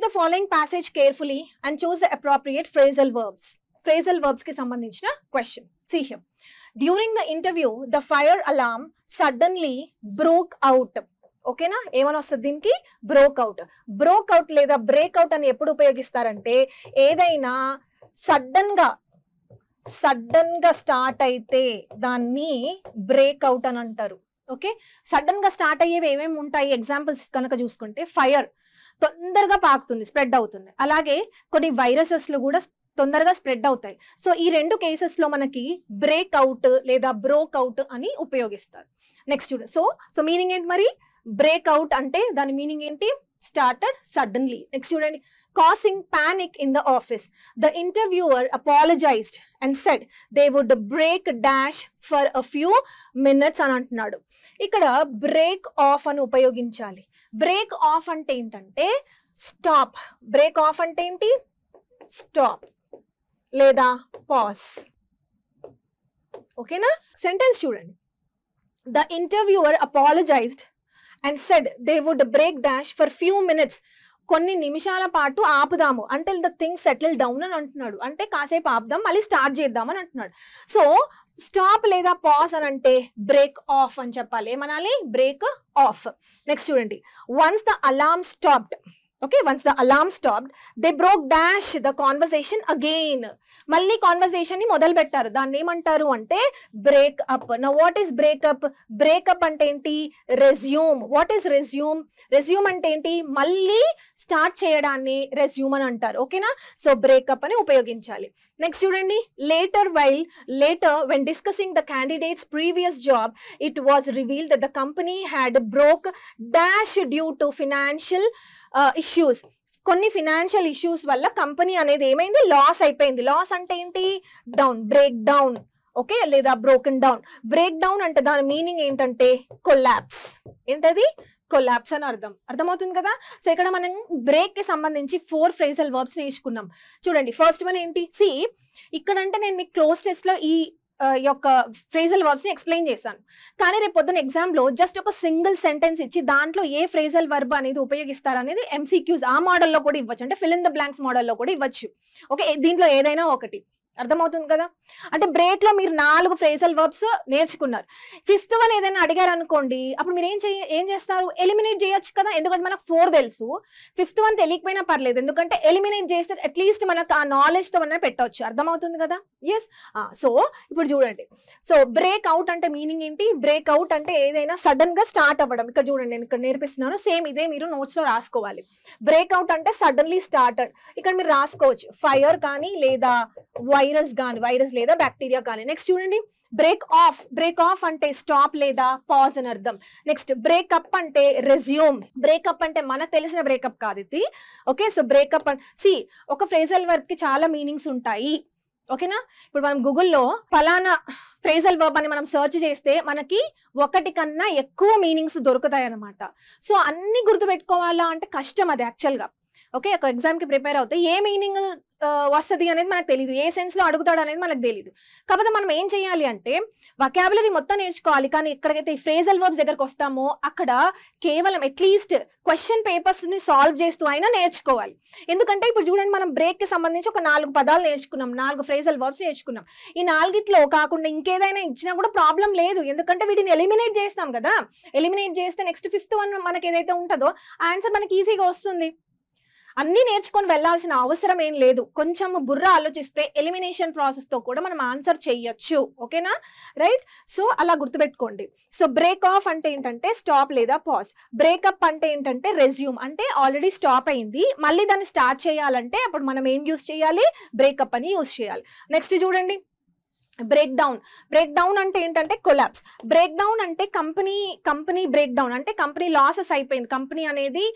the following passage carefully and choose the appropriate phrasal verbs. Phrasal verbs ki sambandhinchina question. See here. During the interview, the fire alarm suddenly broke out. ఓకేనా, ఏమని వస్తుంది దీనికి? Broke out. Broke out లేదా breakout అని ఎప్పుడు ఉపయోగిస్తారంటే ఏదైనా sudden గా start అయితే దాన్ని బ్రేక్అవుట్ అని అంటారు. ఓకే, సడన్ గా స్టార్ట్ అయ్యేవి ఏమేమి ఉంటాయి? ఎగ్జాంపుల్స్ కనుక చూసుకుంటే ఫైర్ తొందరగా పాకుతుంది, స్ప్రెడ్ అవుతుంది. అలాగే కొన్ని వైరసెస్లు కూడా తొందరగా స్ప్రెడ్ అవుతాయి. సో ఈ రెండు కేసెస్ లో మనకి బ్రేక్అవుట్ లేదా బ్రోక్అవుట్ అని ఉపయోగిస్తారు. నెక్స్ట్ చూడండి. సో మీనింగ్ ఏంటి మరి? బ్రేక్అవుట్ అంటే దాని మీనింగ్ ఏంటి? Started suddenly. నెక్స్ట్ చూడండి. causing panic in the office. The interviewer apologized and said they would break dash for a few minutes అని అంటున్నాడు. ఇక్కడ బ్రేక్ ఆఫ్ అని ఉపయోగించాలి. బ్రేక్ ఆఫ్ అంటే ఏంటంటే స్టాప్. బ్రేక్ ఆఫ్ అంటే ఏంటి? స్టాప్ లేదా పాజ్. ఓకేనా? సెంటెన్స్ చూడండి. The interviewer apologized and said they would break dash for few minutes. కొన్ని నిమిషాల పాటు ఆపుదాము, until the things settle down అని అంటున్నాడు. అంటే కాసేపు ఆపుదాం, మళ్ళీ స్టార్ట్ చేద్దాం అని అంటున్నాడు. సో స్టాప్ లేదా పాజ్ అని అంటే బ్రేక్ ఆఫ్ అని చెప్పాలి. ఏమనాలి? Break of. నెక్స్ట్ చూడండి. once the alarm stopped, okay, once the alarm stopped, they broke dash the conversation again. మళ్ళీ కాన్వర్సేషన్ ని మొదలు పెట్టారు. దాన్ని ఏమంటారు అంటే break up. Now what is breakup? Breakup అంటే ఏంటి? Resume. What is resume? Resume అంటే ఏంటి? మళ్ళీ స్టార్ట్ చేయడాన్ని రెజ్యూమ్ అని అంటారు. ఓకేనా? సో బ్రేకప్ అని ఉపయోగించాలి. నెక్స్ట్ చూడండి. Later when discussing the candidate's previous job, it was revealed that the company had broke dash due to financial issues. కొన్ని ఫినాన్షియల్ ఇష్యూస్ వల్ల కంపెనీ అనేది ఏమైంది? లాస్ అయిపోయింది. లాస్ అంటే ఏంటి? Down, break down. ఓకే, లేదా బ్రోకెన్ డౌన్. బ్రేక్ డౌన్ అంటే దాని మీనింగ్ ఏంటంటే కొలాప్స్. ఏంటది? కొలాప్స్ అని అర్థమవుతుంది కదా. సో ఇక్కడ మనం బ్రేక్ కి సంబంధించి 4 ఫ్రేజల్ వర్బ్స్ నేర్చుకున్నాం. చూడండి. ఫస్ట్ వన్ ఏంటి? సి ఇక్కడంటే నేను మీకు క్లోజ్ టెస్ట్ లో ఈ యొక్క ఫ్రేజల్ వర్బ్స్ ని ఎక్స్ప్లెయిన్ చేశాను. కానీ రేపు పొద్దున ఎగ్జామ్ లో జస్ట్ ఒక సింగిల్ సెంటెన్స్ ఇచ్చి దాంట్లో ఏ ఫ్రేజల్ వర్బ్ అనేది ఉపయోగిస్తారు అనేది MCQs ఆ మోడల్లో కూడా ఇవ్వచ్చు. అంటే ఫిల్ ఇన్ ద బ్లాంక్స్ మోడల్లో కూడా ఇవ్వచ్చు. ఓకే, దీంట్లో ఏదైనా ఒకటి. అర్థమవుతుంది కదా. అంటే బ్రేక్ లో మీరు 4 ఫ్రేజల్ వర్బ్స్ నేర్చుకున్నారు. 5th వన్ ఏదైనా అడిగారు అనుకోండి, అప్పుడు మీరు ఏం చేస్తారు? ఎలిమినేట్ చేయొచ్చు కదా. ఎందుకంటే మనకు 4 తెలుసు. 5th వన్ తెలియకపోయినా పర్లేదు, ఎందుకంటే ఎలిమినేట్ చేస్తే అట్లీస్ట్ మనకు ఆ నాలెడ్జ్ తో మనం పెట్టవచ్చు. అర్థమవుతుంది కదా. ఎస్. సో ఇప్పుడు చూడండి. సో బ్రేక్ అవుట్ అంటే మీనింగ్ ఏంటి? బ్రేక్ అవుట్ అంటే ఏదైనా సడన్ గా స్టార్ట్ అవ్వడం. ఇక్కడ చూడండి, నేను ఇక్కడ నేర్పిస్తున్నాను. సేమ్ ఇదే మీరు నోట్స్ లో రాసుకోవాలి. బ్రేక్ అవుట్ అంటే సడన్లీ స్టార్టెడ్. ఇక్కడ మీరు రాసుకోవచ్చు ఫైర్ కానీ లేదా వైరస్ లేదా బ్యాక్టీరియా కానీ. నెక్స్ట్ చూడండి. బ్రేక్ ఆఫ్ అంటే స్టాప్ లేదా పాజ్ అని అర్థం. నెక్స్ట్ బ్రేకప్ అంటే రెజ్యూమ్. బ్రేకప్ అంటే మనకు తెలిసిన బ్రేకప్ కాదు ఇది. ఓకే, సో బ్రేకప్ సి ఒక ఫ్రేజల్ వర్బ్ కి చాలా మీనింగ్స్ ఉంటాయి. ఓకేనా. ఇప్పుడు మనం గూగుల్లో ఫలానా ఫ్రేజల్ వర్బ్ అని మనం సెర్చ్ చేస్తే మనకి 1 కన్నా ఎక్కువ మీనింగ్స్ దొరుకుతాయి అన్నమాట. సో అన్ని గుర్తుపెట్టుకోవాలా అంటే కష్టం అది యాక్చువల్గా. ఓకే, ఒక ఎగ్జామ్ కి ప్రిపేర్ అవుతే ఏ మీనింగ్ వస్తుంది అనేది మనకు తెలియదు, ఏ సెన్స్ లో అడుగుతాడు అనేది మనకు తెలియదు. కాకపోతే మనం ఏం చేయాలి అంటే వొకాబులరీ మొత్తం నేర్చుకోవాలి. కానీ ఎక్కడికైతే ఈ ఫ్రేజల్ వర్బ్స్ దగ్గరకు వస్తామో అక్కడ కేవలం అట్లీస్ట్ క్వశ్చన్ పేపర్స్ ని సాల్వ్ చేస్తూ అయినా నేర్చుకోవాలి. ఎందుకంటే ఇప్పుడు చూడండి, మనం బ్రేక్ కి సంబంధించి ఒక 4 పదాలు నేర్చుకున్నాం, 4 ఫ్రేజల్ వర్బ్స్ నేర్చుకున్నాం. ఈ 4ట్లో కాకుండా ఇంకేదైనా ఇచ్చినా కూడా ప్రాబ్లం లేదు, ఎందుకంటే వీటిని ఎలిమినేట్ చేస్తాం కదా. ఎలిమినేట్ చేస్తే నెక్స్ట్ 5th వన్ మనకి ఏదైతే ఉంటుందో ఆన్సర్ మనకి ఈజీగా వస్తుంది. అన్ని నేర్చుకొని వెళ్లాల్సిన అవసరం ఏం లేదు. కొంచెం బుర్ర ఆలోచిస్తే ఎలిమినేషన్ ప్రాసెస్ తో కూడా మనం ఆన్సర్ చేయొచ్చు. ఓకేనా, రైట్. సో అలా గుర్తుపెట్టుకోండి. సో బ్రేక్ ఆఫ్ అంటే ఏంటంటే స్టాప్ లేదా పాజ్. బ్రేకప్ అంటే ఏంటంటే రెజ్యూమ్, అంటే ఆల్రెడీ స్టాప్ అయింది, మళ్ళీ దాన్ని స్టార్ట్ చేయాలంటే అప్పుడు మనం ఏం యూజ్ చేయాలి? బ్రేకప్ అని యూజ్ చేయాలి. నెక్స్ట్ చూడండి. బ్రేక్ డౌన్ అంటే ఏంటంటే కొలాప్స్. బ్రేక్ డౌన్ అంటే కంపెనీ బ్రేక్ డౌన్ అంటే కంపెనీ లాసెస్ అయిపోయింది, కంపెనీ అనేది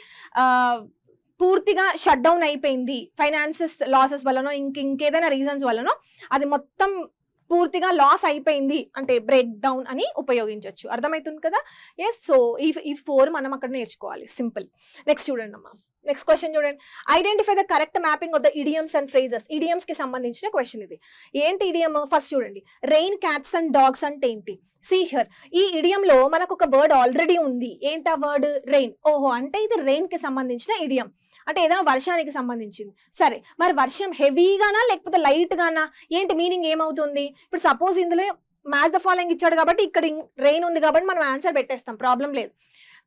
పూర్తిగా షట్ డౌన్ అయిపోయింది, ఫైనాన్సెస్ లాసెస్ వల్లనో ఇంకేదైనా రీజన్స్ వల్లనో అది మొత్తం పూర్తిగా లాస్ అయిపోయింది అంటే బ్రేక్ డౌన్ అని ఉపయోగించవచ్చు. అర్థమవుతుంది కదా. ఎస్. సో ఈ 4 మనం అక్కడ నేర్చుకోవాలి. సింపుల్. నెక్స్ట్ చూడండి అమ్మా. నెక్స్ట్ క్వశ్చన్ చూడండి. Identify the correct mapping of the idioms and phrases. Idioms కి సంబంధించిన క్వశ్చన్ ఇది. ఏంటి ఇడియమ్? ఫస్ట్ చూడండి. రెయిన్, క్యాట్స్ అండ్ డాగ్స్ అంటే ఏంటి? See here. ఈ ఇడియం లో మనకు ఒక వర్డ్ ఆల్రెడీ ఉంది. ఏంటి ఆ వర్డ్? రెయిన్. ఓహో, అంటే ఇది రెయిన్ కి సంబంధించిన ఇడియం. అంటే ఏదైనా వర్షానికి సంబంధించింది. సరే, మరి వర్షం హెవీగానా లేకపోతే లైట్ గానా, ఏంటి మీనింగ్ ఏమవుతుంది? ఇప్పుడు సపోజ్ ఇందులో మ్యాచ్ ద ఫాలోయింగ్ ఇచ్చాడు కాబట్టి ఇక్కడ రెయిన్ ఉంది కాబట్టి మనం ఆన్సర్ పెట్టేస్తాం, ప్రాబ్లం లేదు.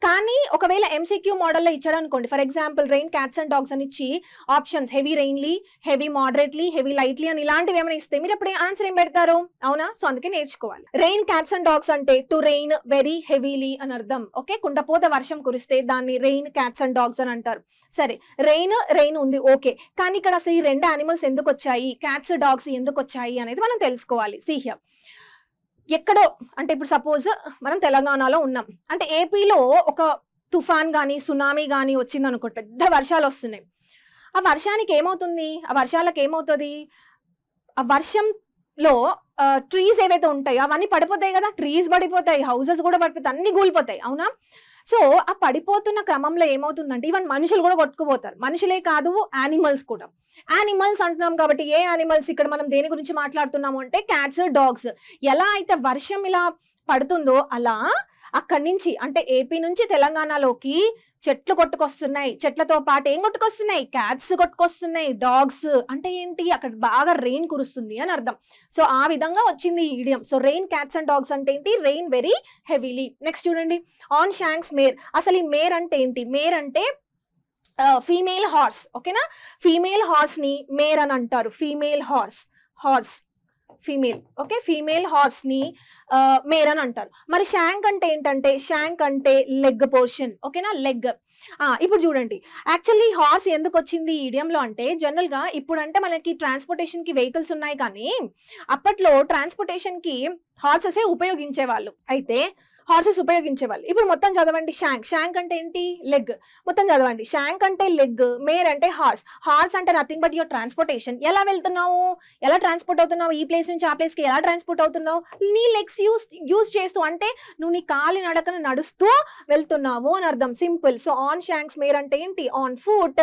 కానీ ఒకవేళ ఎంసీక్యూ మోడల్లో ఇచ్చాడు అనుకోండి, for example rain cats and dogs అని ఇచ్చి ఆప్షన్స్ హెవీ రెయిన్లీ, హెవీ మోడరేట్లీ, హెవీ లైట్లీ అని ఇలాంటివి ఏమైనా ఇస్తే మీరు అప్పుడు ఆన్సర్ ఏం పెడతారు? అవునా? సో అందుకే నేర్చుకోవాలి. రెయిన్ క్యాట్స్ అండ్ డాగ్స్ అంటే టు రెయిన్ వెరీ హెవీలీ అని అర్థం. ఓకే, కుండపోత వర్షం కురిస్తే దాన్ని రెయిన్ క్యాట్స్ అండ్ డాగ్స్ అని అంటారు. సరే, రెయిన్ ఉంది, ఓకే, కానీ ఇక్కడ అసలు ఈ రెండు యానిమల్స్ ఎందుకు వచ్చాయి, క్యాట్స్ డాగ్స్ ఎందుకు వచ్చాయి అనేది మనం తెలుసుకోవాలి. సీ హియర్, ఎక్కడో అంటే ఇప్పుడు సపోజ్ మనం తెలంగాణలో ఉన్నాం అంటే ఏపీలో ఒక తుఫాన్ కానీ సునామీ కానీ వచ్చింది అనుకోండి, పెద్ద వర్షాలు వస్తున్నాయి. ఆ వర్షానికి ఏమవుతుంది, ఆ వర్షాలకు ఏమవుతుంది, ఆ వర్షంలో ట్రీస్ ఏవైతే ఉంటాయో అవన్నీ పడిపోతాయి కదా, ట్రీస్ పడిపోతాయి, హౌసెస్ కూడా పడిపోతాయి, అన్ని కూలిపోతాయి. అవునా? సో ఆ పడిపోతున్న క్రమంలో ఏమవుతుందంటే ఈవెన్ మనుషులు కూడా కొట్టుకుపోతారు. మనుషులే కాదు, యానిమల్స్ కూడా. యానిమల్స్ అంటున్నాం కాబట్టి ఏ యానిమల్స్ ఇక్కడ మనం దేని గురించి మాట్లాడుతున్నాము అంటే క్యాట్స్, డాగ్స్. ఎలా అయితే వర్షం ఇలా పడుతుందో అలా అక్కడి నుంచి అంటే ఏపీ నుంచి తెలంగాణలోకి చెట్లు కొట్టుకొస్తున్నాయి. చెట్లతో పాటు ఏం కొట్టుకొస్తున్నాయి? Cats కొట్టుకొస్తున్నాయి, dogs. అంటే ఏంటి, అక్కడ బాగా రెయిన్ కురుస్తుంది అని అర్థం. సో ఆ విధంగా వచ్చింది ఈ idiom. So rain cats and dogs అంటే ఏంటి? Rain very heavily. నెక్స్ట్ చూడండి, ఆన్ షాంక్స్ మేర్. అసలు ఈ మేర్ అంటే ఏంటి? మేర్ అంటే ఫీమేల్ హార్స్. ఓకేనా? ఫీమేల్ హార్స్ ని మేర్ అని అంటారు. Female horse female. Okay, female horse ని మేర్ అని అంటారు. మరి షాంక్ అంటే ఏంటంటే, షాంక్ అంటే లెగ్ పోర్షన్. ఓకేనా? లెగ్. ఇప్పుడు చూడండి, యాక్చువల్లీ హార్స్ ఎందుకు వచ్చింది ఈ ఇడియంలో అంటే, జనరల్ గా ఇప్పుడు అంటే మనకి ట్రాన్స్పోర్టేషన్ కి వెహికల్స్ ఉన్నాయి, కానీ అప్పట్లో ట్రాన్స్పోర్టేషన్ కి హార్సెస్ ఉపయోగించేవాళ్ళు. అయితే హార్సెస్ ఉపయోగించేవాళ్ళు. ఇప్పుడు మొత్తం చదవండి, షాంక్ అంటే ఏంటి? లెగ్. మొత్తం చదవండి, షాంక్ అంటే లెగ్, మేర్ అంటే హార్స్ అంటే నథింగ్ బట్ యువర్ ట్రాన్స్పోర్టేషన్. ఎలా వెళ్తున్నావు, ఎలా ట్రాన్స్పోర్ట్ అవుతున్నావు, ఈ ప్లేస్ నుంచి ఆ ప్లేస్ కి ఎలా ట్రాన్స్పోర్ట్ అవుతున్నావు? నీ లెగ్స్ యూజ్ చేస్తూ, అంటే నువ్వు నీ కాలి నడకను నడుస్తూ వెళ్తున్నావు అని అర్థం. Simple. So on shanks mare అంటే ఏంటి? On foot.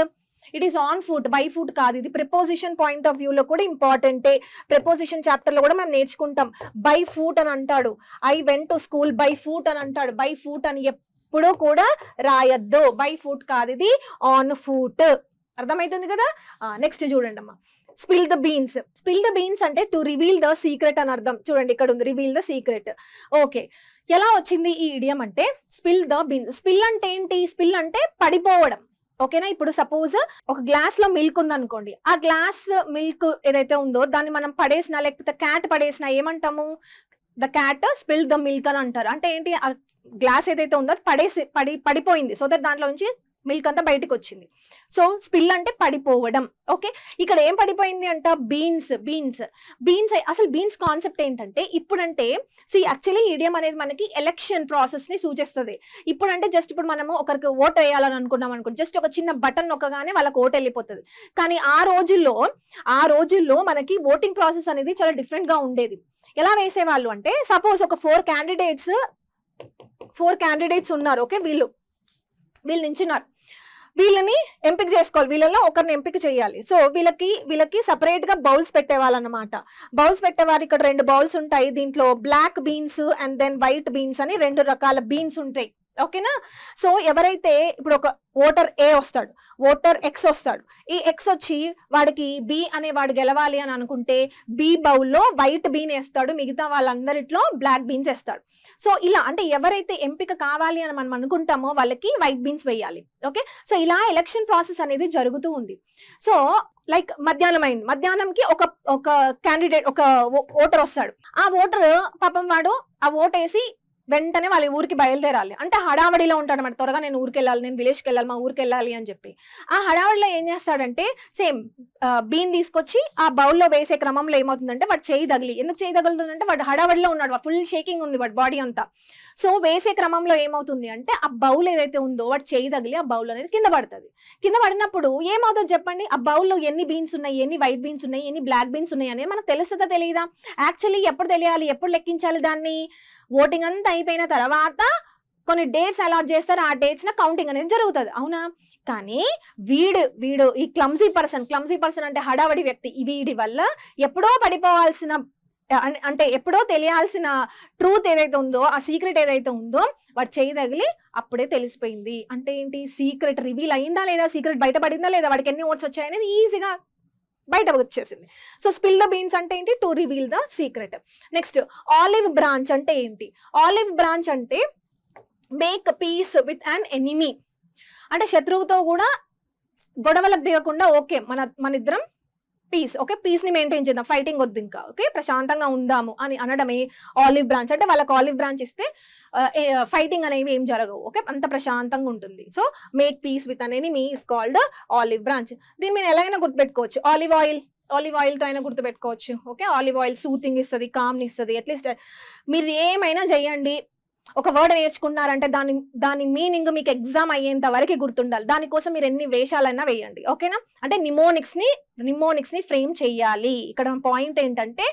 It is on foot, by foot కాదు. ఇది ప్రిపోజిషన్ పాయింట్ ఆఫ్ వ్యూ లో కూడా ఇంపార్టెంటే. ప్రిపోజిషన్ చాప్టర్ లో కూడా మనం నేర్చుకుంటాం. బై ఫుట్ అని అంటాడు. I went to school by foot అని అంటాడు. బై ఫుట్ అని ఎప్పుడూ కూడా రాయద్దు. బై ఫుట్ కాదు, ఇది ఆన్ ఫుట్. అర్థమవుతుంది కదా? నెక్స్ట్ చూడండి అమ్మా, spill the beans. Spill the beans అంటే టు రివీల్ ద సీక్రెట్ అని అర్థం. చూడండి ఇక్కడ ఉంది, రివీల్ ద సీక్రెట్. ఓకే, ఎలా వచ్చింది ఈ ఇడియం అంటే స్పిల్ ద బీన్స్. స్పిల్ అంటే ఏంటి? స్పిల్ అంటే పడిపోవడం. ఓకేనా? ఇప్పుడు సపోజ్ ఒక గ్లాస్ లో మిల్క్ ఉందనుకోండి, ఆ గ్లాస్ మిల్క్ ఏదైతే ఉందో దాన్ని మనం పడేసినా లేకపోతే క్యాట్ పడేసినా ఏమంటాము? The cat spill the milk అని అంటారు. అంటే ఏంటి? ఆ గ్లాస్ ఏదైతే ఉందో అది పడిపోయింది, సో దట్ దాంట్లో నుంచి మిల్క్ అంతా బయటకు వచ్చింది. సో స్పిల్ అంటే పడిపోవడం. ఓకే, ఇక్కడ ఏం పడిపోయింది అంట? బీన్స్. అసలు బీన్స్ కాన్సెప్ట్ ఏంటంటే, ఇప్పుడంటే యాక్చువల్లీ ఇడియం అనేది మనకి ఎలక్షన్ ప్రాసెస్ ని సూచిస్తుంది. ఇప్పుడంటే జస్ట్ ఇప్పుడు మనము ఒకరికి ఓట్ వేయాలని అనుకున్నాం అనుకో, జస్ట్ ఒక చిన్న బటన్ నొక్కగానే వాళ్ళకి ఓట్ వెళ్ళిపోతుంది. కానీ ఆ రోజుల్లో మనకి ఓటింగ్ ప్రాసెస్ అనేది చాలా డిఫరెంట్ గా ఉండేది. ఎలా వేసేవాళ్ళు అంటే, సపోజ్ ఒక 4 క్యాండిడేట్స్ ఉన్నారు. ఓకే, వీళ్ళు నించున్నారు. వీళ్ళని ఎంపిక చేసుకోవాలి, వీళ్ళలో ఒకరిని ఎంపిక చేయాలి. సో వీళ్ళకి సపరేట్ గా బౌల్స్ పెట్టేవాళ్ళన్నమాట. బౌల్స్ పెట్టేవారు. ఇక్కడ 2 బౌల్స్ ఉంటాయి. దీంట్లో black beans and then white beans అని 2 రకాల బీన్స్ ఉంటాయి. ఓకేనా? సో ఎవరైతే ఇప్పుడు ఒక ఓటర్ ఏ వస్తాడు, ఓటర్ ఎక్స్ వస్తాడు. ఈ ఎక్స్ వచ్చి వాడికి బి అనే వాడు గెలవాలి అని అనుకుంటే బి బౌల్లో వైట్ బీన్ వేస్తాడు, మిగతా వాళ్ళందరిట్లో బ్లాక్ బీన్స్ వేస్తాడు. సో ఇలా అంటే ఎవరైతే ఎంపిక కావాలి అని మనం అనుకుంటామో వాళ్ళకి వైట్ బీన్స్ వేయాలి. ఓకే, సో ఇలా ఎలక్షన్ ప్రాసెస్ అనేది జరుగుతూ ఉంది. సో లైక్ మధ్యాహ్నంకి ఒక క్యాండిడేట్, ఒక ఓటర్ వస్తాడు. ఆ ఓటర్ పాపం వాడు ఆ ఓట్ వేసి వెంటనే వాళ్ళ ఊరికి బయలుదేరాలి. అంటే హడావడిలో ఉంటాడు అన్నమాట. త్వరగా నేను ఊరికి వెళ్ళాలి, నేను విలేజ్కి వెళ్ళాలి, మా ఊరికి వెళ్ళాలి అని చెప్పి. ఆ హడావడిలో ఏం చేస్తాడంటే సేమ్ బీన్ తీసుకొచ్చి ఆ బౌల్లో వేసే క్రమంలో ఏమవుతుందంటే వాడు చేయి తగిలి, ఎందుకు చేయి తగులుతుందంటే వాడు హడావడిలో ఉన్నాడు, ఫుల్ షేకింగ్ ఉంది వాడి బాడీ అంతా. సో వేసే క్రమంలో ఏమవుతుంది అంటే ఆ బౌల్ ఏదైతే ఉందో వాడు చేయి తగిలి ఆ బౌల్ అనేది కింద పడుతుంది. కింద పడినప్పుడు ఏమవుతుంది చెప్పండి? ఆ బౌల్లో ఎన్ని బీన్స్ ఉన్నాయి, ఎన్ని వైట్ బీన్స్ ఉన్నాయి, ఎన్ని బ్లాక్ బీన్స్ ఉన్నాయి అనేది మనకు తెలుస్తుందా తెలియదా? యాక్చువల్లీ ఎప్పుడు తెలియాలి, ఎప్పుడు లెక్కించాలి దాన్ని? ఓటింగ్ అంతా అయిపోయిన తర్వాత కొన్ని డేట్స్ అలాట్ చేస్తారు, ఆ డేట్స్ న కౌంటింగ్ అనేది జరుగుతుంది. అవునా? కానీ వీడు ఈ క్లమ్జీ పర్సన్ అంటే హడావడి వ్యక్తి, వీడి వల్ల ఎప్పుడో పడిపోవాల్సిన అంటే ఎప్పుడో తెలియాల్సిన ట్రూత్ ఏదైతే ఉందో, ఆ సీక్రెట్ ఏదైతే ఉందో వాడు చేయి తగిలి అప్పుడే తెలిసిపోయింది. అంటే ఏంటి, సీక్రెట్ రివీల్ అయిందా లేదా, సీక్రెట్ బయటపడిందా లేదా, వాడికి ఎన్ని ఓట్స్ వచ్చాయనేది ఈజీగా బయట వచ్చేసింది. సో స్పిల్ ద బీన్స్ అంటే ఏంటి, to reveal the secret. Next olive branch అంటే ఏంటి, ఆలివ్ బ్రాంచ్ అంటే make peace with an enemy, అంటే శత్రువుతో కూడా గొడవలకు దిగకుండా ఓకే మన ఇద్దరం పీస్, ఓకే పీస్ ని మెయింటైన్ చేద్దాం, ఫైటింగ్ వద్దు ఇంకా, ఓకే ప్రశాంతంగా ఉందాము అని అనడమే ఆలివ్ బ్రాంచ్. అంటే వాళ్ళకి ఆలివ్ బ్రాంచ్ ఇస్తే ఫైటింగ్ అనేవి ఏం జరగవు, ఓకే అంత ప్రశాంతంగా ఉంటుంది. So make peace with an enemy is called olive branch. దీన్ని మీరు ఎలాగైనా గుర్తుపెట్టుకోవచ్చు, ఆలివ్ ఆయిల్ తో అయినా గుర్తుపెట్టుకోవచ్చు. ఓకే ఆలివ్ ఆయిల్ సూతింగ్ ఇస్తుంది, కామ్ని ఇస్తుంది. అట్లీస్ట్ మీరు ఏమైనా చెయ్యండి, ఒక వర్డ్ నేర్చుకున్నారంటే దాని మీనింగ్ మీకు ఎగ్జామ్ అయ్యేంత వరకు గుర్తుండాలి. దానికోసం మీరు ఎన్ని వేషాలైనా వేయండి, ఓకేనా. అంటే నిమోనిక్స్ ని ఫ్రేమ్ చేయాలి. ఇక్కడ పాయింట్ ఏంటంటే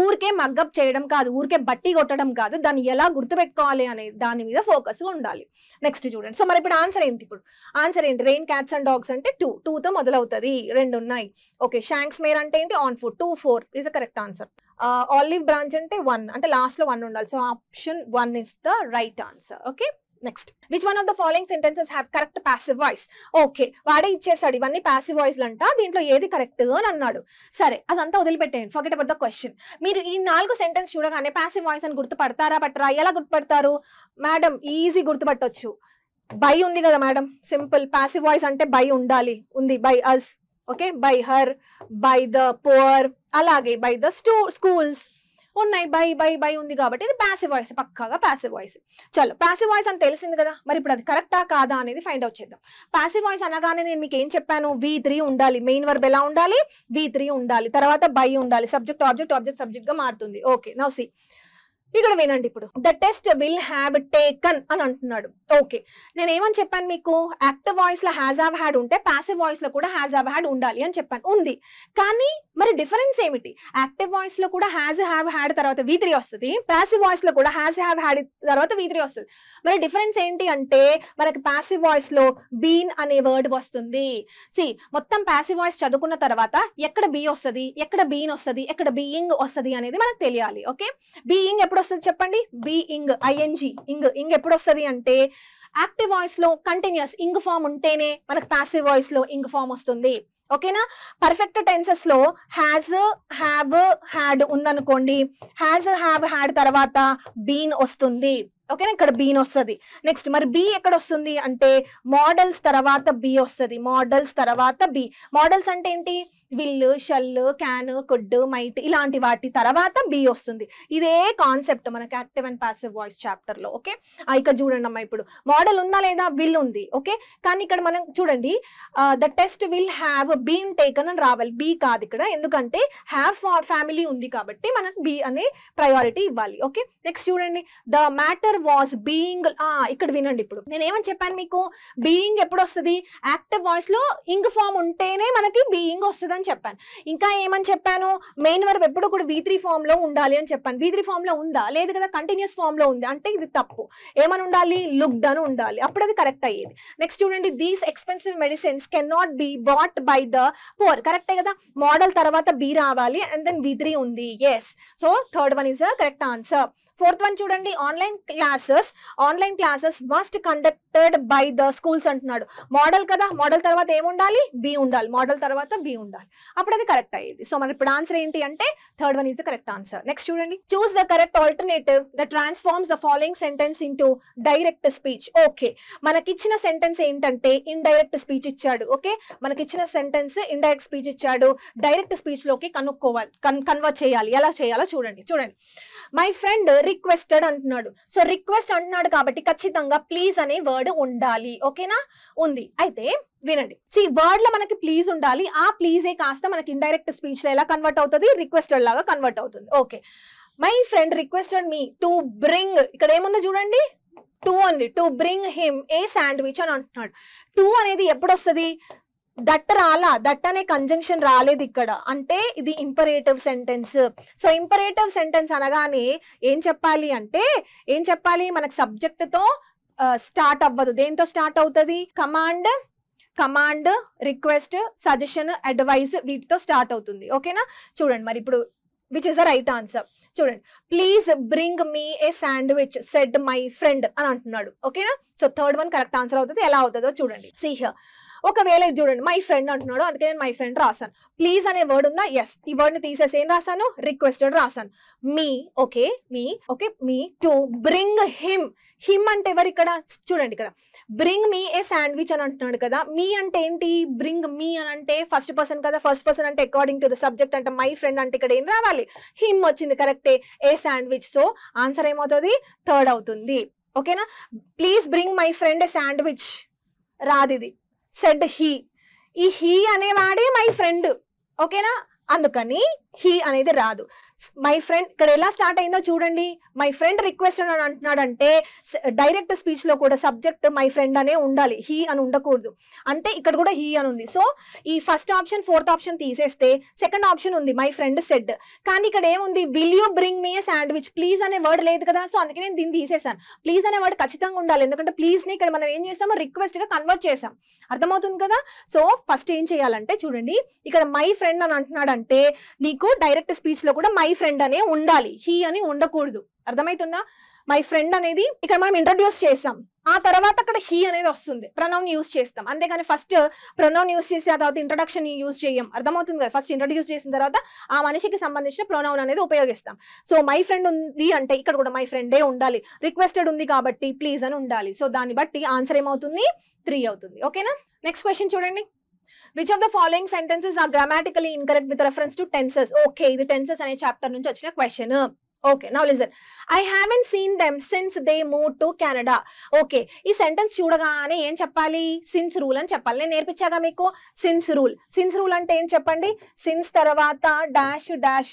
ఊరికే మగ్గప్ చేయడం కాదు, ఊరికే బట్టి కొట్టడం కాదు, దాన్ని ఎలా గుర్తుపెట్టుకోవాలి అనే దాని మీద ఫోకస్ ఉండాలి. నెక్స్ట్ చూడండి. సో మరి ఇప్పుడు ఆన్సర్ ఏంటి, రెయిన్ క్యాట్స్ అండ్ డాగ్స్ అంటే 2 తో మొదలవుతుంది, 2 ఉన్నాయి. ఓకే షాంక్స్ మేర్ అంటే ఏంటి, on foot, 2 4 is the correct answer. Olive branch అంటే 1, అంటే లాస్ట్ లో 1 ఉండాలి. So option 1 is the right answer. Okay next, which one of the following sentences have correct passive voice. Okay వాడే ఇచ్చేసాడు ఇవన్నీ passive voice అంట, దీంట్లో ఏది కరెక్ట్ అని అన్నాడు. సరే అదంతా వదిలిపెట్టేయండి, ఫర్గెట్ అబౌట్ ద క్వశ్చన్. మీరు ఈ 4 సెంటెన్స్ చూడగానే పాసివ్ వాయిస్ అని గుర్తుపడతారా పట్టరా, ఎలా గుర్తుపడతారు మేడం? ఈజీ గుర్తుపట్టొచ్చు, బై ఉంది కదా మేడం, సింపుల్. పాసివ్ వాయిస్ అంటే బై ఉండాలి, ఉంది, by us, okay by her, by the poor, అలాగే బై ద స్కూల్స్ ఉన్నాయి. బై ఉంది కాబట్టి ఇది పాసివ్ వాయిస్, పక్కాగా పాసివ్ వాయిస్. చలో పాసివ్ వాయిస్ అని తెలిసింది కదా, మరి ఇప్పుడు అది కరెక్టా కాదా అనేది ఫైండ్ అవుట్ చేద్దాం. పాసివ్ వాయిస్ అనగానే నేను మీకు ఏం చెప్పాను, V3 ఉండాలి, మెయిన్ వర్బ్ ఎలా ఉండాలి, V3 ఉండాలి, తర్వాత బై ఉండాలి, సబ్జెక్ట్ ఆబ్జెక్ట్ సబ్జెక్ట్ గా మారుతుంది. ఓకే నౌ సీ, ఇక్కడ వినండి. ఇప్పుడు the test will have taken అని అంటున్నాడు. ఓకే నేను ఏమని చెప్పాను మీకు, యాక్టివ్ వాయిస్ లో హ్యాజ్ హావ్ హ్యాడ్ ఉంటే పాసివ్ వాయిస్ లో కూడా హ్యాజ్ హావ్ హ్యాడ్ ఉండాలి అని చెప్పాను, ఉంది. కానీ మరి డిఫరెన్స్ ఏమిటి, యాక్టివ్ వాయిస్ లో కూడా హ్యాజ్ హ్యావ్ హ్యాడ్ తర్వాత V3 వస్తుంది, పాసివ్ వాయిస్ లో కూడా హ్యాజ్ హ్యావ్ హ్యాడ్ తర్వాత V3 వస్తుంది. మరి డిఫరెన్స్ ఏంటి అంటే మనకి పాసివ్ వాయిస్ లో బీన్ అనే వర్డ్ వస్తుంది. సి మొత్తం పాసివ్ వాయిస్ చదువుకున్న తర్వాత ఎక్కడ బీ వస్తుంది, ఎక్కడ బీన్ వస్తుంది, ఎక్కడ బీయింగ్ వస్తుంది అనేది మనకు తెలియాలి. ఓకే బీయింగ్ ఎప్పుడు వస్తుంది చెప్పండి, బీయింగ్ ఇంగ్ ఎప్పుడు వస్తుంది అంటే యాక్టివ్ వాయిస్ లో కంటిన్యూస్ ఇంగ్ ఫామ్ ఉంటేనే మనకు పాసివ్ వాయిస్ లో ఇంగ్ ఫామ్ వస్తుంది. ఓకేనా. పర్ఫెక్ట్ టెన్సెస్ లో హ్యాజ్ హ్యావ్ హ్యాడ్ ఉందనుకోండి, హ్యాజ్ హ్యావ్ హ్యాడ్ తర్వాత బీన్ వస్తుంది. ఓకేనా ఇక్కడ బీన్ వస్తుంది. నెక్స్ట్ మరి బి ఎక్కడ వస్తుంది అంటే మోడల్స్ తర్వాత బి వస్తుంది, మోడల్స్ తర్వాత బి. మోడల్స్ అంటే ఏంటి, will, shall, can, could, might ఇలాంటి వాటి తర్వాత బి వస్తుంది. ఇదే కాన్సెప్ట్ మనకి active and passive voice chapter లో. ఓకే ఇక్కడ చూడండి అమ్మా, ఇప్పుడు మోడల్ ఉందా లేదా, విల్ ఉంది. ఓకే కానీ ఇక్కడ మనం చూడండి the test will have been taken అని రావాలి, బి కాదు ఇక్కడ, ఎందుకంటే హ్యావ్ ఫ్యామిలీ ఉంది కాబట్టి మనకు బి అనే ప్రయారిటీ ఇవ్వాలి. ఓకే నెక్స్ట్ చూడండి, ద మ్యాటర్ వాస్ బీయింగ్. ఇక్కడ వినండి, ఇప్పుడు నేను ఏమని చెప్పాను మీకు, బీయింగ్ ఎప్పుడు వస్తుంది, యాక్టివ్ వాయిస్ లో ఇంగ్ ఫామ్ ఉంటేనే మనకి బీయింగ్ వస్తుంది అని చెప్పాను. ఇంకా ఏమని చెప్పాను, మెయిన్ వర్బ్ ఎప్పుడు కూడా V3 ఫామ్ లో ఉండాలి అని చెప్పాను. V3 ఫామ్ లో ఉందా, లేదు కదా, కంటిన్యూస్ ఫామ్ లో ఉంది అంటే ఇది తప్పు. ఏమని ఉండాలి, లుక్డ్ అని ఉండాలి, అప్పుడు అది కరెక్ట్ అయ్యేది. నెక్స్ట్ చూడండి, these expensive medicines can not be bat by the poor, కరెక్టే కదా, మోడల్ తర్వాత బి రావాలి అండ్ దెన్ V3 ఉంది. Yes, so third one is the correct answer. Fourth one చూడండి, online classes must conducted by the schools అంటున్నాడు. Model కదా, model తర్వాత ఏముండాలి, బి ఉండాలి, మోడల్ తర్వాత బి ఉండాలి, అప్పుడు అది కరెక్ట్ అయ్యేది. సో మన ఇప్పుడు ఆన్సర్ ఏంటి అంటే third one is the correct answer. Next చూడండి, choose the correct alternative that transforms the following sentence into direct speech. Okay మనకిచ్చిన సెంటెన్స్ ఏంటంటే ఇండైరెక్ట్ స్పీచ్ ఇచ్చాడు. ఓకే మనకిచ్చిన సెంటెన్స్ ఇండైరెక్ట్ స్పీచ్ ఇచ్చాడు, డైరెక్ట్ స్పీచ్ లోకి కన్వర్ట్ చేయాలి. ఎలా చేయాలో చూడండి. మై ఫ్రెండ్ రిక్వెస్టెడ్ అంటున్నాడు. సో రిక్వెస్ట్ అంటున్నాడు కాబట్టి ఖచ్చితంగా ప్లీజ్ అనే వర్డ్ ఉండాలి. ఓకేనా, ఉంది. అయితే వినండి, వర్డ్ లో మనకి ప్లీజ్ ఉండాలి, ఆ ప్లీజే కాస్త మనకి ఇండైరెక్ట్ స్పీచ్ లో ఎలా కన్వర్ట్ అవుతుంది, రిక్వెస్టెడ్ లాగా కన్వర్ట్ అవుతుంది. Okay my friend requested me to bring, ఇక్కడ ఏముందో చూడండి, టు ఉంది, to bring him a sandwich అని అంటున్నాడు. టు అనేది ఎప్పుడు వస్తుంది, దట్ అనే కంజంక్షన్ రాలేదు ఇక్కడ, అంటే ఇది imperative sentence. So imperative sentence అనగానే ఏం చెప్పాలి మనకు సబ్జెక్ట్ తో స్టార్ట్ అవ్వదు, దేంతో స్టార్ట్ అవుతుంది, కమాండ్, రిక్వెస్ట్, సజెషన్, అడ్వైస్ వీటితో స్టార్ట్ అవుతుంది. ఓకేనా చూడండి, మరి ఇప్పుడు which is the right answer. చూడండి, please bring me a sandwich said my friend అని అంటున్నాడు. ఓకేనా? So third one correct answer అవుతుంది. ఎలా అవుతుందో చూడండి. సీ హియర్, ఒకవేళ చూడండి మై ఫ్రెండ్ అంటున్నాడు, అందుకే నేను మై ఫ్రెండ్ రాసాను. ప్లీజ్ అనే వర్డ్ ఉందా? ఎస్. ఈ వర్డ్ ని తీసేసి ఏం రాసాను? రిక్వెస్టెడ్ రాసాను. Me, okay, me to bring him. Him అంటే ఎవరు ఇక్కడ? చూడండి, ఇక్కడ బ్రింగ్ మీ ఏ శాండ్విచ్ అని అంటున్నాడు కదా. మీ అంటే ఏంటి? బ్రింగ్ మీ అని అంటే ఫస్ట్ పర్సన్ కదా. ఫస్ట్ పర్సన్ అంటే అకార్డింగ్ టు ద సబ్జెక్ట్ అంటే మై ఫ్రెండ్ అంటే ఇక్కడ ఏం రావాలి? హిమ్ వచ్చింది, కరెక్టే. ఏ శాండ్విచ్. సో ఆన్సర్ ఏమవుతుంది? థర్డ్ అవుతుంది. ఓకేనా? Please bring my friend A sandwich రాదు, ఇది సెడ్ హీ. ఈ హీ అనేవాడే మై ఫ్రెండ్. ఓకేనా? అందుకని హీ అనేది రాదు. మై ఫ్రెండ్ ఇక్కడ ఎలా స్టార్ట్ అయిందో చూడండి. మై ఫ్రెండ్ రిక్వెస్ట్ అని అంటున్నాడంటే డైరెక్ట్ స్పీచ్ లో కూడా సబ్జెక్ట్ మై ఫ్రెండ్ అనే ఉండాలి, హీ అని ఉండకూడదు. అంటే ఇక్కడ కూడా హీ అని ఉంది. సో ఈ ఫస్ట్ ఆప్షన్ ఫోర్త్ ఆప్షన్ తీసేస్తే సెకండ్ ఆప్షన్ ఉంది, మై ఫ్రెండ్ సెడ్. కానీ ఇక్కడ ఏముంది? Will you bring me a sandwich. Please అనే వర్డ్ లేదు కదా. సో అందుకే నేను దీన్ని తీసేసాను. ప్లీజ్ అనే వర్డ్ ఖచ్చితంగా ఉండాలి, ఎందుకంటే ప్లీజ్ ని ఇక్కడ మనం ఏం చేస్తామో రిక్వెస్ట్ గా కన్వర్ట్ చేసాం. అర్థమవుతుంది కదా. సో ఫస్ట్ ఏం చేయాలంటే చూడండి, ఇక్కడ మై ఫ్రెండ్ అని అంటున్నాడంటే నీకు డైరెక్ట్ స్పీచ్ లో కూడా మై ఫ్రెండ్ అనే ఉండాలి, హీ అని ఉండకూడదు. అర్థమవుతుందా? మై ఫ్రెండ్ అనేది ఇక్కడ మనం ఇంట్రడ్యూస్ చేసాం, ఆ తర్వాత అక్కడ హీ అనేది వస్తుంది, ప్రొనౌన్ యూజ్ చేస్తాం. అంతేగాని ఫస్ట్ ప్రొనౌన్ యూజ్ చేసి ఆ తర్వాత ఇంట్రడక్షన్ యూజ్ చేయం. అర్థమవుతుంది కదా. ఫస్ట్ ఇంట్రడ్యూస్ చేసిన తర్వాత ఆ మనిషికి సంబంధించిన ప్రొనౌన్ అనేది ఉపయోగిస్తాం. సో మై ఫ్రెండ్ ఉంది అంటే ఇక్కడ కూడా మై ఫ్రెండే ఉండాలి. రిక్వెస్టెడ్ ఉంది కాబట్టి ప్లీజ్ అని ఉండాలి. సో దాన్ని బట్టి ఆన్సర్ ఏమవుతుంది? 3 అవుతుంది. ఓకేనా? నెక్స్ట్ క్వశ్చన్ చూడండి. Which of the following sentences are grammatically incorrect with reference to tenses? Okay, ఇది tenses అనే చాప్టర్ నుంచి వచ్చిన question. Okay, now listen. I haven't seen them since they moved to Canada. Okay, ఈ sentence చూడగానే ఏం చెప్పాలి? Since rule అని చెప్పాలి. నేను నేర్పించాగా మీకు సిన్స్ రూల్. సిన్స్ రూల్ అంటే ఏం చెప్పండి? సిన్స్ తర్వాత డాష్ డాష్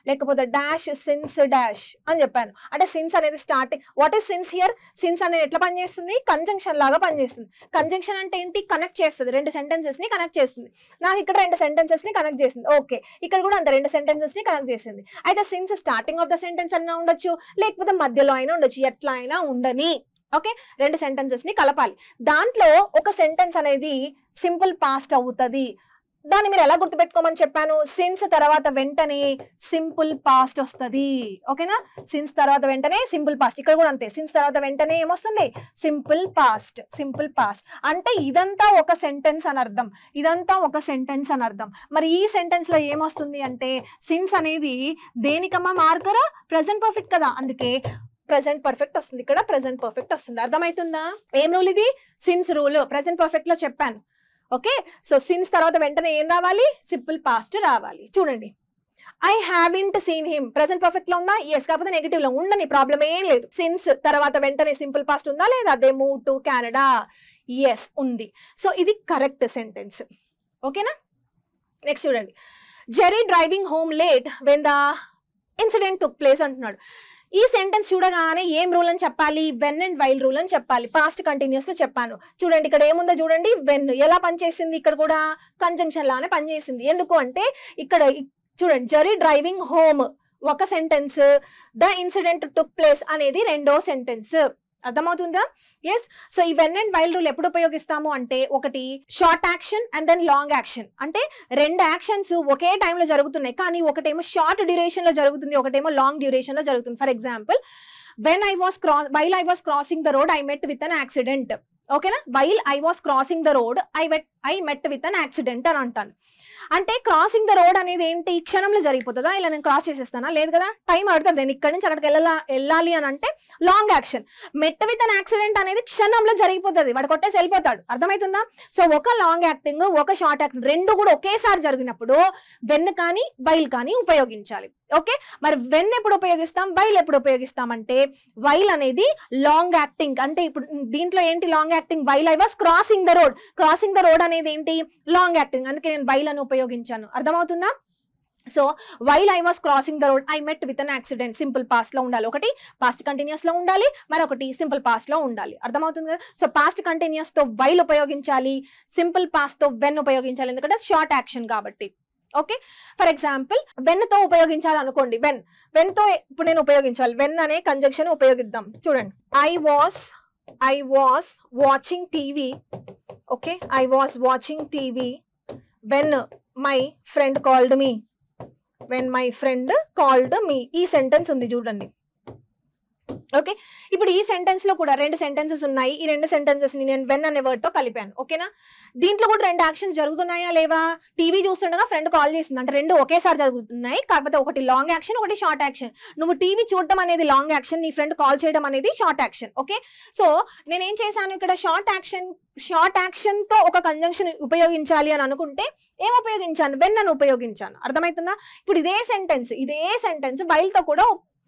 లేకపోతే డాష్ సిన్స్ డాష్ అని చెప్పాను. అంటే సిన్స్ అనేది starting. What is since here? Since అనేది ఎట్లా పనిచేస్తుంది? కంజంక్షన్ లాగా పనిచేస్తుంది. కంజంక్షన్ అంటే ఏంటి? కనెక్ట్ చేస్తుంది, రెండు సెంటెన్సెస్ ని కనెక్ట్ చేస్తుంది. నాకు ఇక్కడ రెండు సెంటెన్సెస్ ని కనెక్ట్ చేసింది. ఓకే, ఇక్కడ కూడా అంత రెండు సెంటెన్సెస్ ని కనెక్ట్ చేసింది. అయితే since starting of the sentence అన్నా ఉండొచ్చు, లేకపోతే మధ్యలో అయినా ఉండొచ్చు, ఎట్లా అయినా ఉండని. ఓకే, రెండు సెంటెన్సెస్ ని కలపాలి. దాంట్లో ఒక సెంటెన్స్ అనేది సింపుల్ పాస్ట్ అవుతుంది. దాన్ని మీరు ఎలా గుర్తుపెట్టుకోమని చెప్పాను? సిన్స్ తర్వాత వెంటనే సింపుల్ పాస్ట్ వస్తుంది. ఓకేనా? సిన్స్ తర్వాత వెంటనే సింపుల్ పాస్ట్. ఇక్కడ కూడా అంతే, సిన్స్ తర్వాత వెంటనే ఏమొస్తుంది? Simple past. సింపుల్ పాస్ట్ అంటే ఇదంతా ఒక సెంటెన్స్ అని అర్థం, ఇదంతా ఒక సెంటెన్స్ అని అర్థం. మరి ఈ సెంటెన్స్ లో ఏమొస్తుంది అంటే సిన్స్ అనేది దేనికమ్మా మార్కర్? ప్రెసెంట్ పర్ఫెక్ట్ కదా, అందుకే ప్రెసెంట్ పర్ఫెక్ట్ వస్తుంది. ఇక్కడ ప్రెసెంట్ పర్ఫెక్ట్ వస్తుంది. అర్థమవుతుందా? ఏం రూల్ ఇది? Since rule. ప్రెసెంట్ పర్ఫెక్ట్ లో చెప్పాను. ఓకే, సో సిన్స్ తర్వాత వెంటనే ఏం రావాలి? సింపుల్ పాస్ట్ రావాలి. చూడండి, I haven't seen him present perfect లో ఉందా? ఎస్. కాకపోతే నెగిటివ్ లో ఉండని, ప్రాబ్లం ఏం లేదు. సిన్స్ తర్వాత వెంటనే సింపుల్ పాస్ట్ ఉందా లేదా? They move to Canada. Yes ఉంది. సో ఇది కరెక్ట్ సెంటెన్స్. ఓకేనా? నెక్స్ట్ చూడండి, Jerry driving home late when the incident took place అంటున్నాడు. ఈ సెంటెన్స్ చూడగానే ఏం రూల్ అని చెప్పాలి? వెన్ అండ్ వైల్ రూల్ అని చెప్పాలి. పాస్ట్ కంటిన్యూస్ లో చెప్పాను. చూడండి, ఇక్కడ ఏముందో చూడండి. వెన్ ఎలా పనిచేసింది? ఇక్కడ కూడా కంజంక్షన్ లానే పనిచేసింది. ఎందుకు అంటే ఇక్కడ చూడండి, జెరీ డ్రైవింగ్ హోమ్ ఒక sentence, the incident took place అనేది రెండో సెంటెన్స్. అర్థమవుతుందా? ఎస్. సో ఈ వెన్ అండ్ వైల్ రూల్ ఎప్పుడు ఉపయోగిస్తాము అంటే, ఒకటి short action and then long action. అంటే రెండు యాక్షన్స్ ఒకే టైంలో జరుగుతున్నాయి, కానీ ఒకటేమో షార్ట్ డ్యూరేషన్ లో జరుగుతుంది, ఒకటేమో లాంగ్ డ్యూరేషన్ లో జరుగుతుంది. For example, while I was crossing the road I met with an accident. ఓకేనా? While I was crossing the road I met with an accident అని అంటాను. అంటే క్రాసింగ్ ద రోడ్ అనేది ఏంటి? క్షణంలో జరిగిపోతుందా? ఇలా నేను క్రాస్ చేసేస్తానా? లేదు కదా, టైం పడుతుంది. నేను ఇక్కడి నుంచి అక్కడికి వెళ్ళాలి అని అంటే long action. Met with an accident అనేది క్షణంలో జరిగిపోతుంది, వాడు కొట్టేసి వెళ్ళిపోతాడు. అర్థమవుతుందా? సో ఒక లాంగ్ యాక్టింగ్, ఒక షార్ట్ యాక్టింగ్ రెండు కూడా ఒకేసారి జరిగినప్పుడు వెన్ కానీ వైల్ కానీ ఉపయోగించాలి. ఓకే, మరి వెన్ ఎప్పుడు ఉపయోగిస్తాం, వైల్ ఎప్పుడు ఉపయోగిస్తాం అంటే, వైల్ అనేది లాంగ్ యాక్టింగ్. అంటే ఇప్పుడు దీంట్లో ఏంటి long acting? While I was crossing the road. Crossing the road అనేది ఏంటి? Long acting. అందుకే నేను వైల్ అని ఉపయోగించాను. అర్థమవుతుందా? So while I was crossing the road I met with an accident simple past లో ఉండాలి. ఒకటి పాస్ట్ కంటిన్యూస్ లో ఉండాలి, మరొకటి సింపుల్ పాస్ట్ లో ఉండాలి. అర్థమవుతుంది కదా? సో పాస్ట్ కంటిన్యూస్ తో వైల్ ఉపయోగించాలి, సింపుల్ పాస్ట్ తో వెన్ ఉపయోగించాలి, ఎందుకంటే షార్ట్ యాక్షన్ కాబట్టి. ఓకే, ఫర్ ఎగ్జాంపుల్ వెన్ తో ఉపయోగించాలి అనుకోండి. వెన్ తో ఇప్పుడు నేను ఉపయోగించాలి. వెన్ అనే కంజంక్షన్ ఉపయోగిద్దాం. చూడండి, I was watching TV. Okay, I was watching TV when my friend called me. When my friend called me, ఈ సెంటెన్స్ ఉంది చూడండి. ఓకే, ఇప్పుడు ఈ సెంటెన్స్ లో కూడా 2 సెంటెన్సెస్ ఉన్నాయి. ఈ 2 సెంటెన్సెస్ ని నేను వెన్ అనే వర్డ్ తో కలిపాను. ఓకేనా, దీంట్లో కూడా 2 యాక్షన్స్ జరుగుతున్నాయా లేవా? టీవీ చూస్తుండగా ఫ్రెండ్ కాల్ చేసింది అంటే 2 ఒకేసారి జరుగుతున్నాయి. కాకపోతే ఒకటి లాంగ్ యాక్షన్, ఒకటి షార్ట్ యాక్షన్. నువ్వు టీవీ చూడటం అనేది లాంగ్ యాక్షన్, నీ ఫ్రెండ్ కాల్ చేయడం అనేది షార్ట్ యాక్షన్. ఓకే, సో నేనేం చేశాను ఇక్కడ, షార్ట్ యాక్షన్ తో ఒక కంజంక్షన్ ఉపయోగించాలి అని అనుకుంటే ఏం ఉపయోగించాను? వెన్ అని ఉపయోగించాను. అర్థమవుతుందా? ఇప్పుడు ఇదే సెంటెన్స్ వైల్ తో కూడా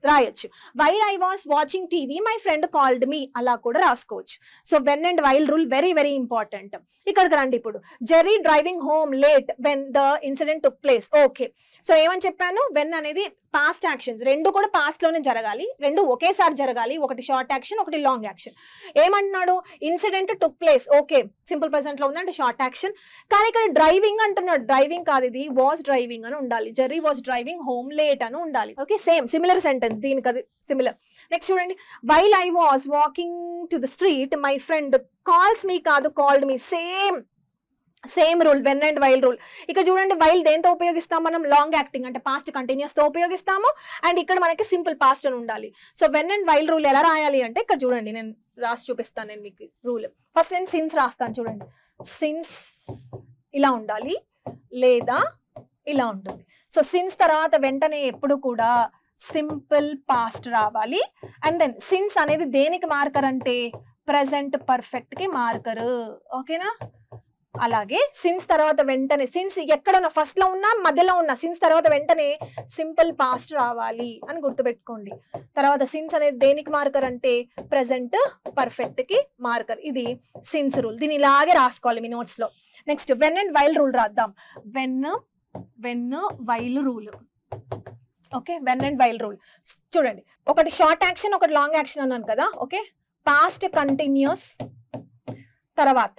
రాయొచ్చు. While I was watching TV my friend called me, అలా కూడా రాసుకోవచ్చు. So when and while rule very very important. ఇక్కడికి రండి. ఇప్పుడు Jerry driving home late when the incident took place. Okay, so ఏమని చెప్పాను? వెన్ అనేది పాస్ట్ యాక్షన్స్, 2 కూడా పాస్ట్ లోనే జరగాలి, 2 ఒకేసారి జరగాలి. ఒకటి షార్ట్ యాక్షన్, ఒకటి లాంగ్ యాక్షన్. ఏమంటున్నాడు? Incident took place. Okay, simple present లో ఉంది అంటే షార్ట్ యాక్షన్. కానీ ఇక్కడ డ్రైవింగ్ అంటున్నాడు. డ్రైవింగ్ కాదు, ఇది వాస్ డ్రైవింగ్ అని ఉండాలి. Jerry was driving home late అని ఉండాలి. ఓకే, సిమిలర్ సెంటెన్స్, దీనికి అది సిమిలర్. నెక్స్ట్ చూడండి, while I was walking to the street my friend calls me కాదు, called me. Same rule, when and while rule. ఇక్కడ చూడండి, వైల్ దేంతో ఉపయోగిస్తాం మనం? లాంగ్ యాక్టింగ్ అంటే పాస్ట్ కంటిన్యూస్ తో ఉపయోగిస్తాము. అండ్ ఇక్కడ మనకి సింపుల్ పాస్ట్ అని ఉండాలి. So when and while rule ఎలా రాయాలి అంటే ఇక్కడ చూడండి, నేను రాసి చూపిస్తాను నేను మీకు రూల్. ఫస్ట్ నేను సిన్స్ రాస్తాను చూడండి. సిన్స్ ఇలా ఉండాలి లేదా ఇలా ఉంటుంది. సో సిన్స్ తర్వాత వెంటనే ఎప్పుడు కూడా సింపుల్ పాస్ట్ రావాలి. అండ్ దెన్ సిన్స్ అనేది దేనికి మార్కర్ అంటే ప్రెసెంట్ పర్ఫెక్ట్ కి మార్కర్. ఓకేనా, అలాగే సిన్స్ తర్వాత వెంటనే, సిన్స్ ఎక్కడున్నా ఫస్ట్ లో ఉన్నా మధ్యలో ఉన్నా, సిన్స్ తర్వాత వెంటనే సింపుల్ పాస్ట్ రావాలి అని గుర్తుపెట్టుకోండి. తర్వాత సిన్స్ అనేది దేనికి మార్కర్ అంటే ప్రెసెంట్ పర్ఫెక్ట్ కి మార్కర్. ఇది సిన్స్ రూల్. దీన్ని ఇలాగే రాసుకోవాలి మీ నోట్స్ లో. Next when and while rule రాద్దాం. When while rule. Okay, when and while rule చూడండి, ఒకటి షార్ట్ యాక్షన్, ఒకటి లాంగ్ యాక్షన్ అన్నాను కదా. ఓకే, పాస్ట్ కంటిన్యూస్, తర్వాత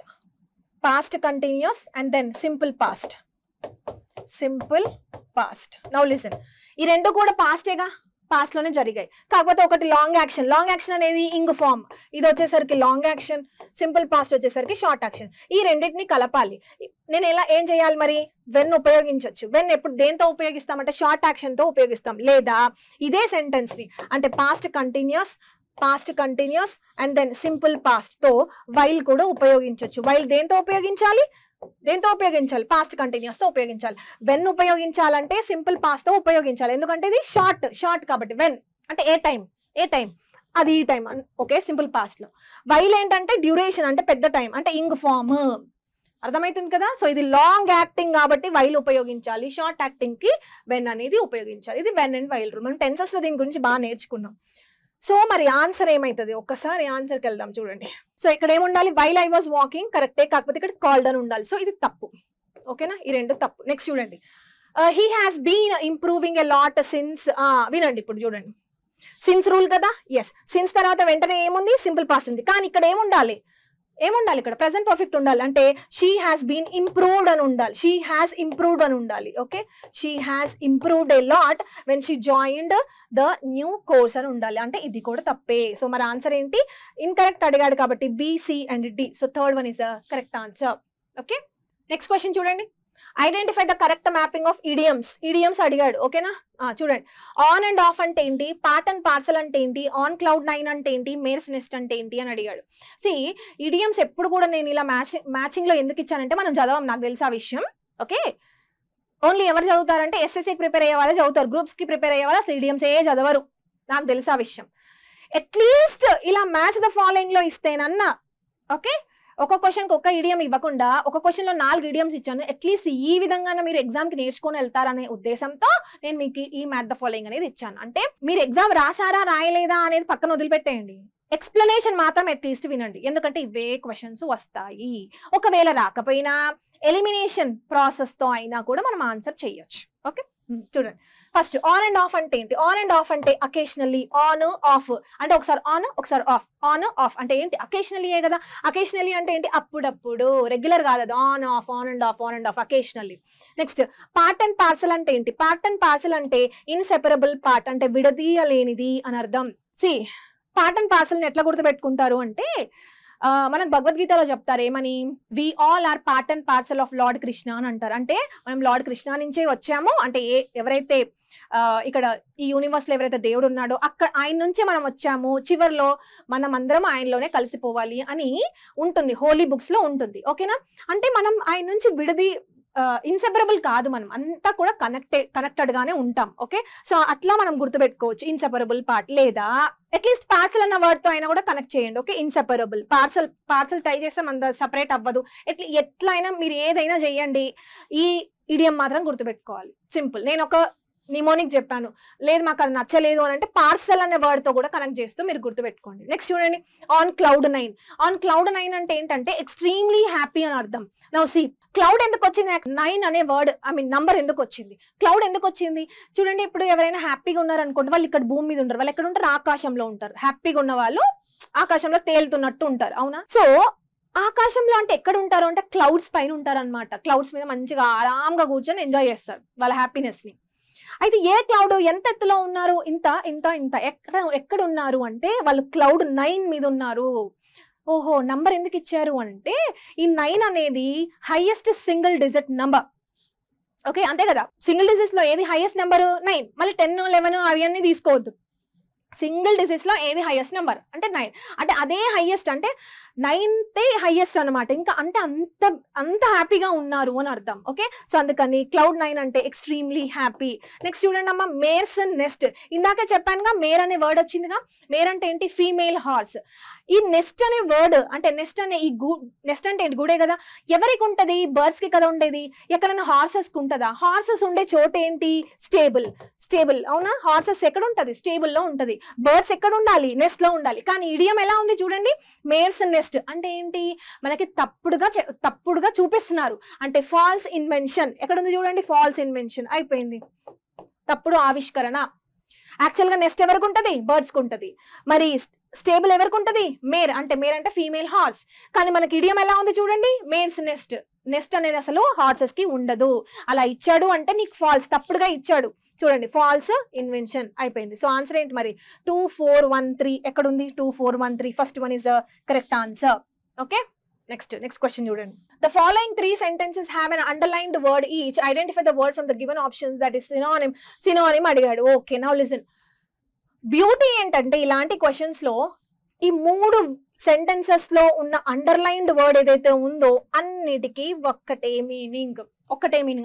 past continuous and then simple past. Now listen, ఈ 2 కూడా పాస్టేగా, పాస్ట్ లోనే జరిగాయి. కాకపోతే ఒకటి లాంగ్ యాక్షన్ అనేది ఇంగ్ ఫామ్, ఇది వచ్చేసరికి లాంగ్ యాక్షన్, సింపుల్ పాస్ట్ వచ్చేసరికి షార్ట్ యాక్షన్. ఈ రెండింటిని కలపాలి. నేను ఏం చేయాలి మరి? వెన్ ఉపయోగించవచ్చు. వెన్ ఎప్పుడు దేంతో ఉపయోగిస్తామంటే షార్ట్ యాక్షన్ తో ఉపయోగిస్తాం, లేదా ఇదే సెంటెన్స్ ని అంటే past continuous and then simple past తో వైల్ కూడా ఉపయోగించవచ్చు. వైల్ దేంతో ఉపయోగించాలి? పాస్ట్ కంటిన్యూస్ తో ఉపయోగించాలి. వెన్ ఉపయోగించాలంటే సింపుల్ పాస్ట్ తో ఉపయోగించాలి, ఎందుకంటే ఇది షార్ట్ కాబట్టి. వెన్ అంటే ఏ టైం అది ఈ టైం. ఓకే, సింపుల్ పాస్ట్ లో. వైల్ ఏంటంటే డ్యూరేషన్ అంటే పెద్ద టైం అంటే ఇంగ్ ఫామ్. అర్థమవుతుంది కదా? సో ఇది లాంగ్ యాక్టింగ్ కాబట్టి వైల్ ఉపయోగించాలి, షార్ట్ యాక్టింగ్ కి వెన్ అనేది ఉపయోగించాలి. ఇది వెన్ అండ్ వైల్ రూల్. మనం టెన్సెస్ లో దీని గురించి బాగా నేర్చుకున్నాం. సో మరి ఆన్సర్ ఏమైతుంది? ఒక్కసారి ఆన్సర్కి వెళ్దాం చూడండి. సో ఇక్కడ ఏముండాలి? వైల్ ఐ వాజ్ వాకింగ్ కరెక్టే, కాకపోతే ఇక్కడ కాల్డ్ అని ఉండాలి. సో ఇది తప్పు. ఓకేనా, ఈ 2 తప్పు. నెక్స్ట్ చూడండి, he has been improving a lot since. వినండి ఇప్పుడు చూడండి, సిన్స్ రూల్ కదా. ఎస్, సిన్స్ తర్వాత వెంటనే ఏముంది? సింపుల్ పాస్ట్ ఉంది. కానీ ఇక్కడ ఏముండాలి? ఇక్కడ ప్రెసెంట్ పర్ఫెక్ట్ ఉండాలి. అంటే షీ హాస్ బీన్ ఇంప్రూవ్డ్ అని ఉండాలి. Okay, she has improved a lot when she joined the new course అని ఉండాలి. అంటే ఇది కూడా తప్పే. సో మరి ఆన్సర్ ఏంటి? ఇన్కరెక్ట్ అడిగాడు కాబట్టి B, C and D. So third one is the correct answer. Okay, next question చూడండి. Identify the correct mapping of idioms అడిగాడు. ఓకేనా, చూడండి, ఆన్ అండ్ ఆఫ్ అంటే ఏంటి, పార్ట్ అండ్ పార్సల్ అంటే ఏంటి, ఆన్ క్లౌడ్ 9 అంటే ఏంటి, మేర్స్ నెస్ట్ అంటే ఏంటి అని అడిగాడు. ఇడియమ్స్ ఎప్పుడు కూడా నేను ఇలా మ్యాచింగ్ లో ఎందుకు ఇచ్చానంటే మనం చదవం, నాకు తెలుసు ఆ విషయం. ఓకే, ఓన్లీ ఎవరు చదువుతారంటే ఎస్ఎస్సికి ప్రిపేర్ అయ్యే వాళ్ళే చదువుతారు, గ్రూప్స్ కి ప్రిపేర్ అయ్యే వాళ్ళు అసలు ఇడియమ్స్ ఏ చదవరు, నాకు తెలుసు ఆ విషయం. అట్లీస్ట్ ఇలా మ్యాచ్ ద ఫాలోయింగ్ లో ఇస్తేనన్నా. ఓకే, ఒక క్వశ్చన్ కి 1 ఇడియం ఇవ్వకుండా ఒక క్వశ్చన్ లో 4 ఇడియమ్స్ ఇచ్చాను. అట్లీస్ట్ ఈ విధంగా మీరు ఎగ్జామ్ కి నేర్చుకొని వెళ్తారనే ఉద్దేశంతో నేను మీకు ఈ మ్యాథ్ ద ఫాలోయింగ్ అనేది ఇచ్చాను. అంటే మీరు ఎగ్జామ్ రాసారా రాయలేదా అనేది పక్కన వదిలిపెట్టేయండి, ఎక్స్ప్లెనేషన్ మాత్రం అట్లీస్ట్ వినండి, ఎందుకంటే ఇవే క్వశ్చన్స్ వస్తాయి. ఒకవేళ రాకపోయినా ఎలిమినేషన్ ప్రాసెస్ తో అయినా కూడా మనం ఆన్సర్ చేయొచ్చు. ఓకే, చూడండి, ఫస్ట్ ఆన్ అండ్ ఆఫ్ అంటే ఏంటి? ఆన్ అండ్ ఆఫ్ అంటే అకేషనల్లీ, ఆన్ ఆఫ్ అంటే ఒకసారి ఆన్ ఒకసారి ఆఫ్, ఆన్ ఆఫ్ అంటే ఏంటి? అకేషనల్లీయే కదా. అకేషనల్లీ అంటే ఏంటి? అప్పుడప్పుడు, రెగ్యులర్ కాదు అది. On off, on and of occasionally. Next part and parcel అంటే ఏంటి? పార్ట్ అండ్ పార్సల్ అంటే ఇన్సెపరబుల్ పార్ట్ అంటే విడదీయలేనిది అని అర్థం. పార్ట్ అండ్ పార్సల్ ని ఎట్లా గుర్తుపెట్టుకుంటారు అంటే మనకు భగవద్గీతలో చెప్తారు ఏమని, we all are part and parcel of lord Krishna అని అంటారు. అంటే మనం లార్డ్ కృష్ణ నుంచే వచ్చాము, అంటే ఎవరైతే ఇక్కడ ఈ యూనివర్స్ లో ఎవరైతే దేవుడు ఉన్నాడో అక్కడ ఆయన నుంచే మనం వచ్చాము, చివరిలో మనం అందరం ఆయనలోనే కలిసిపోవాలి అని ఉంటుంది, హోలీ బుక్స్ లో ఉంటుంది. ఓకేనా, అంటే మనం ఆయన నుంచి విడిది ఇన్సెపరబుల్ కాదు, మనం అంతా కూడా కనెక్టెడ్ గానే ఉంటాం. ఓకే, సో అట్లా మనం గుర్తుపెట్టుకోవచ్చు ఇన్సెపరబుల్ పార్ట్, లేదా అట్లీస్ట్ పార్సల్ అన్న వర్డ్ తో అయినా కూడా కనెక్ట్ చేయండి. ఓకే, ఇన్సెపరబుల్ పార్సల్ ట్రై చేస్తే మన సపరేట్ అవ్వదు, ఎట్లయినా మీరు ఏదైనా చేయండి, ఈ ఇడియం మాత్రం గుర్తుపెట్టుకోవాలి. సింపుల్. నేను ఒక నిమోనిక్ చెప్పాను, లేదు మాకు అది నచ్చలేదు అని అంటే పార్సల్ అనే వర్డ్ తో కూడా కనెక్ట్ చేస్తూ మీరు గుర్తుపెట్టుకోండి. నెక్స్ట్ చూడండి, ఆన్ క్లౌడ్ 9. ఆన్ క్లౌడ్ 9 అంటే ఏంటంటే ఎక్స్ట్రీమ్లీ హ్యాపీ అని అర్థం. నౌ సీ, క్లౌడ్ ఎందుకు వచ్చింది, 9 అనే వర్డ్ నంబర్ ఎందుకు వచ్చింది, క్లౌడ్ ఎందుకు వచ్చింది చూడండి. ఇప్పుడు ఎవరైనా హ్యాపీగా ఉన్నారు అనుకోండి, వాళ్ళు ఇక్కడ భూమి మీద ఉంటారు, వాళ్ళు ఎక్కడ ఉంటారు, ఆకాశంలో ఉంటారు. హ్యాపీగా ఉన్న వాళ్ళు ఆకాశంలో తేలుతున్నట్టు ఉంటారు, అవునా. సో ఆకాశంలో అంటే ఎక్కడ ఉంటారు అంటే క్లౌడ్స్ పైన ఉంటారు అనమాట. క్లౌడ్స్ మీద మంచిగా ఆరాంగా కూర్చొని ఎంజాయ్ చేస్తారు వాళ్ళ హ్యాపీనెస్ ని. అయితే ఏ క్లౌడ్ ఎంత ఎత్తులో ఉన్నారు, ఇంత ఇంత ఇంత ఎక్కడ ఉన్నారు అంటే వాళ్ళు క్లౌడ్ 9 మీద ఉన్నారు. ఓహో, నంబర్ ఎందుకు ఇచ్చారు అంటే ఈ 9 అనేది highest single digit number. Okay, అంతే కదా, సింగిల్ డిజిట్స్ లో ఏది హైయెస్ట్ నెంబర్ 9, మళ్ళీ 10 11 అవన్నీ తీసుకోవద్దు. సింగిల్ డిజిట్స్ లో ఏది హైయెస్ట్ నెంబర్ అంటే 9, అంటే అదే హైయెస్ట్, అంటే 9th హైయెస్ట్ అనమాట. ఇంకా అంటే అంత హ్యాపీగా ఉన్నారు అని అర్థం. ఓకే, సో అందుకని క్లౌడ్ 9 అంటే ఎక్స్ట్రీమ్లీ హ్యాపీ. నెక్స్ట్ చూడండి అమ్మ, మేర్స్ నెస్ట్. ఇందాక చెప్పానుగా మేర్ అనే వర్డ్ వచ్చిందిగా. మేర్ అంటే ఏంటి, ఫీమేల్ హార్స్. ఈ నెస్ట్ అనే వర్డ్ అంటే నెస్ట్ అనే ఈ నెస్ట్ అంటే ఏంటి, గూడే కదా. ఎవరికి ఉంటది, బర్డ్స్ కి కదా ఉండేది. ఎక్కడైనా హార్సెస్ కి ఉంటదా, హార్సెస్ ఉండే చోట ఏంటి, స్టేబుల్ అవునా. హార్సెస్ ఎక్కడ ఉంటది, స్టేబుల్ లో ఉంటది. బర్డ్స్ ఎక్కడ ఉండాలి, నెస్ట్ లో ఉండాలి. కానీ ఇడియం ఎలా ఉంది చూడండి, మేర్స్ నెస్ట్ అంటే ఏంటి, మనకి తప్పుడుగా చూపిస్తున్నారు, అంటే ఫాల్స్ ఇన్వెన్షన్. ఎక్కడ ఉంది చూడండి, ఫాల్స్ ఇన్వెన్షన్ అయిపోయింది, తప్పుడు ఆవిష్కరణ. యాక్చువల్ గా నెస్ట్ ఎవరికి ఉంటది, బర్డ్స్ కు ఉంటది. మరి స్టేబుల్ ఎవరికి ఉంటది, మేర్ అంటే ఫీమేల్ హార్స్. కానీ మనకి ఇడియం ఎలా ఉంది చూడండి, మేర్స్ నెస్ట్ అనేది అసలు హార్సెస్ కి ఉండదు. అలా ఇచ్చాడు అంటే నీకు ఫాల్స్, తప్పుడుగా ఇచ్చాడు. చూడండి, ఫాల్స్ ఇన్వెన్షన్ అయిపోయింది. సో ఆన్సర్ ఏంటి మరి, 2 4 1 3. ఎక్కడ ఉంది 2 4 1 3, first one is the correct answer. Okay, next question చూడండి. The following 3 sentences have an underlined word each. Identify the word from the given options that is synonym అడిగాడు. Okay, now listen. Beauty ఏంటంటే ఇలాంటి questions లో ఈ 3 sentences లో ఉన్న underlined word ఏదైతే ఉందో అన్నిటికీ ఒక్కటే మీనింగ్,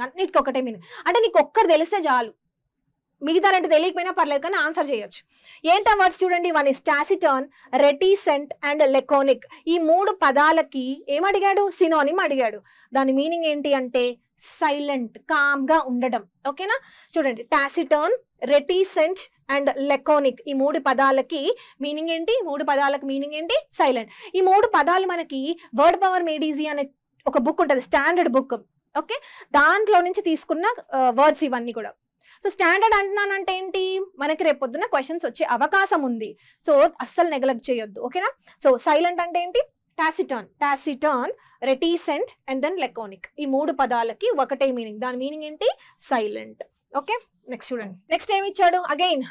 అన్నిటికీ ఒకటే మీనింగ్. అంటే నీకు ఒక్కటి తెలిస్తే చాలు, మిగతా రెండు తెలియకపోయినా పర్లేదు కానీ ఆన్సర్ చేయొచ్చు. ఏంటా వర్డ్స్ చూడండి, వన్ ఇస్ టాసిటర్న్, రెటిసెంట్ అండ్ లెకోనిక్. ఈ 3 పదాలకి ఏమడిగాడు, సినోనిమ్ అడిగాడు. దాని మీనింగ్ ఏంటి అంటే సైలెంట్, కామ్ గా ఉండడం. ఓకేనా, చూడండి, టాసిటర్న్, రెటిసెంట్ అండ్ లెకోనిక్ ఈ 3 పదాలకి మీనింగ్ ఏంటి, 3 పదాలకు మీనింగ్ ఏంటి, సైలెంట్. ఈ 3 పదాలు మనకి వర్డ్ పవర్ మేడ్ ఈజీ అనే ఒక బుక్ ఉంటుంది, స్టాండర్డ్ బుక్. ఓకే, దాంట్లో నుంచి తీసుకున్న వర్డ్స్ ఇవన్నీ కూడా. సో స్టాండర్డ్ అంటున్నానంటే ఏంటి, మనకి రేపు పొద్దున్న క్వశ్చన్స్ వచ్చే అవకాశం ఉంది, సో అస్సలు నెగ్లెక్ట్ చేయొద్దు. ఓకేనా, సో సైలెంట్ అంటే ఏంటి, టాసిటర్న్, రెటిసెంట్ అండ్ దెన్ లెకోనిక్. ఈ 3 పదాలకి ఒకటే మీనింగ్, దాని మీనింగ్ ఏంటి, సైలెంట్. ఓకే, నెక్స్ట్ చూడండి. నెక్స్ట్ ఏమి ఇచ్చాడు, అగైన్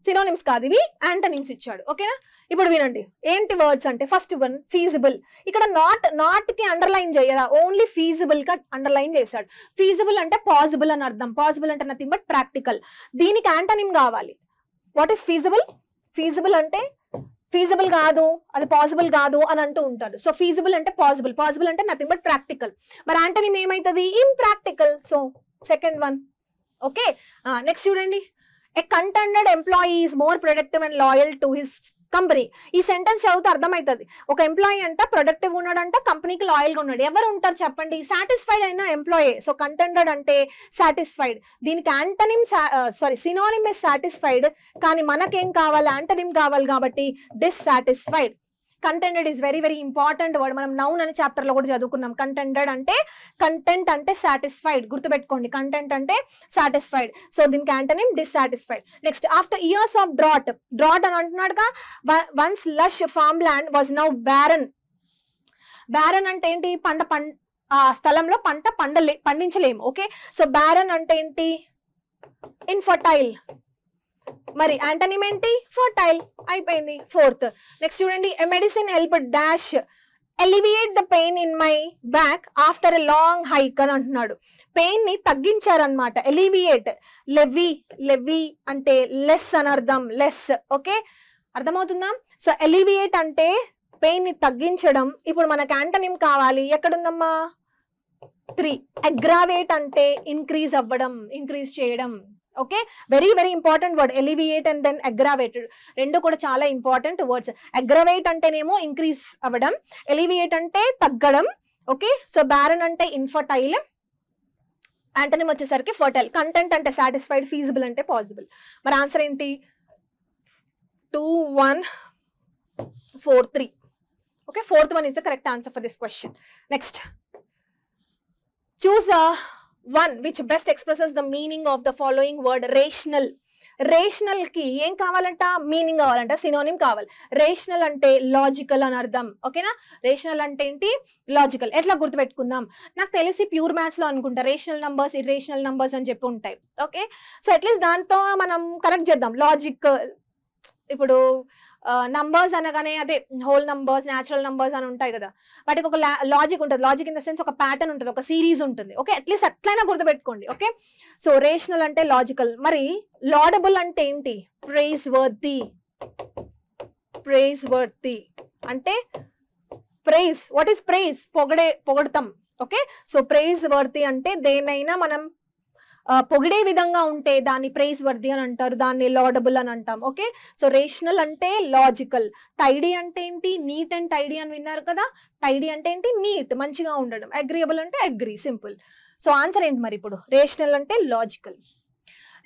సినోనిమ్స్ కాదు ఇవి, యాంటనిమ్స్ ఇచ్చాడు. ఓకేనా, ఇప్పుడు వినండి ఏంటి వర్డ్స్ అంటే, ఫస్ట్ వన్ ఫీజిబుల్. ఇక్కడ నాట్ కి అండర్లైన్ చేయదా, ఓన్లీ ఫీజిబుల్ గా అండర్లైన్ చేశాడు. ఫీజిబుల్ అంటే పాసిబుల్ అని అర్థం, పాసిబుల్ అంటే నథింగ్ బట్ ప్రాక్టికల్. దీనికి యాంటనిమ్ కావాలి. వాట్ ఈస్ ఫీజిబుల్ అంటే ఫీజిబుల్ కాదు, అది పాసిబుల్ కాదు అని అంటూ ఉంటారు. సో ఫీజిబుల్ అంటే పాసిబుల్ అంటే నథింగ్ బట్ ప్రాక్టికల్. మరి యాంటనిమ్ ఏమైతుంది, impractical. So second one. Okay, next చూడండి, a contented employee is more productive and loyal to his company. ఈ సెంటెన్స్ చదివితే అర్థమవుతుంది, ఒక ఎంప్లాయీ అంట ప్రొడక్టివ్ ఉన్నాడంట, కంపెనీకి లాయల్ గా ఉన్నాడు. ఎవరు ఉంటారు చెప్పండి, సాటిస్ఫైడ్ అయిన ఎంప్లాయీ. సో కంటెంటెడ్ అంటే సాటిస్ఫైడ్. దీనికి యాంటనిమ్ సినోనిమ్ ఇస్ సాటిస్ఫైడ్, కానీ మనకేం కావాలి, యాంటనిమ్ కావాలి కాబట్టి dissatisfied. కంటెంటెడ్ is very very important word. మనం నౌన్ అనే చాప్టర్ లో కూడా చదువుకున్నాం. కంటెంటెడ్ అంటే కంటెంట్ అంటే సాటిస్ఫైడ్, గుర్తుపెట్టుకోండి, కంటెంట్ అంటే సాటిస్ఫైడ్. సో దీనికి antonym dissatisfied. Next, after years of drought అని అంటున్నాడుగా, once lush farm land was now barren. Barren అంటే ఏంటి, ఆ స్థలంలో పంట పండించలేము. ఓకే, సో బ్యారన్ అంటే ఏంటి, ఇన్ఫర్టైల్. మరి యాంటనిమ్ ఏంటి? ఫర్టైల్. అయిపోయింది. ఫోర్త్. నెక్స్ట్ చూడండి, a medicine help dash alleviate the pain in my back after a long hike అని అంటున్నాడు. పెయిన్ ని తగ్గించారనమాట. ఎలివియేట్, లెవి అంటే లెస్ అని అర్థం, లెస్. ఓకే, అర్థమవుతుందా? సో ఎలివియేట్ అంటే పెయిన్ ని తగ్గించడం. ఇప్పుడు మనకు యాంటనిమ్ కావాలి. ఎక్కడుందమ్మా? 3. అగ్రావేట్ అంటే ఇంక్రీజ్ అవ్వడం, ఇంక్రీజ్ చేయడం. Okay, very very important word alleviate and then aggravated, రెండు కూడా చాలా ఇంపార్టెంట్ వర్డ్స్. అగ్రావేట్ అంటేనేమో ఇంక్రీజ్ అవ్వడం, ఎలివియేట్ అంటే తగ్గడం. ఓకే, సో బ్యారన్ అంటే ఇన్ఫర్టైల్, యాంటనిమ్ వచ్చేసరికి ఫర్టైల్. కంటెంట్ అంటే సాటిస్ఫైడ్, ఫీజిబుల్ అంటే పాసిబుల్. మరి ఆన్సర్ ఏంటి? 2, 1, 4, 3. Okay, fourth one is the correct answer for this question. Next, choose one which best expresses the meaning of the following word rational. Rational కి ఏం కావాలంట? Meaning కావాలంట, synonym కావాలి. Rational అంటే logical అని అర్థం. ఓకేనా? రేషనల్ అంటే ఏంటి? లాజికల్. ఎట్లా గుర్తుపెట్టుకుందాం? నాకు తెలిసి ప్యూర్ మ్యాథ్స్ లో అనుకుంటా రేషనల్ నంబర్స్, ఇర్రేషనల్ నంబర్స్ అని చెప్పి ఉంటాయి. ఓకే, సో అట్లీస్ట్ దాంతో మనం కరెక్ట్ చేద్దాం. లాజిక్, ఇప్పుడు నంబర్స్ అనగానే అదే హోల్ నంబర్స్, న్యాచురల్ నంబర్స్ అని ఉంటాయి కదా, వాటికి ఒక లాజిక్ ఉంటుంది. లాజిక్ ఇన్ ద సెన్స్ ఒక ప్యాటర్న్ ఉంటుంది, ఒక సిరీస్ ఉంటుంది. ఓకే, అట్లీస్ట్ అట్లయినా గుర్తుపెట్టుకోండి. ఓకే, సో రేషనల్ అంటే లాజికల్. మరి లాడబుల్ అంటే ఏంటి? Praise worthy. ప్రైజ్ వర్తీ అంటే ప్రైజ్. What is praise? పొగడతాం. ఓకే, సో ప్రైజ్ వర్తీ అంటే దేనైనా మనం పొగిడే విధంగా ఉంటే దాన్ని ప్రైజ్ వర్ది అని అంటారు, దాన్ని లాడబుల్ అని అంటాం. ఓకే, సో రేషనల్ అంటే లాజికల్. టైడీ అంటే ఏంటి? నీట్ అండ్ టైడీ అని విన్నారు కదా. టైడీ అంటే ఏంటి? నీట్, మంచిగా ఉండడం. అగ్రియబుల్ అంటే అగ్రీ, సింపుల్. సో ఆన్సర్ ఏంటి మరి ఇప్పుడు? రేషనల్ అంటే logical.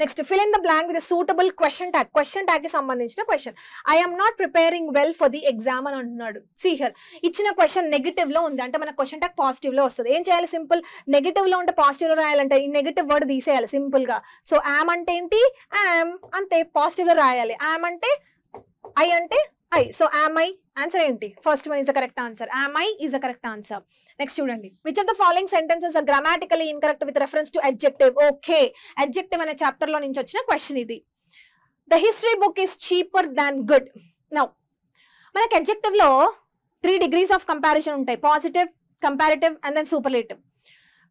Next, fill in the blank with suitable question tag. Question tag కి సంబంధించిన question. I am not preparing well for the exam అని అంటున్నాడు. సీ హియర్, ఇచ్చిన క్వశ్చన్ నెగిటివ్ లో ఉంది అంటే మన క్వశ్చన్ ట్యాగ్ పాజిటివ్ లో వస్తుంది. ఏం చేయాలి? సింపుల్, నెగిటివ్ లో ఉంటే పాజిటివ్ లో రాయాలంటే ఈ నెగిటివ్ వర్డ్ తీసేయాలి సింపుల్ గా. సో యామ్ అంటే ఏంటి? యామ్ అంతే, పాజిటివ్ లో రాయాలి. యామ్ అంటే ఐ అంటే I. So am I answer ఏంటి? First one is the correct answer. Am I is the correct answer. Next చూడండి, which of the following sentences are grammatically incorrect with reference to adjective. Okay, adjective అనే chapter లో నుంచి వచ్చిన question ఇది. The history book is cheaper than good. Now మనకి adjective లో 3 degrees of comparison ఉంటాయి. Positive, comparative and then superlative.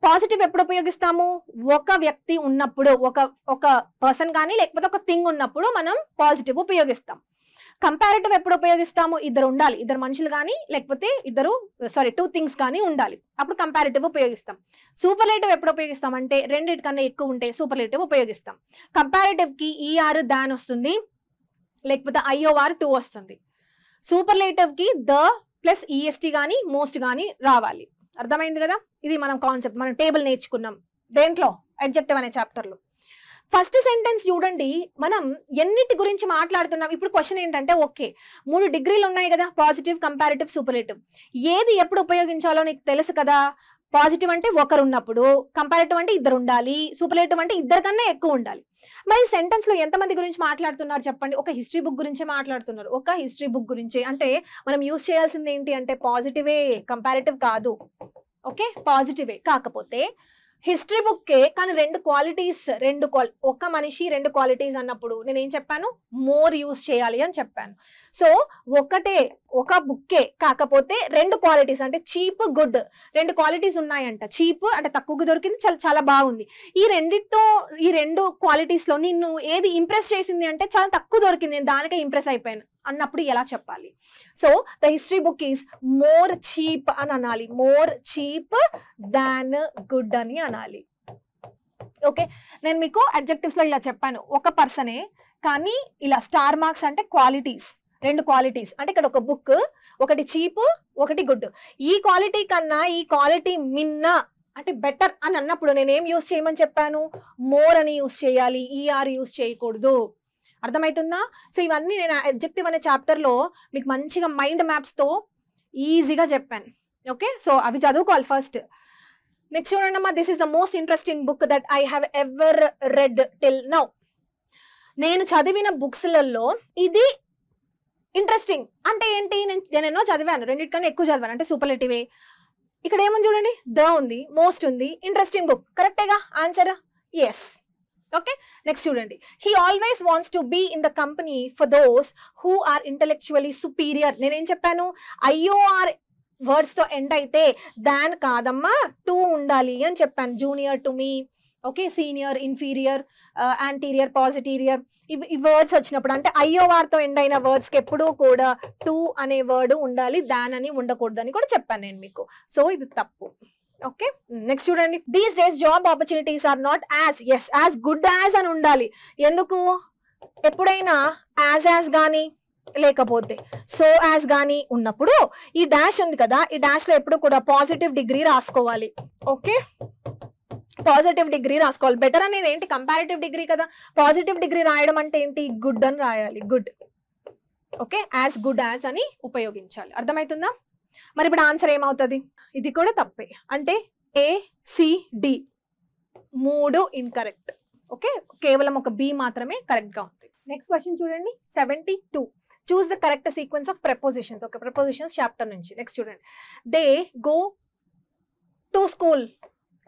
Positive ఎప్పుడు ఉపయోగిస్తాము? ఒక వ్యక్తి ఉన్నప్పుడు, ఒక పర్సన్ కానీ లేకపోతే ఒక థింగ్ ఉన్నప్పుడు మనం పాజిటివ్ ఉపయోగిస్తాం. కంపారిటివ్ ఎప్పుడు ఉపయోగిస్తాము? ఇద్దరు ఉండాలి, ఇద్దరు మనుషులు కానీ లేకపోతే 2 things కానీ ఉండాలి, అప్పుడు కంపారిటివ్ ఉపయోగిస్తాం. సూపర్లేటివ్ ఎప్పుడు ఉపయోగిస్తాం అంటే రెండిటికన్నా ఎక్కువ ఉంటే సూపర్లేటివ్ ఉపయోగిస్తాం. కంపారిటివ్ కి ఈఆర్ దాన్ వస్తుంది, లేకపోతే ఐఓఆర్ 2 వస్తుంది. సూపర్లేటివ్ కి ద ప్లస్ ఈఎస్టీ కానీ మోస్ట్ కానీ రావాలి. అర్థమైంది కదా? ఇది మనం కాన్సెప్ట్, మనం టేబుల్ నేర్చుకున్నాం దేంట్లో? అడ్జెక్టివ్ అనే చాప్టర్ లో. ఫస్ట్ సెంటెన్స్ చూడండి, మనం ఎన్నిటి గురించి మాట్లాడుతున్నాం. ఇప్పుడు క్వశ్చన్ ఏంటంటే, ఓకే 3 degrees ఉన్నాయి కదా, పాజిటివ్, కంపారిటివ్, సూపర్లేటివ్. ఏది ఎప్పుడు ఉపయోగించాలో నీకు తెలుసు కదా. పాజిటివ్ అంటే ఒకరు ఉన్నప్పుడు, కంపారిటివ్ అంటే ఇద్దరు ఉండాలి, సూపర్లేటివ్ అంటే ఇద్దరు కన్నా ఎక్కువ ఉండాలి. మరి సెంటెన్స్ లో ఎంతమంది గురించి మాట్లాడుతున్నారు చెప్పండి? ఒక హిస్టరీ బుక్ గురించి మాట్లాడుతున్నారు. ఒక హిస్టరీ బుక్ గురించి అంటే మనం యూజ్ చేయాల్సింది ఏంటి అంటే పాజిటివే, కంపారిటివ్ కాదు. ఓకే, పాజిటివే. కాకపోతే హిస్టరీ బుక్కే కానీ 2 qualities, ఒక మనిషి 2 qualities అన్నప్పుడు నేను ఏం చెప్పాను? మోర్ యూజ్ చేయాలి అని చెప్పాను. సో ఒక బుక్కే కాకపోతే 2 qualities అంటే చీప్, గుడ్ 2 qualities ఉన్నాయంట. చీప్ అంటే తక్కువగా దొరికింది, చాలా బాగుంది. ఈ 2 qualities లో నిన్ను ఏది ఇంప్రెస్ చేసింది అంటే చాలా తక్కువ దొరికింది, నేను దానికే ఇంప్రెస్ అయిపోయాను అన్నప్పుడు ఎలా చెప్పాలి? So the history book is more cheap అని అనాలి. మోర్ చీప్ దాన్ గుడ్ అని అనాలి. ఓకే, నేను మీకు అడ్జెక్టివ్స్ లో ఇలా చెప్పాను. ఒక పర్సనే కానీ ఇలా స్టార్ మార్క్స్ అంటే క్వాలిటీస్, 2 qualities అంటే ఇక్కడ ఒక బుక్, ఒకటి చీప్, ఒకటి గుడ్. ఈ క్వాలిటీ కన్నా ఈ క్వాలిటీ మిన్న అంటే బెటర్ అని అన్నప్పుడు నేనేం యూజ్ చేయమని చెప్పాను? మోర్ అని యూజ్ చేయాలి, ఈఆర్ యూజ్ చేయకూడదు. అర్థమవుతుందా? సో ఇవన్నీ నేను అడ్జెక్టివ్ అనే చాప్టర్ లో మీకు మంచిగా మైండ్ మ్యాప్స్ తో ఈజీగా చెప్పాను. ఓకే, సో అవి చదువుకోవాలి ఫస్ట్. నెక్స్ట్ చూడండి అమ్మా, this is the most interesting book that I have ever red till now. నేను చదివిన బుక్స్లలో ఇది ఇంట్రెస్టింగ్ అంటే ఏంటి? నేను ఎన్నో చదివాను, 2 ఎక్కువ చదివాను అంటే సూపర్లేటివే. ఇక్కడ ఏముంది చూడండి, ద ఉంది, మోస్ట్ ఉంది, ఇంట్రెస్టింగ్ బుక్. కరెక్టేగా ఆన్సర్? ఎస్, ఓకే, నెక్స్ట్ చూడండి. He always wants to be in the company for those who are intellectually superior. నేనేం చెప్పాను, ఐఓఆర్ వర్డ్స్ తో ఎండ్ అయితే దాన్ కాదమ్మా టూ ఉండాలి అని చెప్పాను. Junior to me, okay, senior, inferior, anterior, posterior, ఈ వర్డ్స్ వచ్చినప్పుడు అంటే ఐఓఆర్ తో ఎండ్ అయిన వర్డ్స్ కి ఎప్పుడూ కూడా టూ అనే వర్డ్ ఉండాలి, దాన్ అని ఉండకూడదు అని కూడా చెప్పాను నేను మీకు. సో ఇది తప్పు. ఓకే, నెక్స్ట్ చూడండి. These days job opportunities are not as good as అని ఉండాలి. ఎందుకు, ఎప్పుడైనా యాజ్ కానీ లేకపోతే సో యాజ్ కానీ ఉన్నప్పుడు ఈ డాష్ ఉంది కదా, ఈ డాష్ లో ఎప్పుడు కూడా పాజిటివ్ డిగ్రీ రాసుకోవాలి. ఓకే, పాజిటివ్ డిగ్రీ రాసుకోవాలి. బెటర్ అనేది ఏంటి, కంపారిటివ్ డిగ్రీ కదా. పాజిటివ్ డిగ్రీ రాయడం అంటే ఏంటి, గుడ్ అని రాయాలి, good. Okay, as good as అని ఉపయోగించాలి. అర్థమవుతుందా? మరి ఇప్పుడు ఆన్సర్ ఏమవుతుంది, ఇది కూడా తప్పే. అంటే ACD 3 ఇన్కరెక్ట్. ఓకే, కేవలం ఒక B మాత్రమే కరెక్ట్ గా ఉంది. నెక్స్ట్ క్వశ్చన్ చూడండి, 72. చూస్ the correct sequence of prepositions. Okay, prepositions chapter నుంచి. నెక్స్ట్ చూడండి. దే గో టు స్కూల్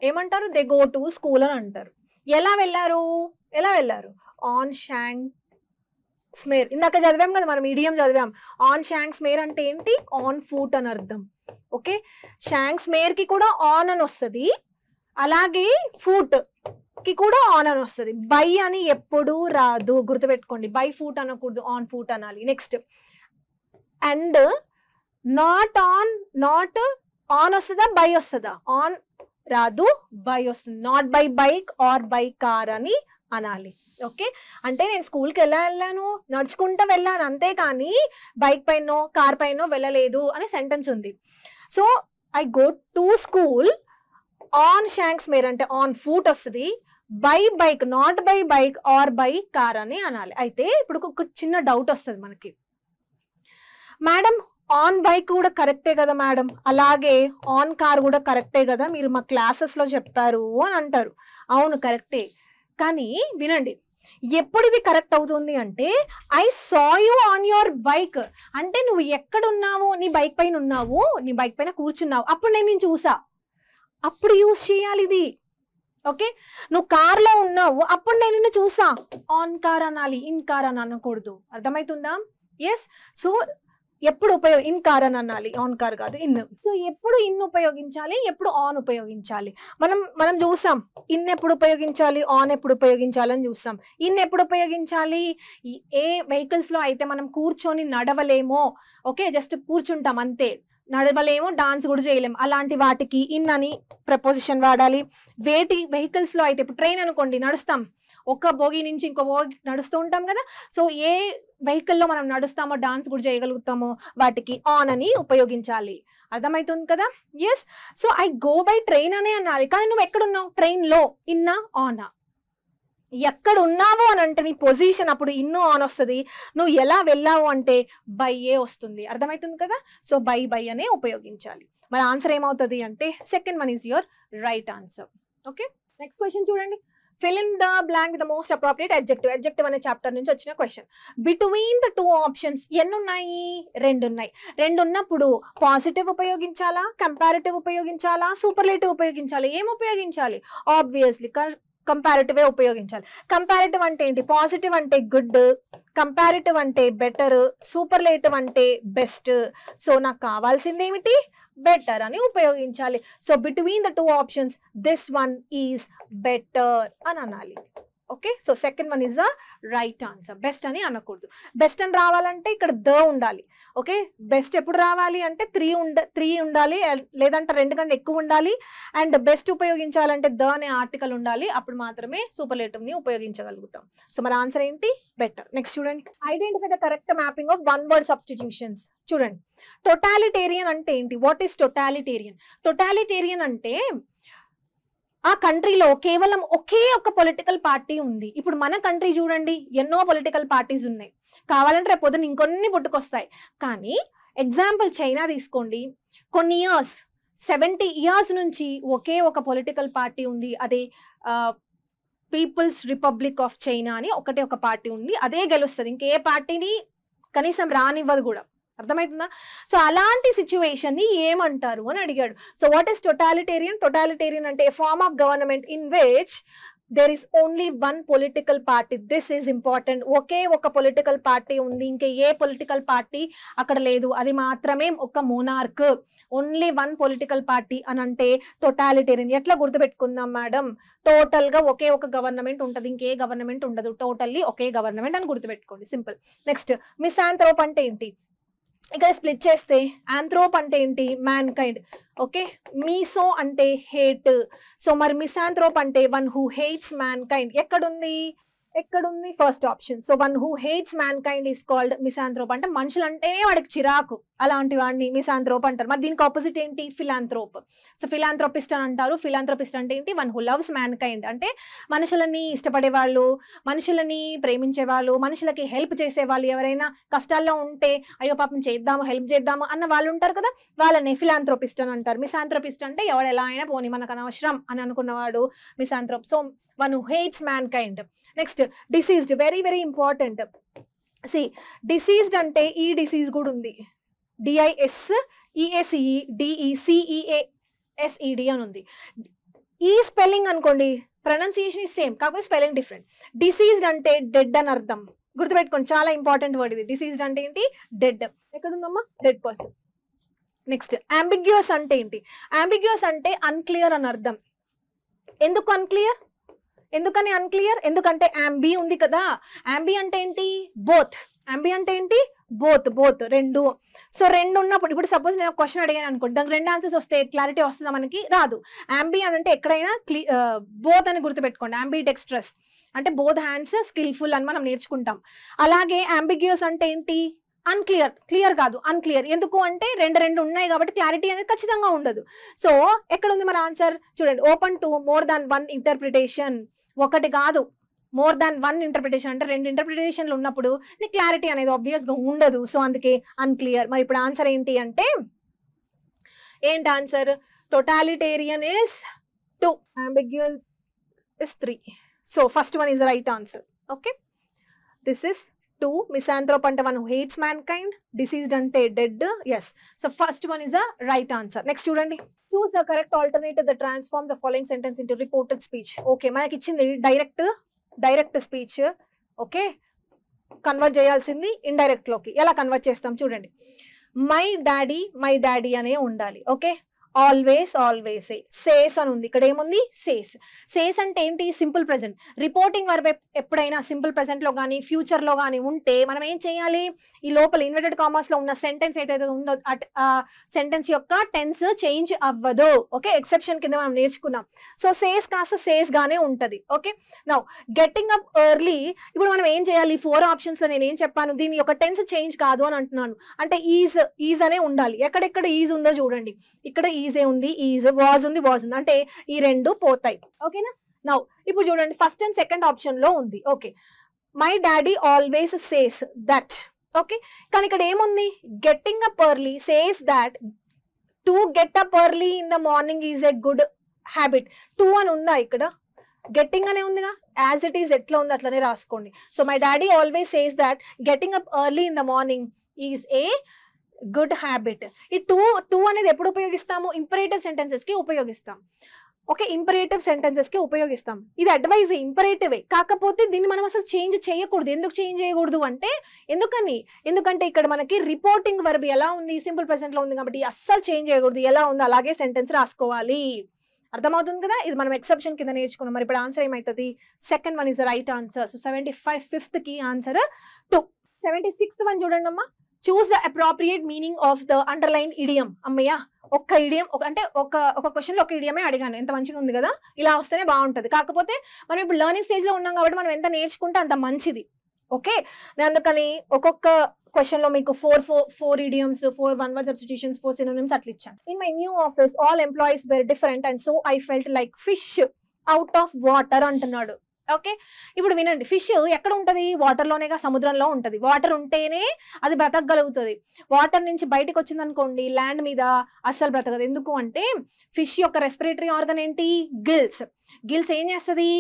ఏమంటారు, దే గో టు స్కూల్ అని అంటారు. ఎలా వెళ్ళారు, ఆన్ షాంగ్ స్మేర్. ఇందాక చదివాం కదా మనం, ఈడియం చదివాం. ఆన్ షాంగ్ స్మేర్ అంటే ఏంటి, ఆన్ ఫూట్ అని అర్థం. ఓకే, షాంగ్ స్మేర్ కి కూడా ఆన్ అని వస్తుంది, అలాగే ఫూట్ కి కూడా ఆన్ అని వస్తుంది. బై అని ఎప్పుడు రాదు, గుర్తుపెట్టుకోండి. బై ఫూట్ అనకూడదు, ఆన్ ఫూట్ అనాలి. నెక్స్ట్, అండ్ నాట్ ఆన్ వస్తుందా, బై వస్తుందా, ఆన్ రాదు, బై వస్తుంది. Not by bike or by car అని అనాలి. ఓకే, అంటే నేను స్కూల్కి ఎలా వెళ్ళాను, నడుచుకుంటూ వెళ్ళాను, అంతేకాని బైక్ పైనో కార్ పైనో వెళ్ళలేదు అని సెంటెన్స్ ఉంది. So I go to school on shanks mare అంటే ఆన్ ఫూట్ వస్తుంది, by bike not by bike or by car అని అనాలి. అయితే ఇప్పుడు ఒక చిన్న డౌట్ వస్తుంది మనకి, మేడం ఆన్ బైక్ కూడా కరెక్టే కదా మేడం, అలాగే ఆన్ కార్ కూడా కరెక్టే కదా, మీరు మా క్లాసెస్లో చెప్పారు అని అంటారు. అవును కరెక్టే, కానీ వినండి, ఎప్పుడు ఇది కరెక్ట్ అవుతుంది అంటే I saw you on your bike అంటే నువ్వు ఎక్కడున్నావు, నీ బైక్ పైన ఉన్నావు, నీ బైక్ పైన కూర్చున్నావు, అప్పుడు నేను చూసా, అప్పుడు యూజ్ చేయాలి ఇది. ఓకే, నువ్వు కార్లో ఉన్నావు, అప్పుడు నేను నిన్ను చూసా, ఆన్ కార్ అనాలి, ఇన్ కార్ అని అనకూడదు. అర్థమవుతుందా? ఎస్, సో ఎప్పుడు ఇన్ కార్ అని అనాలి, ఆన్ కార్ కాదు, ఇన్. సో ఎప్పుడు ఇన్ ఉపయోగించాలి, ఎప్పుడు ఆన్ ఉపయోగించాలి, మనం చూసాం. ఇన్ ఎప్పుడు ఉపయోగించాలి, ఆన్ ఎప్పుడు ఉపయోగించాలి అని చూస్తాం. ఇన్ ఎప్పుడు ఉపయోగించాలి, ఏ వెహికల్స్ లో అయితే మనం కూర్చొని నడవలేమో, ఓకే, జస్ట్ కూర్చుంటాం అంతే, నడవలేము, డాన్స్ కూడా చేయలేము, అలాంటి వాటికి ఇన్ అని ప్రపోజిషన్ వాడాలి. వేటి వెహికల్స్ లో అయితే, ఇప్పుడు ట్రైన్ అనుకోండి, నడుస్తాం, ఒక బోగి నుంచి ఇంకో బోగి నడుస్తూ ఉంటాం కదా, సో ఏ వెహికల్లో మనం నడుస్తామో డాన్స్ కూడా చేయగలుగుతామో వాటికి ఆన్ అని ఉపయోగించాలి. అర్థమవుతుంది కదా? Yes, so I go by train అనే అనాలి. కానీ నువ్వు ఎక్కడున్నావు, ట్రైన్లో, ఇన్నా ఆనా, ఎక్కడ ఉన్నావు అని అంటే నీ పొజిషన్, అప్పుడు ఇన్ను ఆన్ వస్తుంది. నువ్వు ఎలా వెళ్ళావు అంటే బై ఏ వస్తుంది. అర్థమవుతుంది కదా? సో బై అనే ఉపయోగించాలి. మరి ఆన్సర్ ఏమవుతుంది అంటే second one is your right answer. Okay, next question చూడండి. Fill in the blank with the most appropriate adjective. Adjective అనే చాప్టర్ నుంచి వచ్చిన క్వశ్చన్. బిట్వీన్ ద 2 ఆప్షన్స్ ఎన్ని ఉన్నాయి, 2 ఉన్నాయి. 2 ఉన్నప్పుడు పాజిటివ్ ఉపయోగించాలా, కంపారిటివ్ ఉపయోగించాలా, సూపర్లేటివ్ ఉపయోగించాలి, ఏం ఉపయోగించాలి? ఆబ్వియస్లీ కంపారిటివ్ ఉపయోగించాలి. కంపారిటివ్ అంటే ఏంటి, పాజిటివ్ అంటే గుడ్, కంపారిటివ్ అంటే బెటర్, సూపర్లేటివ్ అంటే బెస్ట్. సో నాకు కావాల్సింది ఏమిటి, బెటర్ అని ఉపయోగించాలి. So between the 2 options this one is better అని అనాలి. Okay, so second one is the right answer. Best అని అనకూడదు. బెస్ట్ అని రావాలంటే ఇక్కడ ద ఉండాలి. ఓకే, బెస్ట్ ఎప్పుడు రావాలి అంటే 3 ఉండాలి, లేదంటే 2 కన్నా ఎక్కువ ఉండాలి. అండ్ బెస్ట్ ఉపయోగించాలంటే ద అనే ఆర్టికల్ ఉండాలి, అప్పుడు మాత్రమే సూపర్లేటివ్ ని ఉపయోగించగలుగుతాం. సో మరి ఆన్సర్ ఏంటి, బెటర్. నెక్స్ట్ చూడండి. Identify the correct mapping of one word substitutions. చూడండి, టోటాలిటేరియన్ అంటే ఏంటి, వాట్ ఈస్ టోటాలిటేరియన్? టోటాలిటేరియన్ అంటే ఆ కంట్రీలో కేవలం ఒకే ఒక పొలిటికల్ పార్టీ ఉంది. ఇప్పుడు మన కంట్రీ చూడండి, ఎన్నో పొలిటికల్ పార్టీస్ ఉన్నాయి, కావాలంటే రేపు పొద్దున ఇంకొన్ని పుట్టుకొస్తాయి. కానీ ఎగ్జాంపుల్ చైనా తీసుకోండి, కొన్ని ఇయర్స్ 70 years నుంచి ఒకే ఒక పొలిటికల్ పార్టీ ఉంది, అదే పీపుల్స్ రిపబ్లిక్ ఆఫ్ చైనా అని ఒకటే ఒక పార్టీ ఉంది, అదే గెలుస్తుంది, ఇంకే పార్టీని కనీసం రానివ్వదు కూడా. అర్థమవుతుందా? సో అలాంటి సిచ్యువేషన్ ని ఏమంటారు అని అడిగాడు. So what is totalitarian? Totalitarian అంటే a form of government in which there is only one political party. This is important. ఒకే ఒక పొలిటికల్ పార్టీ ఉంది, ఇంకా ఏ పొలిటికల్ పార్టీ అక్కడ లేదు, అది మాత్రమే ఒక monarch. Only one political party అని అంటే టోటాలిటేరియన్. ఎట్లా గుర్తుపెట్టుకుందాం మేడం? టోటల్ గా ఒకే ఒక గవర్నమెంట్ ఉంటుంది, ఇంకే గవర్నమెంట్ ఉండదు, టోటల్లీ ఒకే గవర్నమెంట్ అని గుర్తుపెట్టుకోండి, సింపుల్. నెక్స్ట్ మిసాంథ్రోప్ అంటే ఏంటి? ఇక్కడ స్ప్లిట్ చేస్తే ఆంథ్రోప్ అంటే ఏంటి? Man kind. ఓకే, మీసో అంటే హేట్. సో మరి మిసాంథ్రోప్ అంటే one who hates mankind. ఎక్కడుంది? First option. So one who hates mankind is called misanthrope. అంటే మనుషులు అంటేనే వాడికి చిరాకు, అలాంటి వాడిని మిసాంథ్రోప్ అంటారు. మరి దీనికి ఆపోజిట్ ఏంటి? ఫిలాంథ్రోప్. సో ఫిలాంథ్రోపిస్ట్ అని అంటారు. ఫిలాంథ్రోపిస్ట్ అంటే ఏంటి? One who loves man kind. అంటే మనుషులని ఇష్టపడే వాళ్ళు, మనుషులని ప్రేమించే వాళ్ళు, మనుషులకి హెల్ప్ చేసే వాళ్ళు, ఎవరైనా కష్టాల్లో ఉంటే అయ్యో పాపం చేద్దాము, హెల్ప్ చేద్దాము అన్న వాళ్ళు ఉంటారు కదా, వాళ్ళని ఫిలాంథ్రోపిస్ట్ అని అంటారు. మిసాంథ్రోపిస్ట్ అంటే ఎవడు ఎలా అయినా పోనీ మనకు అనవసరం అని అనుకున్నవాడు misanthrope. So one who hates mankind. Next deceased, very very important. See deceased అంటే ఈ డిసీజ్ కూడా ఉంది, DISEACEDECEASED అని ఉంది. ఈ స్పెల్లింగ్ అనుకోండి, ప్రొనౌన్సియేషన్ ఇస్ సేమ్, కాకపోతే స్పెల్లింగ్ డిఫరెంట్. డిసీజ్డ్ అంటే డెడ్ అని అర్థం, గుర్తుపెట్టుకోండి, చాలా ఇంపార్టెంట్ వర్డ్ ఇది. డిసీజ్డ్ అంటే ఏంటి? డెడ్. ఎక్కడుందమ్మా? Dead person. నెక్స్ట్ అంబిగ్యూస్ అంటే ఏంటి? అంబిగ్యూస్ అంటే అన్క్లియర్ అని అర్థం. ఎందుకు అన్క్లియర్? ఎందుకని అన్క్లియర్? ఎందుకంటే అంబి ఉంది కదా, అంబి అంటే ఏంటి? బోత్. అంబి అంటే ఏంటి? బోత్, రెండు. సో రెండు ఉన్నప్పుడు, ఇప్పుడు సపోజ్ నేను క్వశ్చన్ అడిగాను అనుకోండి, దానికి రెండు ఆన్సర్స్ వస్తే క్లారిటీ వస్తుందా? మనకి రాదు. అంబి అని అంటే ఎక్కడైనా బోత్ అని గుర్తుపెట్టుకోండి. అంబి డెక్స్ట్రస్ అంటే బోత్ హ్యాండ్స్ స్కిల్ఫుల్ అని మనం నేర్చుకుంటాం. అలాగే అంబిగ్యూస్ అంటే ఏంటి? అన్క్లియర్, క్లియర్ కాదు, అన్క్లియర్. ఎందుకు అంటే రెండు ఉన్నాయి కాబట్టి క్లారిటీ అనేది ఖచ్చితంగా ఉండదు. సో ఎక్కడ ఉంది మన ఆన్సర్? చూడండి, open to more than one interpretation. ఒకటి కాదు, మోర్ దాన్ వన్ ఇంటర్ప్రిటేషన్ అంటే రెండు ఇంటర్ప్రిటేషన్లు ఉన్నప్పుడు నీకు క్లారిటీ అనేది ఆబ్వియస్ గా ఉండదు. సో అందుకే అన్క్లియర్. మరి ఇప్పుడు ఆన్సర్ ఏంటి అంటే, ఏంటి answer? Totalitarian is 2, ambiguous is 3. So first one is the right answer. Okay, this is 2. Misanthrope అంటే one who hates mankind, deceased అంటే dead. Yes, so first one is the right answer. Next చూడండి, choose the correct alternative the transform the following sentence into reported speech. Okay, మనకి ఇచ్చింది direct speech. Okay, convert చేయాల్సింది indirect లోకి. ఎలా convert చేస్తాం చూడండి. My daddy అనే ఉండాలి. ఓకే, ఆల్వేస్ సేస్ అని ఉంది. ఇక్కడ ఏముంది? సేస్ అంటే ఏంటి? Simple present. రిపోర్టింగ్ వర్బ్ ఎప్పుడైనా సింపుల్ ప్రెజెంట్ లో కానీ ఫ్యూచర్ లో కానీ ఉంటే మనం ఏం చేయాలి? ఈ లోపల ఇన్వర్టెడ్ కామర్స్ లో ఉన్న సెంటెన్స్ ఏదైతే ఉందో ఆ సెంటెన్స్ యొక్క టెన్స్ చేంజ్ అవ్వదు. ఓకే, ఎక్సెప్షన్ కింద మనం నేర్చుకున్నాం. సో సేస్ కాస్త సేస్ గానే ఉంటది. Okay, now getting up early. ఇప్పుడు మనం ఏం చేయాలి? 4 ఆప్షన్స్ లో నేను ఏం చెప్పాను? దీని యొక్క టెన్స్ చేంజ్ కాదు అని అంటున్నాను. అంటే ఈజ్ అనే ఉండాలి. ఎక్కడెక్కడ ఈజ్ ఉందో చూడండి. ఇక్కడ ఈజే ఉంది, వాజ్ ఉంది. అంటే ఈ రెండు పోతాయి. ఓకేనా? నౌ ఇప్పుడు చూడండి, ఫస్ట్ అండ్ సెకండ్ ఆప్షన్ లో ఉంది. Okay, my daddy always says that. Okay, కానీ ఇక్కడ ఏముంది? Getting up early says that to get up early in the morning is a good habit. To అని ఉందా? ఇక్కడ గెట్టింగ్ అనే ఉందిగా, యాజ్ ఇట్ ఈస్ ఎట్లా ఉంది అట్లనే రాసుకోండి. So my daddy always says that getting up early in the morning is a good habit. ఈ టూ అనేది ఎప్పుడు ఉపయోగిస్తాము? ఇంపరేటివ్ సెంటెన్సెస్ కి ఉపయోగిస్తాం. ఓకే, ఇంపరేటివ్ సెంటెన్సెస్ కి ఉపయోగిస్తాం. ఇది అడ్వైజ్, ఇంపరేటివే. కాకపోతే దీన్ని మనం అసలు చేంజ్ చేయకూడదు. ఎందుకు చేంజ్ చేయకూడదు అంటే, ఎందుకంటే ఇక్కడ మనకి రిపోర్టింగ్ వర్బ్ ఎలా ఉంది? సింపుల్ ప్రెజెంట్ లో ఉంది కాబట్టి అస్సలు చేంజ్ చేయకూడదు. ఎలా ఉందో అలాగే సెంటెన్స్ రాసుకోవాలి. అర్థమవుతుంది కదా? ఇది మనం ఎక్సెప్షన్ కింద నేర్చుకున్నాం. మరి ఇప్పుడు ఆన్సర్ ఏమవుతుంది? Second one is the right answer. So 75 fifth కి ఆన్సర్ 2. 76th వన్ చూడండి అమ్మా. చూస్ the appropriate meaning of the underline idiom. అమ్మయ్య, ఒక్క ఇడియం అంటే ఒక క్వశ్చన్ లో ఒక ఇడియమే అడిగాను. ఎంత మంచిగా ఉంది కదా? ఇలా వస్తేనే బాగుంటుంది. కాకపోతే మనం ఇప్పుడు లెర్నింగ్ స్టేజ్ లో ఉన్నాం కాబట్టి మనం ఎంత నేర్చుకుంటే అంత మంచిది. ఓకే, అందుకని ఒక్కొక్క క్వశ్చన్ లో మీకు 4 idioms, 4 one-word substitutions, 4 synonyms అట్లా ఇచ్చాను. In my new office all employees where different and so I felt like fish out of water అంటున్నాడు. ఓకే, ఇప్పుడు వినండి, ఫిష్ ఎక్కడ ఉంటది? వాటర్ లోనేగా, సముద్రంలో ఉంటది. వాటర్ ఉంటేనే అది బ్రతకగలుగుతుంది. వాటర్ నుంచి బయటకు వచ్చింది అనుకోండి, ల్యాండ్ మీద అస్సలు బ్రతకదు. ఎందుకు అంటే ఫిష్ యొక్క రెస్పిరేటరీ ఆర్గన్ ఏంటి? గిల్స్ ఏం చేస్తుంది?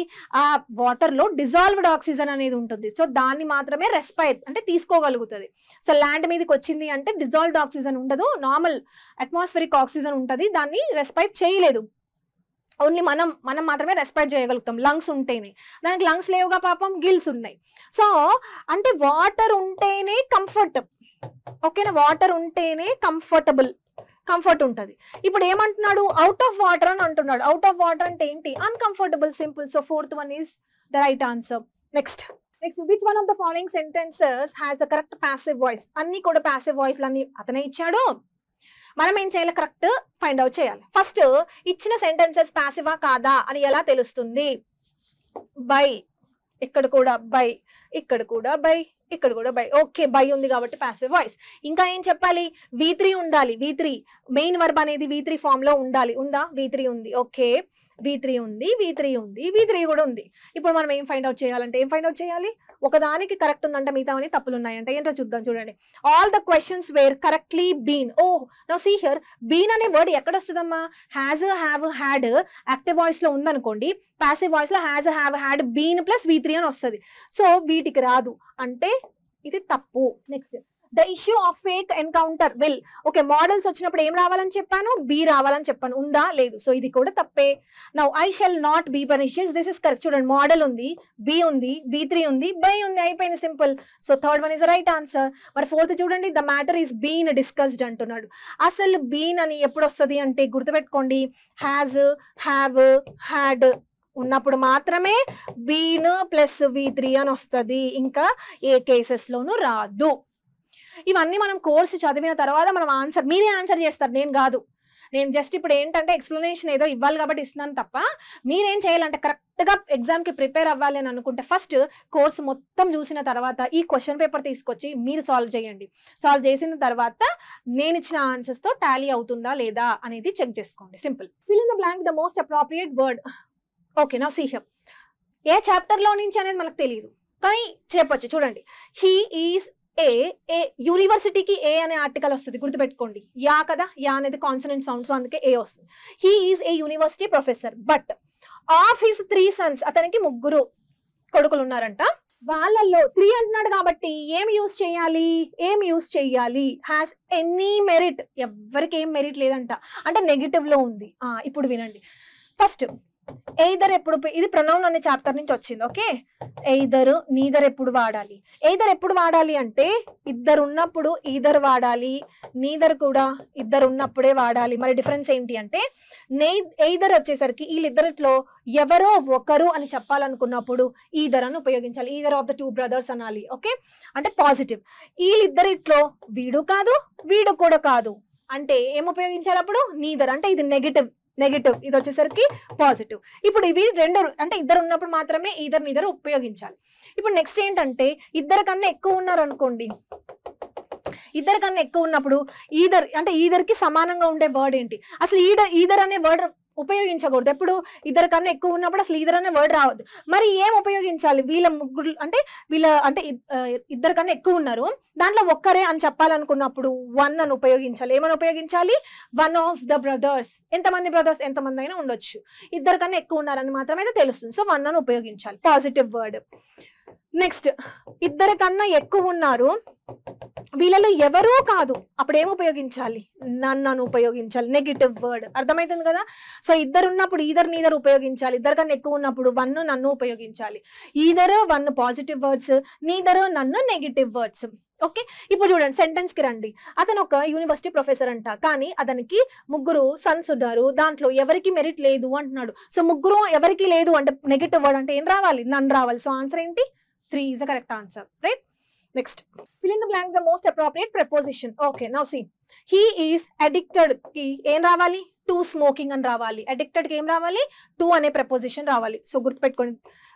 ఆ వాటర్ లో డిజాల్వ్డ్ ఆక్సిజన్ అనేది ఉంటుంది. సో దాన్ని మాత్రమే రెస్పైర్ అంటే తీసుకోగలుగుతుంది. సో ల్యాండ్ మీదకి వచ్చింది అంటే డిజాల్వ్డ్ ఆక్సిజన్ ఉండదు, నార్మల్ అట్మాస్ఫిరిక్ ఆక్సిజన్ ఉంటుంది, దాన్ని రెస్పైర్ చేయలేదు. ఓన్లీ మనం మాత్రమే రెస్పిరేట్ చేయగలుగుతాం, లంగ్స్ ఉంటేనే. దానికి లంగ్స్ లేవుగా పాపం, గిల్స్ ఉన్నాయి. సో అంటే వాటర్ ఉంటేనే కంఫర్ట్, ఓకేనా, వాటర్ ఉంటేనే కంఫర్ట్ ఉంటుంది. ఇప్పుడు ఏమంటున్నాడు, అవుట్ ఆఫ్ వాటర్ అని అంటున్నాడు. అవుట్ ఆఫ్ వాటర్ అంటే ఏంటి, uncomfortable, simple. So 4th one is the right answer. Next which one of the following sentences has the correct passive voice? అన్ని కూడా passive voice లన్నీ అతనే ఇచ్చాడు, మనం ఏం చేయాలి, కరెక్ట్ ఫైండ్ అవుట్ చేయాలి. ఫస్ట్ ఇచ్చిన సెంటెన్సెస్ పాసివా కాదా అని ఎలా తెలుస్తుంది, బై, ఇక్కడ కూడా బై, ఇక్కడ కూడా బై, ఇక్కడ కూడా బై. ఓకే, బై ఉంది కాబట్టి పాసివ్ వాయిస్. ఇంకా ఏం చెప్పాలి, V3 ఉండాలి. V3 మెయిన్ వర్బ్ అనేది V3 ఫామ్ లో ఉండాలి. ఉందా, V3 ఉంది. ఓకే, V3 ఉంది, V3 కూడా ఉంది. ఇప్పుడు మనం ఏం ఫైండ్ అవుట్ చేయాలంటే, ఏం ఫైండ్ అవుట్ చేయాలి, ఒకదానికి కరెక్ట్ ఉందంటే మిగతావన్నీ తప్పులు ఉన్నాయంటే ఏంటో చూద్దాం. చూడండి, all the questions were correctly been. Oh now see here, been అనే వర్డ్ ఎక్కడ వస్తుందమ్మా, has, have, had active voice లో ఉందనుకోండి, పాసివ్ వాయిస్ లో has, have, had, been plus V3 అని వస్తుంది. సో వీటికి రాదు అంటే ఇది తప్పు. Next, the issue of fake encounter will. Okay, modals వచ్చినప్పుడు ఏం రావాలని చెప్పాను, బి రావాలని చెప్పాను, ఉందా, లేదు. సో ఇది కూడా తప్పే. Now I shall not be punished, this is correct. చూడండి, మోడల్ ఉంది, బి ఉంది, V3 ఉంది, బై ఉంది, అయిపోయింది, simple. So 3rd one is the right answer. మరి 4th చూడండి, the matter is been discussed అంటున్నాడు. అసలు బీన్ అని ఎప్పుడు వస్తుంది అంటే గుర్తుపెట్టుకోండి, హ్యాజ్, హ్యావ్, హ్యాడ్ ఉన్నప్పుడు మాత్రమే బీన్ ప్లస్ V3 అని వస్తుంది, ఇంకా ఏ కేసెస్ లోనూ రాదు. ఇవన్నీ మనం కోర్సు చదివిన తర్వాత మనం ఆన్సర్, మీరే ఆన్సర్ చేస్తారు, నేను కాదు. నేను జస్ట్ ఇప్పుడు ఏంటంటే ఎక్స్ప్లెనేషన్ ఏదో ఇవ్వాలి కాబట్టి ఇస్తున్నాను తప్ప, మీరేం చేయాలంటే కరెక్ట్గా ఎగ్జామ్కి ప్రిపేర్ అవ్వాలి అని అనుకుంటే ఫస్ట్ కోర్సు మొత్తం చూసిన తర్వాత ఈ క్వశ్చన్ పేపర్ తీసుకొచ్చి మీరు సాల్వ్ చేయండి. సాల్వ్ చేసిన తర్వాత నేను ఇచ్చిన ఆన్సర్స్తో టాలీ అవుతుందా లేదా అనేది చెక్ చేసుకోండి. Simple. Fill in the blank the most appropriate word. Okay, now see here. ఏ చాప్టర్లో నుంచి అనేది మనకు తెలియదు కానీ చెప్పొచ్చు. చూడండి, హీ ఈజ్ ఏ యూనివర్సిటీకి ఏ అనే ఆర్టికల్ వస్తుంది, గుర్తుపెట్టుకోండి. యా కదా, యా అనేది కాన్సనెంట్ సౌండ్, సో అందుకే ఏ వస్తుంది. He is a university professor but of his 3 sons, అతనికి 3 కొడుకులు ఉన్నారంట. వాళ్ళల్లో 3 అంటున్నాడు కాబట్టి ఏం యూజ్ చేయాలి, హ్యాస్ ఎనీ మెరిట్. ఎవరికి ఏం మెరిట్ లేదంట, అంటే నెగిటివ్ లో ఉంది. ఇప్పుడు వినండి, ఫస్ట్ ఎయిదర్ ఎప్పుడు, ఇది ప్రొనౌన్ అనే చాప్టర్ నుంచి వచ్చింది. ఓకే, ఎయిదర్, నీదర్ ఎప్పుడు వాడాలి. ఎయిదర్ ఎప్పుడు వాడాలి అంటే ఇద్దరు ఉన్నప్పుడు ఈదర్ వాడాలి, నీదర్ కూడా ఇద్దరు ఉన్నప్పుడే వాడాలి. మరి డిఫరెన్స్ ఏంటి అంటే, ఎయిదర్ వచ్చేసరికి వీళ్ళిద్దరిలో ఎవరో ఒకరు అని చెప్పాలనుకున్నప్పుడు ఈదర్ అని ఉపయోగించాలి, ఈదర్ ఆఫ్ ద 2 brothers అనాలి. ఓకే, అంటే పాజిటివ్. వీళ్ళిద్దరిట్లో వీడు కాదు వీడు కూడా కాదు అంటే ఏం ఉపయోగించాలి అప్పుడు, నీదర్. అంటే ఇది నెగిటివ్, ఇది వచ్చేసరికి పాజిటివ్. ఇప్పుడు ఇవి 2 అంటే ఇద్దరు ఉన్నప్పుడు మాత్రమే ఈదర్ నీదర్ ఉపయోగించాలి. ఇప్పుడు నెక్స్ట్ ఏంటంటే, ఇద్దరు కన్నా ఎక్కువ ఉన్నారు అనుకోండి, ఇద్దరు కన్నా ఎక్కువ ఉన్నప్పుడు ఈదర్ అంటే ఈదర్కి సమానంగా ఉండే వర్డ్ ఏంటి, అసలు ఈదర్ అనే వర్డ్ ఉపయోగించకూడదు. ఎప్పుడు ఇద్దరు కన్నా ఎక్కువ ఉన్నప్పుడు అసలు ఈదర్ అనే వర్డ్ రావద్దు. మరి ఏం ఉపయోగించాలి, వీళ్ళ ముగ్గురు అంటే ఇద్దరు కన్నా ఎక్కువ ఉన్నారు, దాంట్లో ఒక్కరే అని చెప్పాలనుకున్నప్పుడు 1 అని ఉపయోగించాలి. ఏమని ఉపయోగించాలి, 1 of the brothers. ఎంతమంది బ్రదర్స్, ఎంతమంది అయినా ఉండొచ్చు, ఇద్దరు కన్నా ఎక్కువ ఉన్నారని మాత్రమే తెలుస్తుంది. సో 1 అని ఉపయోగించాలి, పాజిటివ్ వర్డ్. నెక్స్ట్, ఇద్దరు కన్నా ఎక్కువ ఉన్నారు, వీళ్ళలో ఎవరూ కాదు, అప్పుడు ఏం ఉపయోగించాలి, నన్ను ఉపయోగించాలి, నెగిటివ్ వర్డ్. అర్థమవుతుంది కదా. సో ఇద్దరు ఉన్నప్పుడు ఈదర్ నీదర్ ఉపయోగించాలి, ఇద్దరు కన్నా ఎక్కువ ఉన్నప్పుడు 1 నన్ను ఉపయోగించాలి. ఈదర్ 1 పాజిటివ్ వర్డ్స్, నీదర్ నన్ను నెగిటివ్ వర్డ్స్. ఓకే, ఇప్పుడు చూడండి, సెంటెన్స్ కి రండి. అతను ఒక యూనివర్సిటీ ప్రొఫెసర్ అంట, కానీ అతనికి 3 sons ఉన్నారు, దాంట్లో ఎవరికి మెరిట్ లేదు అంటున్నాడు. సో 3 ఎవరికి లేదు అంటే నెగిటివ్ వర్డ్ అంటే ఏం రావాలి, నన్ను రావాలి. సో ఆన్సర్ ఏంటి, 3 is the correct answer, right? Next, fill in the blank the most appropriate preposition. Okay, now see, he is addicted ki em ravali, to smoking అని రావాలి. అడిక్టెడ్ కి ఏం రావాలి, టు అనే ప్రపోజిషన్ రావాలి. సో గుర్తుపెట్టుకోండి,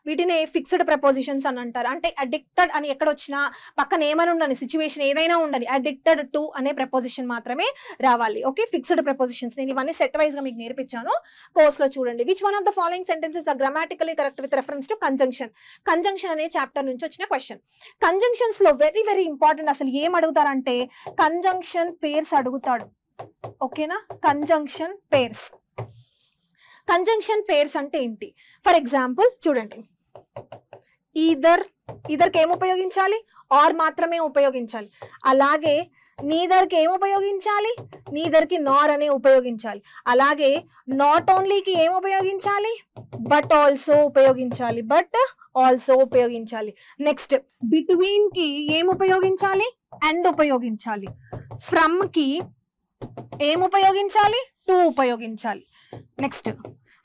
వీటిని ఫిక్స్డ్ ప్రపోజిషన్స్ అని అంటారు. అంటే అడిక్టెడ్ అని ఎక్కడ వచ్చినా పక్కన ఏమైనా ఉండని, సిచ్యువేషన్ ఏదైనా ఉండని, అడిక్టెడ్ టు అనే ప్రపోజిషన్ మాత్రమే రావాలి. Okay, fixed prepositions. నేను ఇవన్నీ సెట్ వైజ్ గా మీకు నేర్పించాను, కోర్స్ లో చూడండి. Which one of the following sentences are grammatically correct with reference to conjunction. Conjunction అనే చాప్టర్ నుంచి వచ్చిన క్వశ్చన్. కంజంక్షన్స్ లో వెరీ వెరీ ఇంపార్టెంట్, అసలు ఏం అడుగుతారంటే కంజంక్షన్ పేర్స్ అడుగుతాడు. ఓకేనా, కంజంక్షన్ పేర్స్. కంజంక్షన్ పేర్స్ అంటే ఏంటి, ఫర్ ఎగ్జాంపుల్ చూడండి, ఈదర్కి ఏం ఉపయోగించాలి? ఆర్ మాత్రమే ఉపయోగించాలి. అలాగే నీదర్కి ఏం ఉపయోగించాలి? నీదర్కి నార్ అనే ఉపయోగించాలి. అలాగే నాట్ ఓన్లీకి ఏం ఉపయోగించాలి? బట్ ఆల్సో ఉపయోగించాలి. నెక్స్ట్ బిట్వీన్ కి ఏం ఉపయోగించాలి? అండ్ ఉపయోగించాలి. ఫ్రమ్ కి ఏం ఉపయోగించాలి? టు ఉపయోగించాలి. Next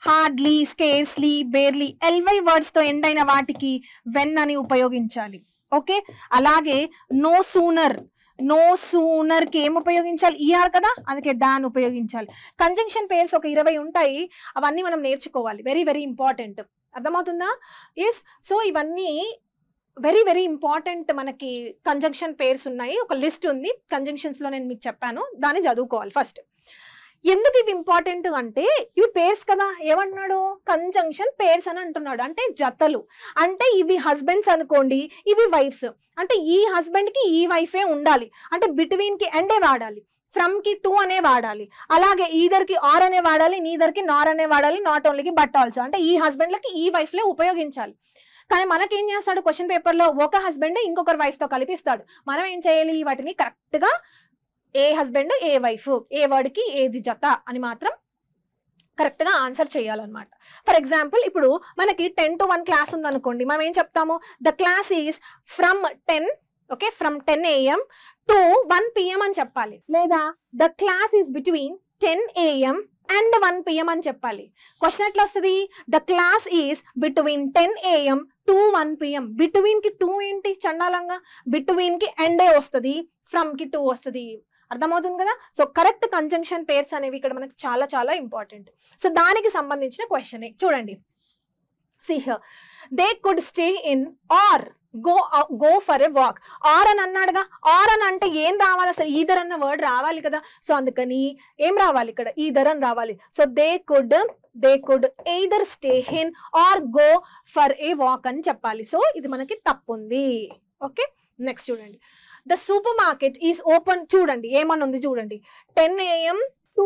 hardly, scarcely, barely, LY words తో ఎండ్ అయిన వాటికి వెన్ అని ఉపయోగించాలి. ఓకే, అలాగే నో సూనర్ కి ఏం ఉపయోగించాలి? ఈఆర్ కదా, అందుకే దాన్ ఉపయోగించాలి. కంజంక్షన్ పేర్స్ ఒక 20 ఉంటాయి, అవన్నీ మనం నేర్చుకోవాలి. Very very important. అర్థమవుతుందా? ఎస్. సో ఇవన్నీ వెరీ వెరీ ఇంపార్టెంట్. మనకి కంజంక్షన్ పేర్స్ ఉన్నాయి, ఒక లిస్ట్ ఉంది కంజంక్షన్స్ లో, నేను మీకు చెప్పాను, దాన్ని చదువుకోవాలి ఫస్ట్. ఎందుకు ఇవి ఇంపార్టెంట్ అంటే ఇవి పేర్స్ కదా. ఏమంటున్నాడు? కంజంక్షన్ పేర్స్ అని అంటున్నాడు. అంటే జతలు. అంటే ఇవి హస్బెండ్స్ అనుకోండి, ఇవి వైఫ్స్. అంటే ఈ హస్బెండ్ కి ఈ వైఫే ఉండాలి. అంటే బిట్వీన్ కి అండే వాడాలి, ఫ్రమ్ కి టు అనే వాడాలి, అలాగే ఈదర్ కి ఆర్ అనే వాడాలి, నీదర్ కి నార్ అనే వాడాలి, నాట్ ఓన్లీకి బట్ ఆల్సో. అంటే ఈ హస్బెండ్లకి ఈ వైఫ్ లే ఉపయోగించాలి. కానీ మనకేం చేస్తాడు? క్వశ్చన్ పేపర్ లో ఒక హస్బెండ్ ఇంకొకరు వైఫ్ తో కలిపిస్తాడు. మనం ఏం చేయాలి? వాటిని కరెక్ట్ గా ఏ హస్బెండ్ ఏ వైఫ్, ఏ వర్డ్ కి ఏది జత అని మాత్రం కరెక్ట్ గా ఆన్సర్ చేయాలన్నమాట. ఫర్ ఎగ్జాంపుల్ ఇప్పుడు మనకి 10 to 1 క్లాస్ ఉందనుకోండి, మనం ఏం చెప్తాము? The class is from 10, okay, from 10 AM to 1 PM అని చెప్పాలి. లేదా the class is between 10 AM and 1 PM అని చెప్పాలి. క్వశ్చన్ ఎట్లా వస్తుంది? The class is between 10 AM to 1 PM. Between కి 2 ఏంటి చండాలంగా? బిట్వీన్ కి ఎండే వస్తుంది, ఫ్రమ్ కి 2 వస్తుంది. అర్థమవుతుంది కదా? సో కరెక్ట్ కంజంక్షన్ పేర్స్ అనేవి ఇక్కడ మనకి చాలా చాలా ఇంపార్టెంట్. సో దానికి సంబంధించిన క్వశ్చన్ చూడండి. See here, they could stay in or go for a walk. Or అని అన్నాడుగా. ఆర్ అని అంటే ఏం రావాలి? అసలు ఈదర్ అన్న వర్డ్ రావాలి కదా. సో అందుకని ఏం రావాలి ఇక్కడ? ఈదర్ అని రావాలి. So they could either stay in or go for a walk అని చెప్పాలి. సో ఇది మనకి తప్పు ఉంది. ఓకే, నెక్స్ట్ చూడండి. The super market is open. చూడండి ఏమని ఉంది చూడండి. 10 AM టు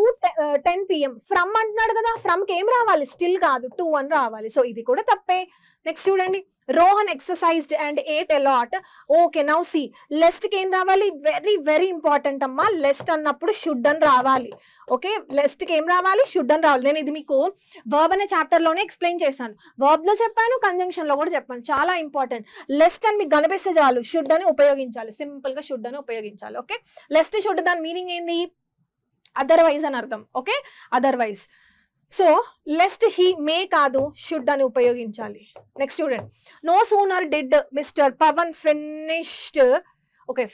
10 PM. ఫ్రమ్ అంటున్నాడు కదా, ఫ్రమ్ కి ఏం రావాలి? స్టిల్ కాదు, టు అని రావాలి. సో ఇది కూడా తప్పే. నెక్స్ట్ చూడండి. Rohan exercised and ate a lot. Okay, now see lest కి ఏం రావాలి? వెరీ వెరీ ఇంపార్టెంట్ అమ్మా. లెస్ట్ అన్నప్పుడు షుడ్ అని రావాలి. ఓకే, లెస్ట్ కి ఏం రావాలి? షుడ్ అని రావాలి. నేను ఇది మీకు వర్బ్ అనే చాప్టర్ లోనే ఎక్స్ప్లెయిన్ చేశాను. వర్బ్ లో చెప్పాను, కంజంక్షన్ లో కూడా చెప్పాను. చాలా ఇంపార్టెంట్. లెస్ట్ అని మీకు కనిపిస్తే చాలు, షుడ్ అని ఉపయోగించాలి. సింపుల్ గా షుడ్ అని ఉపయోగించాలి. ఓకే, లెస్ట్ షుడ్, దాని మీనింగ్ ఏంది? అదర్వైజ్ అని అర్థం. Okay, otherwise. So lest he may కాదు, షుడ్ అని ఉపయోగించాలి. నెక్స్ట్ చూడండి. No sooner did mister Pavan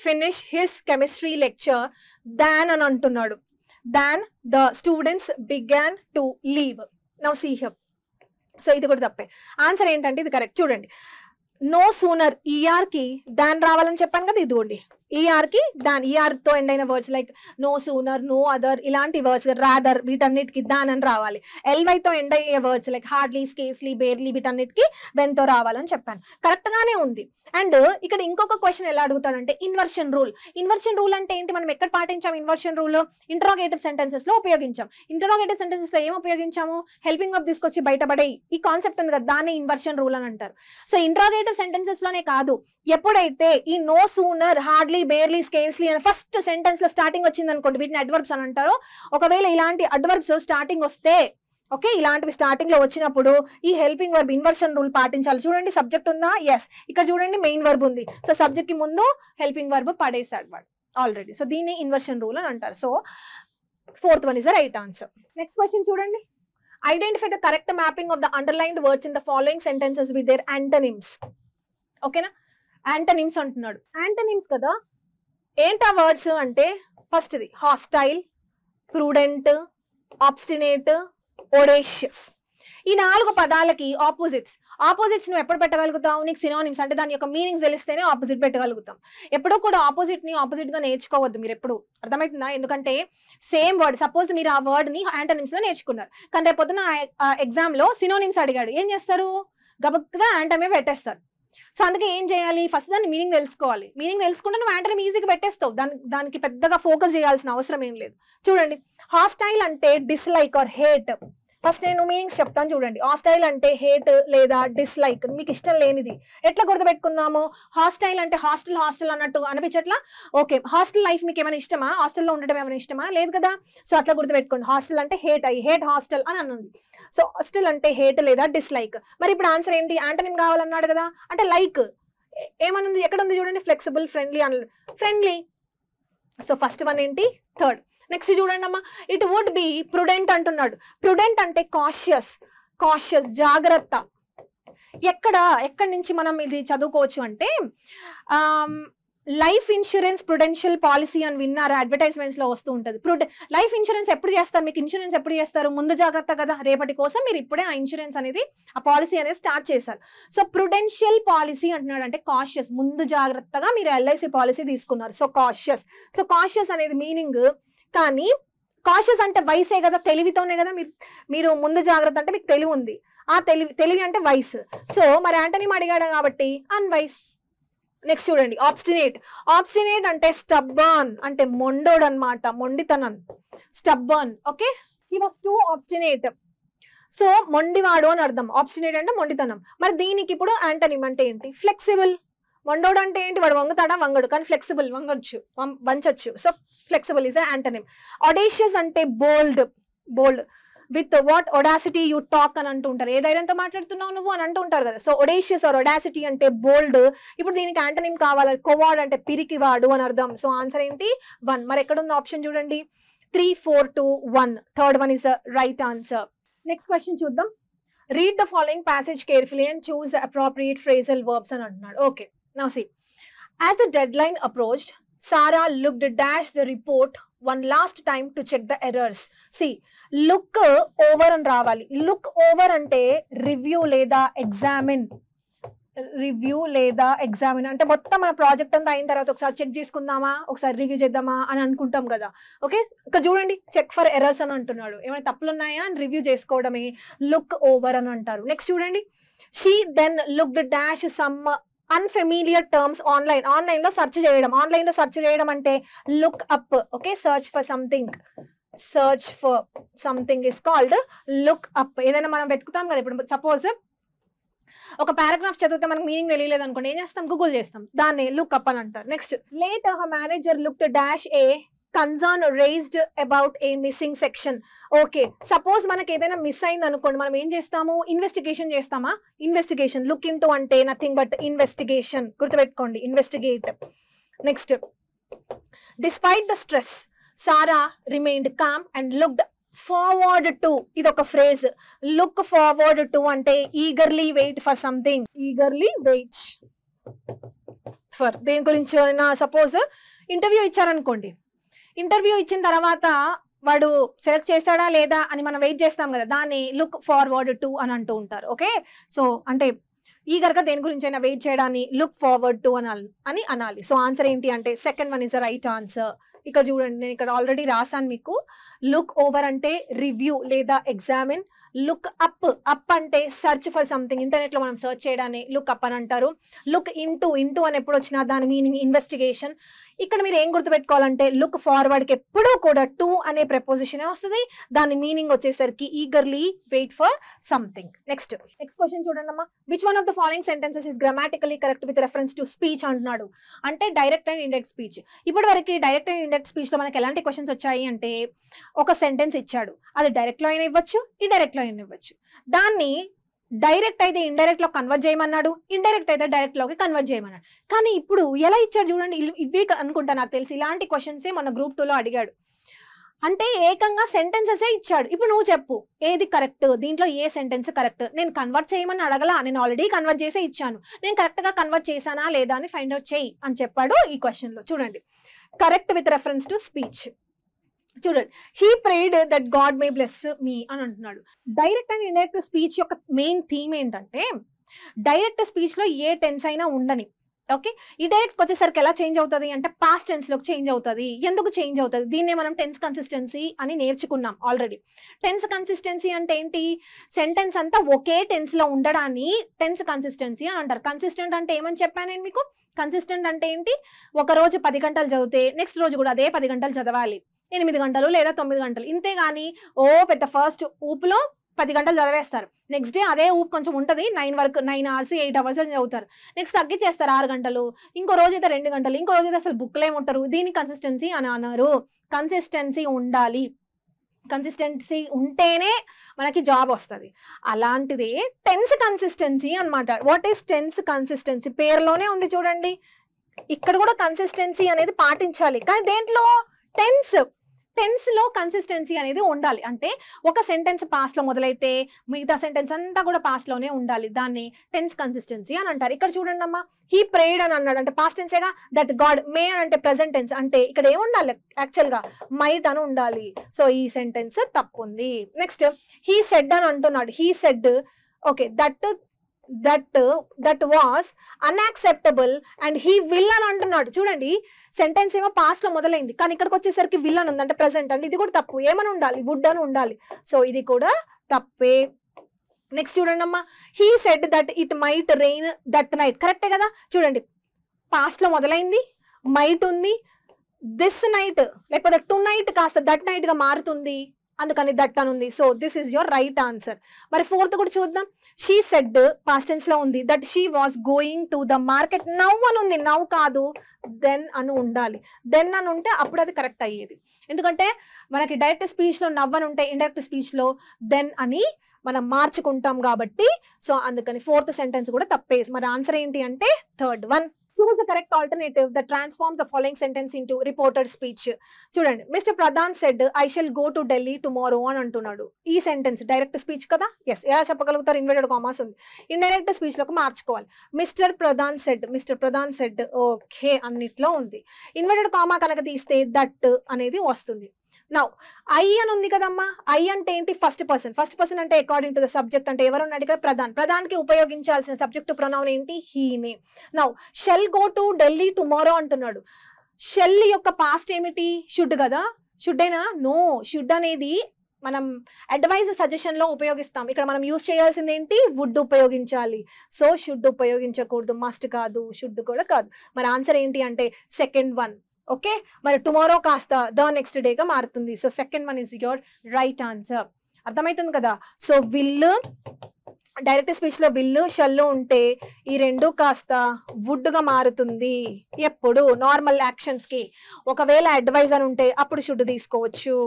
finish his chemistry lecture than అని అంటున్నాడు. Than the students began to leave. Now see here. So ఇది కూడా తప్పే. ఆన్సర్ ఏంటంటే ఇది కరెక్ట్. చూడండి, నో సూనర్ ఈఆర్ కి దాన్ రావాలని చెప్పాను కదా, ఇదిగోండి. ఈఆర్ కి దాన్, ఈఆర్ తో ఎండ్ అయిన words like no sooner, no other, ఇలాంటి వర్డ్స్, రాదర్, వీటన్నిటికి దాన్ అని రావాలి. ఎల్వై తో ఎండ్ అయ్యే words like hardly, scarcely, barely, వీటన్నిటికి వెన్ తో రావాలని చెప్పాను. కరెక్ట్ గానే ఉంది. అండ్ ఇక్కడ ఇంకొక క్వశ్చన్ ఎలా అడుగుతాడంటే ఇన్వర్షన్ రూల్. ఇన్వర్షన్ రూల్ అంటే ఏంటి? మనం ఎక్కడ పాటించాం ఇన్వర్షన్ రూల్? ఇంటరాగేటివ్ సెంటెన్సెస్ లో ఉపయోగించాం. ఇంటరాగేటివ్ సెంటెన్సెస్ లో ఏం ఉపయోగించాము? హెల్పింగ్ వర్బ్ తీసుకొచ్చి బయటపడే ఈ కాన్సెప్ట్ ఉంది కదా, దాన్ని ఇన్వర్షన్ రూల్ అని అంటారు. సో ఇంటరాగేటివ్ సెంటెన్సెస్ లోనే కాదు, ఎప్పుడైతే ఈ no sooner, hardly, barely, scarcely అని ఫస్ట్ సెంటెన్స్ లో స్టార్టింగ్ వచ్చింది అనుకోండి, వీటిని అడ్వర్బ్స్ అని అంటారు. ఒకవేళ ఇలాంటి అడ్వర్బ్స్ స్టార్టింగ్ వస్తే, ఓకే, ఇలాంటివి స్టార్టింగ్ లో వచ్చినప్పుడు ఈ హెల్పింగ్ వర్బ్ ఇన్వర్షన్ రూల్ పాటించాలి. చూడండి, సబ్జెక్ట్ ఉందా? ఎస్. ఇక్కడ చూడండి మెయిన్ వర్బ్ ఉంది. సో సబ్జెక్ట్ కి ముందు హెల్పింగ్ వర్బ్ పడేసాడు వాడు ఆల్రెడీ. సో దీన్ని ఇన్వర్షన్ రూల్ అని అంటారు. So 4th one is the right answer. Next question చూడండి. Identify the correct mapping of the underlined words in the following sentences with their antonyms. ఓకేనా? Antonyms అంటున్నాడు. Antonyms కదా, ఏంటా వర్డ్స్ అంటే ఫస్ట్ది హాస్టైల్, ప్రూడెంట్, ఆబ్స్టినేట్, ఒడేషియస్. ఈ 4 పదాలకి ఆపోజిట్స్. ఆపోజిట్స్ నువ్వు ఎప్పుడు పెట్టగలుగుతావు? నీకు సినోనిమ్స్ అంటే దాని యొక్క మీనింగ్స్ తెలిస్తేనే ఆపోజిట్ పెట్టగలుగుతాం. ఎప్పుడూ కూడా ఆపోజిట్ ని ఆపోజిట్ గా నేర్చుకోవద్దు మీరు ఎప్పుడు. అర్థమవుతుందా? ఎందుకంటే సేమ్ వర్డ్, సపోజ్ మీరు ఆ వర్డ్ ని యాంటనిమ్స్ లో నేర్చుకున్నారు, కానీ రేపు పొద్దున ఎగ్జామ్ లో సినోనిమ్స్ అడిగాడు, ఏం చేస్తారు? గబక్కుగా యాంటమే పెట్టేస్తారు. సో అందుకే ఏం చేయాలి? ఫస్ట్ దాన్ని మీనింగ్ తెలుసుకోవాలి. మీనింగ్ తెలుసుకుంటే నువ్వు యాంటనిమ్ ఈజీగా పెట్టేస్తావు. దానికి పెద్దగా ఫోకస్ చేయాల్సిన అవసరం ఏం లేదు. చూడండి, హాస్టైల్ అంటే డిస్లైక్ ఆర్ హేట్. ఫస్ట్ నేను మీనింగ్స్ చెప్తాను చూడండి. హాస్టైల్ అంటే హేట్ లేదా డిస్లైక్, మీకు ఇష్టం లేనిది. ఎట్లా గుర్తుపెట్టుకుందాము? హాస్టైల్ అంటే హాస్టల్ అన్నట్టు అనిపించట్లా? ఓకే, హాస్టల్ లైఫ్ మీకు ఏమైనా ఇష్టమా? హాస్టల్లో ఉండడం ఏమైనా ఇష్టమా? లేదు కదా. సో అట్లా గుర్తుపెట్టుకోండి. హాస్టల్ అంటే హేట్ హాస్టల్ అని అన్నది. సో హాస్టల్ అంటే హేట్ లేదా డిస్లైక్. మరి ఇప్పుడు ఆన్సర్ ఏంటి? యాంటనిమ్ కావాలన్నాడు కదా, అంటే లైక్ ఏమనుంది, ఎక్కడ ఉంది చూడండి, flexible, friendly friendly. So first one ఏంటి? థర్డ్. నెక్స్ట్ చూడండి అమ్మా, ఇట్ వుడ్ బి ప్రుడెంట్ అంటున్నాడు. ప్రుడెంట్ అంటే కాషియస్, జాగ్రత్త. ఎక్కడి నుంచి మనం ఇది చదువుకోవచ్చు అంటే లైఫ్ ఇన్సూరెన్స్ ప్రుడెన్షియల్ పాలసీ అని విన్నారా? అడ్వర్టైజ్మెంట్స్ లో వస్తూ ఉంటుంది. లైఫ్ ఇన్సూరెన్స్ ఎప్పుడు చేస్తారు? మీకు ఇన్సూరెన్స్ ఎప్పుడు చేస్తారు? ముందు జాగ్రత్త కదా, రేపటి కోసం మీరు ఇప్పుడే ఆ ఇన్సూరెన్స్ అనేది, ఆ పాలసీ అనేది స్టార్ట్ చేశారు. సో ప్రుడెన్షియల్ పాలసీ అంటున్నాడు అంటే కాషియస్, ముందు జాగ్రత్తగా మీరు ఎల్ఐసి పాలసీ తీసుకున్నారు. సో కాషియస్ అనేది మీనింగ్. కానీ కాషియస్ అంటే వయసే కదా, తెలివితోనే కదా. మీరు ముందు జాగ్రత్త అంటే మీకు తెలివి ఉంది, ఆ తెలివి అంటే వయసు. సో మరి యాంటనీమ్ అడిగాడు కాబట్టి అన్వైస్. నెక్స్ట్ చూడండి, ఆబ్స్టినేట్ అంటే స్టబ్బర్న్, అంటే మొండోడు అనమాట, మొండితనం, stubborn. Okay, he was too obstinate. So మొండివాడు అని అర్థం. ఆబ్స్టినేట్ అంటే మొండితనం. మరి దీనికి ఇప్పుడు యాంటనీమ్ అంటే ఏంటి? ఫ్లెక్సిబుల్. మొండోడు అంటే ఏంటి? వాడు వంగుతాడా? వంగడు. కానీ ఫ్లెక్సిబుల్, వంచొచ్చు. So flexible is antonym. Audacious అంటే bold. With what audacity you talk అని అంటూ ఉంటారు. ఏ ధైర్యంతో మాట్లాడుతున్నావు నువ్వు అని అంటూ ఉంటారు కదా. సో ఒడేషియస్ ఆర్ ఒడాసిటీ అంటే బోల్డ్. ఇప్పుడు దీనికి యాంటనిమ్ కావాలి. కోవార్డ్ అంటే పిరికివాడు అని అర్థం. సో ఆన్సర్ ఏంటి? 1. మరి ఎక్కడ ఉంది ఆప్షన్ చూడండి, 3, 4, 2, 1. Third one is the right answer. Next question చూద్దాం. Read the following passage carefully and choose the appropriate phrasal verbs అని అంటున్నాడు. Okay, now see. As the deadline approached, Sarah looked dash the report one last time to check the errors. See, look over and రావాలి. Look over అంటే review లేదా examine. అంటే మొత్తం మన project అంతా అయిన తర్వాత ఒకసారి చెక్ చేసుకుందామా, ఒకసారి రివ్యూ చేద్దామా అని అనుకుంటాం కదా. ఓకే, ఇక్కడ చూడండి, చెక్ ఫర్ ఎర్రర్స్ అని అంటున్నాడు. ఏమైనా తప్పులు ఉన్నాయా అని రివ్యూ చేసుకోవడమే లుక్ ఓవర్ అని అంటారు. నెక్స్ట్ చూడండి, she then looked dash some unfamiliar terms online లో సెర్చ్ చేయడం అంటే look up. Okay, search for something is called look up. ఏదైనా మనం వెతుకుతాం కదా, ఇప్పుడు సపోజ్ ఒక పారాగ్రాఫ్ చదివితే మనకు మీనింగ్ తెలియలేదు అనుకోండి, ఏం చేస్తాం? గూగుల్ చేస్తాం, దాన్ని లుక్ అప్ అని అంటారు. Next, later her manager looked dash A concern raised about a missing section. Okay, suppose మనకి ఏదైనా మిస్ అయింది అనుకోండి, మనం ఏం చేస్తాము? ఇన్వెస్టిగేషన్ చేస్తామా? ఇన్వెస్టిగేషన్. లుక్ ఇంటూ అంటే నథింగ్ బట్ ఇన్వెస్టిగేషన్. గుర్తుపెట్టుకోండి, investigate. Next, despite the stress Sara remained calm and looked forward to. ఇది ఒక ఫ్రేజ్. లుక్ ఫార్వర్డ్ టు అంటే ఈగర్లీ వెయిట్ ఫర్ సంథింగ్. దేని గురించి అయినా, సపోజ్ ఇంటర్వ్యూ ఇచ్చారనుకోండి, ఇంటర్వ్యూ ఇచ్చిన తర్వాత వాడు సెలెక్ట్ చేశాడా లేదా అని మనం వెయిట్ చేస్తాం కదా, దాన్ని లుక్ ఫార్వర్డ్ టు అని అంటూ ఉంటారు. ఓకే, సో అంటే ఈగర్గా దేని గురించి అయినా వెయిట్ చేయడాన్ని లుక్ ఫార్వర్డ్ టు అని అనాలి. సో ఆన్సర్ ఏంటి అంటే second one is the right answer. ఇక్కడ చూడండి, నేను ఇక్కడ ఆల్రెడీ రాసాను మీకు. లుక్ ఓవర్ అంటే రివ్యూ లేదా ఎగ్జామిన్. లుక్ అప్ అంటే సర్చ్ ఫర్ సంథింగ్. ఇంటర్నెట్ లో మనం సర్చ్ చేయడాన్ని లుక్ అప్ అని అంటారు. లుక్ ఇంటూ అని ఎప్పుడు వచ్చినా దాని మీనింగ్ ఇన్వెస్టిగేషన్. ఇక్కడ మీరు ఏం గుర్తుపెట్టుకోవాలంటే లుక్ ఫార్వర్డ్ కి ఎప్పుడూ కూడా టు అనే ప్రెపోజిషన్ వస్తుంది. దాని మీనింగ్ వచ్చేసరికి eagerly wait for something. Next question చూడండి అమ్మా. Which one of the following sentences is grammatically correct with reference to speech అంటున్నాడు. అంటే డైరెక్ట్ అండ్ ఇండైరెక్ట్ స్పీచ్. ఇప్పటి వరకు డైరెక్ట్ అండ్ ఇండైరెక్ట్ స్పీచ్ లో మనకి ఎలాంటి క్వశ్చన్స్ వచ్చాయి అంటే, ఒక సెంటెన్స్ ఇచ్చాడు, అది డైరెక్ట్ లో అయినా ఇవ్వచ్చు, ఇండైరెక్ట్ లో అయినా ఇవ్వచ్చు. దాన్ని డైరెక్ట్ అయితే ఇండైరెక్ట్ లో కన్వర్ట్ చేయమన్నాడు, ఇండైరెక్ట్ అయితే డైరెక్ట్ లోకి కన్వర్ట్ చేయమన్నాడు. కానీ ఇప్పుడు ఎలా ఇచ్చాడు చూడండి, ఇవే అనుకుంటా నాకు తెలిసి. ఇలాంటి క్వశ్చన్సే మన గ్రూప్ 2లో అడిగాడు. అంటే ఏకంగా సెంటెన్సెసే ఇచ్చాడు. ఇప్పుడు నువ్వు చెప్పు ఏది కరెక్ట్, దీంట్లో ఏ సెంటెన్స్ కరెక్ట్. నేను కన్వర్ట్ చేయమని అడగలా, నేను ఆల్రెడీ కన్వర్ట్ చేసే ఇచ్చాను. నేను కరెక్ట్ గా కన్వర్ట్ చేశానా లేదా అని ఫైండ్ అవుట్ చేయి అని చెప్పాడు ఈ క్వశ్చన్ లో. చూడండి, correct with reference to speech. చూడండి, he prayed that God may bless me అని అంటున్నాడు. డైరెక్ట్ అండ్ ఇండైరెక్ట్ స్పీచ్ యొక్క మెయిన్ థీమ్ ఏంటంటే, డైరెక్ట్ స్పీచ్ లో ఏ టెన్స్ అయినా ఉండని. ఓకే, ఈ డైరెక్ట్ వచ్చేసరికి ఎలా చేంజ్ అవుతుంది అంటే పాస్ట్ టెన్స్ లోకి చేంజ్ అవుతుంది. ఎందుకు చేంజ్ అవుతుంది? దీన్నే మనం టెన్స్ కన్సిస్టెన్సీ అని నేర్చుకున్నాం ఆల్రెడీ. టెన్స్ కన్సిస్టెన్సీ అంటే ఏంటి? సెంటెన్స్ అంతా ఒకే టెన్స్ లో ఉండడాన్ని టెన్స్ కన్సిస్టెన్సీ అని అంటారు. కన్సిస్టెంట్ అంటే ఏమని చెప్పాను నేను మీకు? కన్సిస్టెంట్ అంటే ఏంటి? ఒక రోజు 10 గంటలు చదివితే నెక్స్ట్ రోజు కూడా అదే 10 గంటలు చదవాలి, 8 గంటలు లేదా 9 గంటలు, ఇంతే గాని ఓ పెద్ద ఫస్ట్ ఊపులో 10 గంటలు చదివేస్తారు. నెక్స్ట్ డే అదే ఊపు కొంచెం ఉంటుంది, 9 వరకు 9 hours 8 hours చదువుతారు. నెక్స్ట్ తగ్గించేస్తారు 6 గంటలు, ఇంకో రోజు అయితే 2 గంటలు, ఇంకో రోజు అయితే అసలు బుక్లు ఏముంటారు. దీన్ని కన్సిస్టెన్సీ అని అన్నారు. కన్సిస్టెన్సీ ఉండాలి, కన్సిస్టెన్సీ ఉంటేనే మనకి జాబ్ వస్తుంది. అలాంటిదే టెన్స్ కన్సిస్టెన్సీ అనమాట. What is tense consistency? పేరులోనే ఉంది చూడండి. ఇక్కడ కూడా కన్సిస్టెన్సీ అనేది పాటించాలి, కానీ దేంట్లో? టెన్స్ లో కన్సిస్టెన్సీ అనేది ఉండాలి. అంటే ఒక సెంటెన్స్ పాస్ట్ లో మొదలైతే మిగతా సెంటెన్స్ అంతా కూడా పాస్ట్ లోనే ఉండాలి. దాన్ని టెన్స్ కన్సిస్టెన్సీ అని అంటారు. ఇక్కడ చూడండి అమ్మా, హీ ప్రేడ్ అని అన్నాడు అంటే పాస్ట్ టెన్సేగా. దట్ గాడ్, మే అని అంటే ప్రెసెంట్ టెన్స్, అంటే ఇక్కడ ఏముండాలి? యాక్చువల్ గా మైట్ అని ఉండాలి. సో ఈ సెంటెన్స్ తప్పు ఉంది. నెక్స్ట్ హీ సెడ్ అని అంటున్నాడు. He said, okay, that was unacceptable and he will అని అంటున్నాడు. చూడండి, సెంటెన్స్ ఏమో పాస్ట్ లో మొదలైంది, కానీ ఇక్కడికి వచ్చేసరికి విల్ అని ఉంది అంటే ప్రెసెంట్ అంటే ఇది కూడా తప్పు. ఏమని ఉండాలి? వుడ్ అని ఉండాలి. సో ఇది కూడా తప్పే. నెక్స్ట్ చూడండి అమ్మా, he said that it might rain that night. కరెక్టే కదా? చూడండి, పాస్ట్ లో మొదలైంది, మైట్ ఉంది, దిస్ నైట్ లేకపోతే టు నైట్ కాస్త దట్ నైట్ గా మారుతుంది, అందుకని దట్ అని ఉంది. So this is your right answer. మరి ఫోర్త్ కూడా చూద్దాం. షీ సెడ్ పాస్ట్ టెన్స్ లో ఉంది, that she was going to the market. Now అని ఉంది, నవ్ కాదు, దెన్ అని ఉండాలి. దెన్ అని ఉంటే అప్పుడు అది కరెక్ట్ అయ్యేది. ఎందుకంటే మనకి డైరెక్ట్ స్పీచ్ లో నవ్ అని ఉంటే ఇండైరెక్ట్ స్పీచ్ లో దెన్ అని మనం మార్చుకుంటాం కాబట్టి. సో అందుకని ఫోర్త్ సెంటెన్స్ కూడా తప్పే. మరి ఆన్సర్ ఏంటి అంటే third one. Choose the correct alternative that transforms the following sentence into reported speech. చూడండి, mister Pradhan said I shall go to Delhi tomorrow అని అంటున్నాడు. ఈ సెంటెన్స్ డైరెక్ట్ స్పీచ్ కదా? ఎస్. ఎలా చెప్పగలుగుతారు? ఇన్వర్టెడ్ కామాస్ ఉంది. ఇండైరెక్ట్ స్పీచ్ లోకి మార్చుకోవాలి. మిస్టర్ ప్రధాన్ సెడ్ ఓకే అన్నిట్లో ఉంది. ఇన్వర్టెడ్ కామా కనుక తీస్తే దట్ అనేది వస్తుంది. నౌ ఐ అని ఉంది కదమ్మా. ఐ అంటే ఏంటి? ఫస్ట్ పర్సన్ అంటే అకార్డింగ్ టు ద సబ్జెక్ట్ అంటే ఎవరు ఉన్నాడు ఇక్కడ? ప్రధాన్కి ఉపయోగించాల్సిన సబ్జెక్ట్ ప్రొనౌన్ ఏంటి? హీనే. Now shall go to Delhi tomorrow అంటున్నాడు. షెల్ యొక్క పాస్ట్ ఏమిటి? షుడ్ కదా? షుడ్ అయినా? నో, షుడ్ అనేది మనం అడ్వైజ్ సజెషన్ లో ఉపయోగిస్తాం. ఇక్కడ మనం యూజ్ చేయాల్సింది ఏంటి? వుడ్ ఉపయోగించాలి. సో షుడ్ ఉపయోగించకూడదు, మస్ట్ కాదు, షుడ్ కూడా కాదు. మరి ఆన్సర్ ఏంటి అంటే సెకండ్ వన్. ఓకే, మరి టుమారో కాస్త ద నెక్స్ట్ డేగా మారుతుంది. So second one is your right answer. అర్థమవుతుంది కదా? సో విల్, డైరెక్ట్ స్పీచ్ లో విల్ షెల్ ఉంటే ఈ రెండు కాస్త వుడ్ గా మారుతుంది ఎప్పుడు? నార్మల్ యాక్షన్స్ కి. ఒకవేళ అడ్వైజ్ అని ఉంటే అప్పుడు షుడ్ తీసుకోవచ్చు.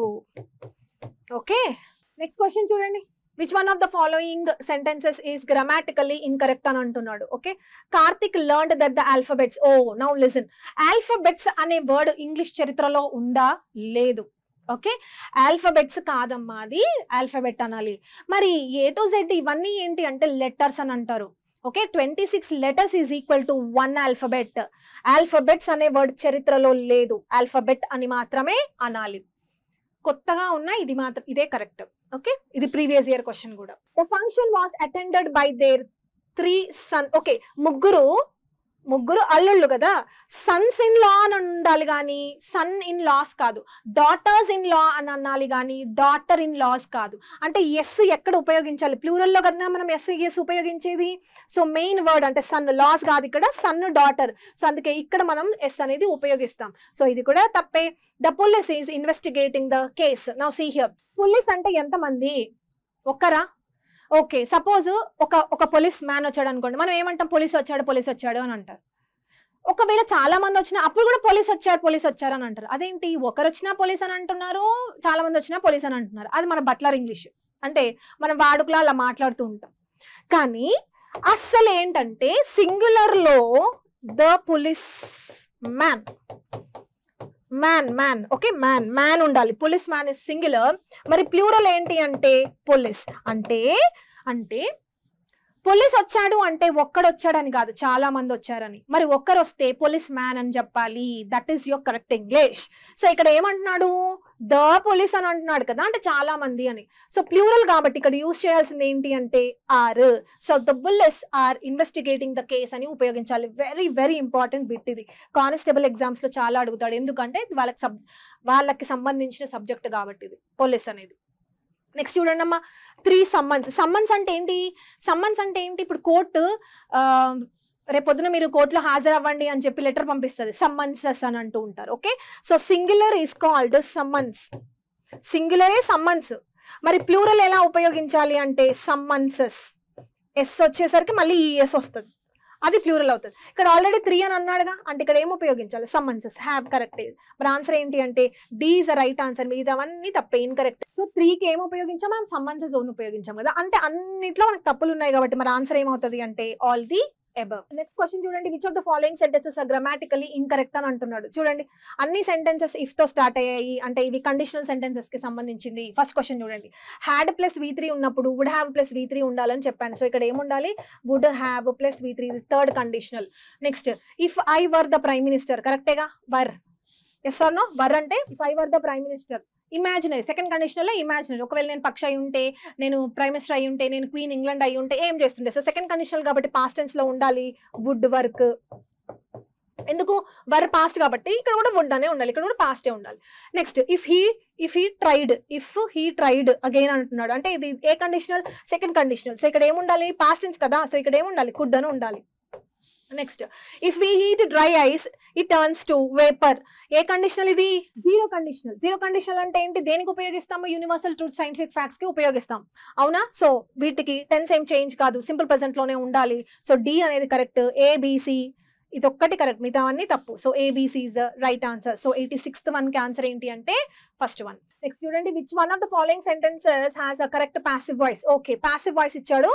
ఓకే, నెక్స్ట్ క్వశ్చన్ చూడండి. Which one of the following sentences is grammatically incorrect అని అంటున్నాడు. Okay, Karthik learned that the alphabets. Oh now listen, alphabets అనే వర్డ్ ఇంగ్లీష్ చరిత్రలో ఉందా? లేదు. ఓకే, ఆల్ఫాబెట్స్ కాదమ్మా, అది ఆల్ఫాబెట్ అనాలి. మరి A to Z ఇవన్నీ ఏంటి అంటే లెటర్స్ అని అంటారు. Okay, 26 letters is equal to 1 alphabet. Alphabets అనే వర్డ్ చరిత్రలో లేదు, ఆల్ఫాబెట్ అని మాత్రమే అనాలి. కొత్తగా ఉన్న ఇది మాత్రం ఇదే కరెక్ట్. ఓకే, ఇది ప్రీవియస్ ఇయర్ క్వశ్చన్ కూడా. The function was attended by their 3 son. Okay, ముగ్గురు అల్లుళ్ళు కదా. సన్స్ ఇన్ లా అని ఉండాలి కానీ సన్ ఇన్ లాస్ కాదు. డాటర్స్ ఇన్ లా అని అనాలి కానీ డాటర్ ఇన్ లాస్ కాదు. అంటే ఎస్ ఎక్కడ ఉపయోగించాలి? ప్లూరల్లో కదా మనం ఎస్ ఉపయోగించేది. సో మెయిన్ వర్డ్ అంటే సన్, లాస్ కాదు ఇక్కడ, సన్ డాటర్. సో అందుకే ఇక్కడ మనం ఎస్ అనేది ఉపయోగిస్తాం. సో ఇది కూడా తప్పే. The police is investigating the case. Now see here, police అంటే ఎంతమంది? ఒక్కరా? ఓకే, సపోజ్ ఒక పోలీస్ మ్యాన్ వచ్చాడు అనుకోండి, మనం ఏమంటాం? పోలీస్ వచ్చాడు అని అంటారు. ఒకవేళ చాలా మంది వచ్చినా అప్పుడు కూడా పోలీస్ వచ్చారు అని అంటారు. అదేంటి? ఒకరు వచ్చినా పోలీస్ అని అంటున్నారు, చాలా మంది వచ్చినా పోలీస్ అని అంటున్నారు. అది మన బట్లర్ ఇంగ్లీష్, అంటే మనం వాడుకలో అలా మాట్లాడుతూ ఉంటాం. కానీ అస్సలు ఏంటంటే సింగులర్ లో the policeman. Okay, man ఉండాలి. Policeman is singular. మరి ప్లూరల్ ఏంటి అంటే పోలీస్. అంటే పోలీస్ వచ్చాడు అంటే ఒక్కడొచ్చాడని కాదు, చాలా మంది వచ్చారని. మరి ఒక్కరు వస్తే పోలీస్ మ్యాన్ అని చెప్పాలి. That is your correct English. So ఇక్కడ ఏమంటున్నాడు? ద పోలీస్ అని అంటున్నాడు కదా, అంటే చాలా మంది అని. సో ప్లూరల్ కాబట్టి ఇక్కడ యూజ్ చేయాల్సింది ఏంటి అంటే are. So the police are investigating the case అని ఉపయోగించాలి. వెరీ వెరీ ఇంపార్టెంట్ బిట్ ఇది. కానిస్టేబుల్ ఎగ్జామ్స్ లో చాలా అడుగుతాడు, ఎందుకంటే వాళ్ళకి సంబంధించిన సబ్జెక్ట్ కాబట్టి ఇది పోలీస్ అనేది. నెక్స్ట్ చూడండి అమ్మా, 3 సమ్మన్స్ అంటే ఏంటి? ఇప్పుడు కోర్టు రేపొద్దున మీరు కోర్టులో హాజరవ్వండి అని చెప్పి లెటర్ పంపిస్తుంది, సమ్మన్సెస్ అని అంటూ ఉంటారు. Okay, so singular is called summons. సింగులరే సమ్మన్స్. మరి ప్లూరల్ ఎలా ఉపయోగించాలి అంటే సమ్మన్సెస్, ఎస్ వచ్చేసరికి మళ్ళీ ఈఎస్ వస్తుంది, అది ప్లూరల్ అవుతుంది. ఇక్కడ ఆల్రెడీ 3 అని అన్నాడుగా, అంటే ఇక్కడ ఏం ఉపయోగించాలి? సమ్మన్సెస్. Have correct. మరి ఆన్సర్ ఏంటి అంటే D is the right answer. మిగతావన్నీ తప్పే, ఇన్కరెక్ట్. సో 3కి ఏం ఉపయోగించాం మనం? సమ్మన్సెస్ ఓన్ ఉపయోగించాం కదా, అంటే అన్నిట్లో మనకు తప్పులు ఉన్నాయి కాబట్టి మరి ఆన్సర్ ఏమవుతుంది అంటే all the above. Next question చూడండి, which of the following sentences are grammatically incorrect అని అంటున్నాడు. చూడండి అన్ని సెంటెన్సెస్ ఇఫ్ తో స్టార్ట్ అయ్యాయి, అంటే ఇవి కండిషనల్ సెంటెన్సెస్ కి సంబంధించింది. ఫస్ట్ క్వశ్చన్ చూడండి, హ్యాడ్ ప్లస్ V3 ఉన్నప్పుడు వుడ్ హ్యావ్ ప్లస్ V3 ఉండాలని చెప్పాను. సో ఇక్కడ ఏముండాలి? Would have plus V3, third conditional. Next if I were the prime minister, కరెక్టేగా? Were, yes or no? Were అంటే if I were the prime minister, imaginary. Second conditional లో imaginary. ఒకవేళ నేను పక్ష అయి ఉంటే, నేను ప్రైమ్ మినిస్టర్ అయి ఉంటే, నేను క్వీన్ ఇంగ్లాండ్ అయి ఉంటే ఏం చేస్తుండే? సో సెకండ్ కండిషనల్ కాబట్టి పాస్ట్ టెన్స్ లో ఉండాలి వుడ్ వర్క్. ఎందుకు? వర్ పాస్ట్ కాబట్టి ఇక్కడ కూడా వుడ్ అనే ఉండాలి, ఇక్కడ కూడా పాస్టే ఉండాలి. Next if he tried again అంటున్నాడు, అంటే ఇది ఏ కండిషనల్? Second conditional. సో ఇక్కడ ఏముండాలి? పాస్ట్ టెన్స్ కదా, సో ఇక్కడ ఏముండాలి? కుడ్ అని ఉండాలి. Next if we heat dry ice it turns to vapour. ఏ కండిషనల్ ఇది? Zero conditional. జీరో కండిషనల్ అంటే ఏంటి? దేనికి ఉపయోగిస్తాము? యూనివర్సల్ ట్రూత్ సైంటిఫిక్ ఫ్యాక్ట్స్ కి ఉపయోగిస్తాం, అవునా? సో వీటికి టెన్స్ ఏం చేంజ్ కాదు, సింపుల్ ప్రెసెంట్ లోనే ఉండాలి. సో డి అనేది కరెక్ట్. ఏబిసి ఇది ఒక్కటి కరెక్ట్, మిగతా అన్ని తప్పు. So ABC is right answer. So 86th one కి ఆన్సర్ ఏంటి అంటే ఫస్ట్ వన్. నెక్స్ట్ చూడండి, which one of the following sentences has a correct passive voice. Okay, passive voice ఇచ్చాడు.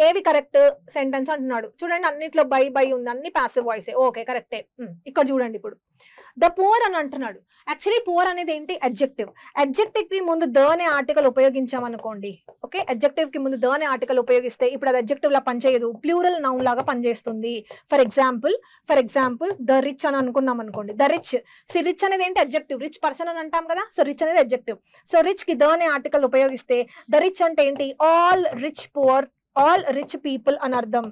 ఏవి కరెక్ట్ సెంటెన్స్ అంటున్నాడు. చూడండి అన్నిట్లో బై ఉంది, అన్ని పాసివ్ వాయిసే. ఓకే కరెక్టే. ఇక్కడ చూడండి, ఇప్పుడు ద పూర్ అని అంటున్నాడు. యాక్చువల్లీ పూర్ అనేది ఏంటి? అడ్జెక్టివ్. అడ్జెక్టివ్ కి ముందు ద అనే ఆర్టికల్ ఉపయోగించామనుకోండి, ఓకే, అడ్జెక్టివ్ కి ముందు ద అనే ఆర్టికల్ ఉపయోగిస్తే ఇప్పుడు అది అడ్జెక్టివ్ లా పనిచేయదు, ప్లూరల్ నౌన్ లాగా పనిచేస్తుంది. ఫర్ ఎగ్జాంపుల్ ద రిచ్ అని అనుకున్నాం అనుకోండి, ద రిచ్. రిచ్ అనేది ఏంటి? అడ్జెక్టివ్. రిచ్ పర్సన్ అని అంటాం కదా, సో రిచ్ అనేది అడ్జెక్టివ్. సో రిచ్ కి ద అనే ఆర్టికల్ ఉపయోగిస్తే ద రిచ్ అంటే ఏంటి? ఆల్ రిచ్ పీపుల్ అని అర్థం.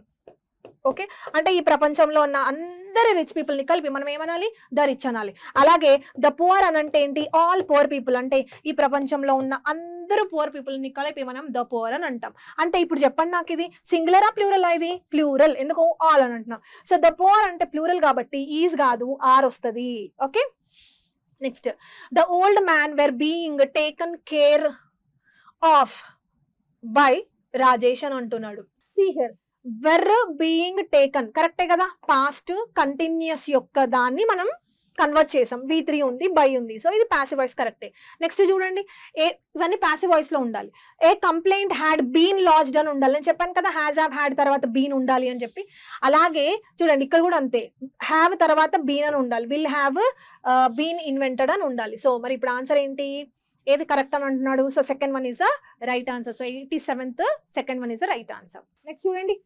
ఓకే, అంటే ఈ ప్రపంచంలో ఉన్న అందరి రిచ్ పీపుల్ ని కలిపి మనం ఏమనాలి? ద రిచ్ అనాలి. అలాగే ద పువర్ అని అంటే ఏంటి? ఆల్ పువర్ పీపుల్, అంటే ఈ ప్రపంచంలో ఉన్న అందరూ పువర్ పీపుల్ ని కలిపి మనం ద పువర్ అని అంటాం. అంటే ఇప్పుడు చెప్పండి నాకు, ఇది సింగులరా ప్లూరల్? ఇది ప్లూరల్. ఎందుకు? ఆల్ అని అంటున్నాం. సో ద పువర్ అంటే ప్లూరల్ కాబట్టి ఈజ్ కాదు, ఆర్ వస్తుంది. Okay, next the old man were being taken care of by Rajesh అని అంటున్నాడు. See here, were being taken కరెక్టే కదా, పాస్ట్ కంటిన్యూస్ యొక్క దాన్ని మనం కన్వర్ట్ చేసాం. V3 ఉంది, బై ఉంది, సో ఇది పాసివ్ వాయిస్ కరెక్టే. నెక్స్ట్ చూడండి, ఇవన్నీ పాసివ్ వాయిస్ లో ఉండాలి. ఏ కంప్లైంట్ హ్యాడ్ బీన్ లాడ్జ్డ్ అని ఉండాలి. నేను చెప్పాను కదా, హ్యాజ్ హ్యావ్ హ్యాడ్ తర్వాత బీన్ ఉండాలి అని చెప్పి. అలాగే చూడండి ఇక్కడ కూడా అంతే, హ్యావ్ తర్వాత బీన్ అని ఉండాలి, విల్ హ్యావ్ బీన్ ఇన్వెంటెడ్ అని ఉండాలి. సో మరి ఇప్పుడు ఆన్సర్ ఏంటి? ఏది కరెక్ట్ అని అంటున్నాడు? So second one is the right answer. So 87th second one is the right answer. Next చూడండి,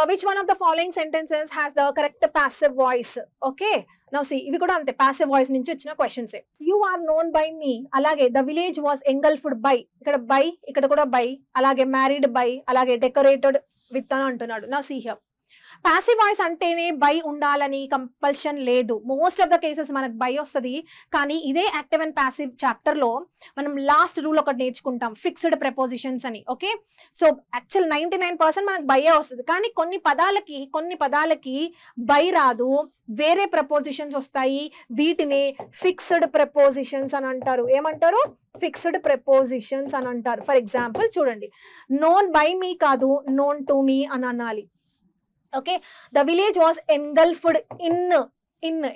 which one of the following sentences has the correct passive voice? Okay, now see, ఇవి కూడా అంతే passive voice నుంచి వచ్చిన questions. You are known by me, అలాగే the village was engulfed by, ఇక్కడ by, ఇక్కడ కూడా by, అలాగే married by, అలాగే decorated with అని అంటున్నాడు. Now see here, passive voice అంటేనే బై ఉండాలని కంపల్షన్ లేదు. మోస్ట్ ఆఫ్ ద కేసెస్ మనకు బై వస్తుంది, కానీ ఇదే యాక్టివ్ అండ్ పాసివ్ చాప్టర్ లో మనం లాస్ట్ రూల్ ఒకటి నేర్చుకుంటాం, ఫిక్స్డ్ ప్రెపోజిషన్స్ అని. ఓకే, సో యాక్చువల్ 99% మనకు బై వస్తుంది, కానీ కొన్ని పదాలకి బై రాదు, వేరే ప్రపోజిషన్స్ వస్తాయి. వీటిని ఫిక్స్డ్ ప్రెపోజిషన్స్ అని అంటారు. ఏమంటారు? ఫిక్స్డ్ ప్రెపోజిషన్స్ అని అంటారు. ఫర్ ఎగ్జాంపుల్ చూడండి, నోన్ బై మీ కాదు, నోన్ టు మీ అని అనాలి. Okay, the village was engulfed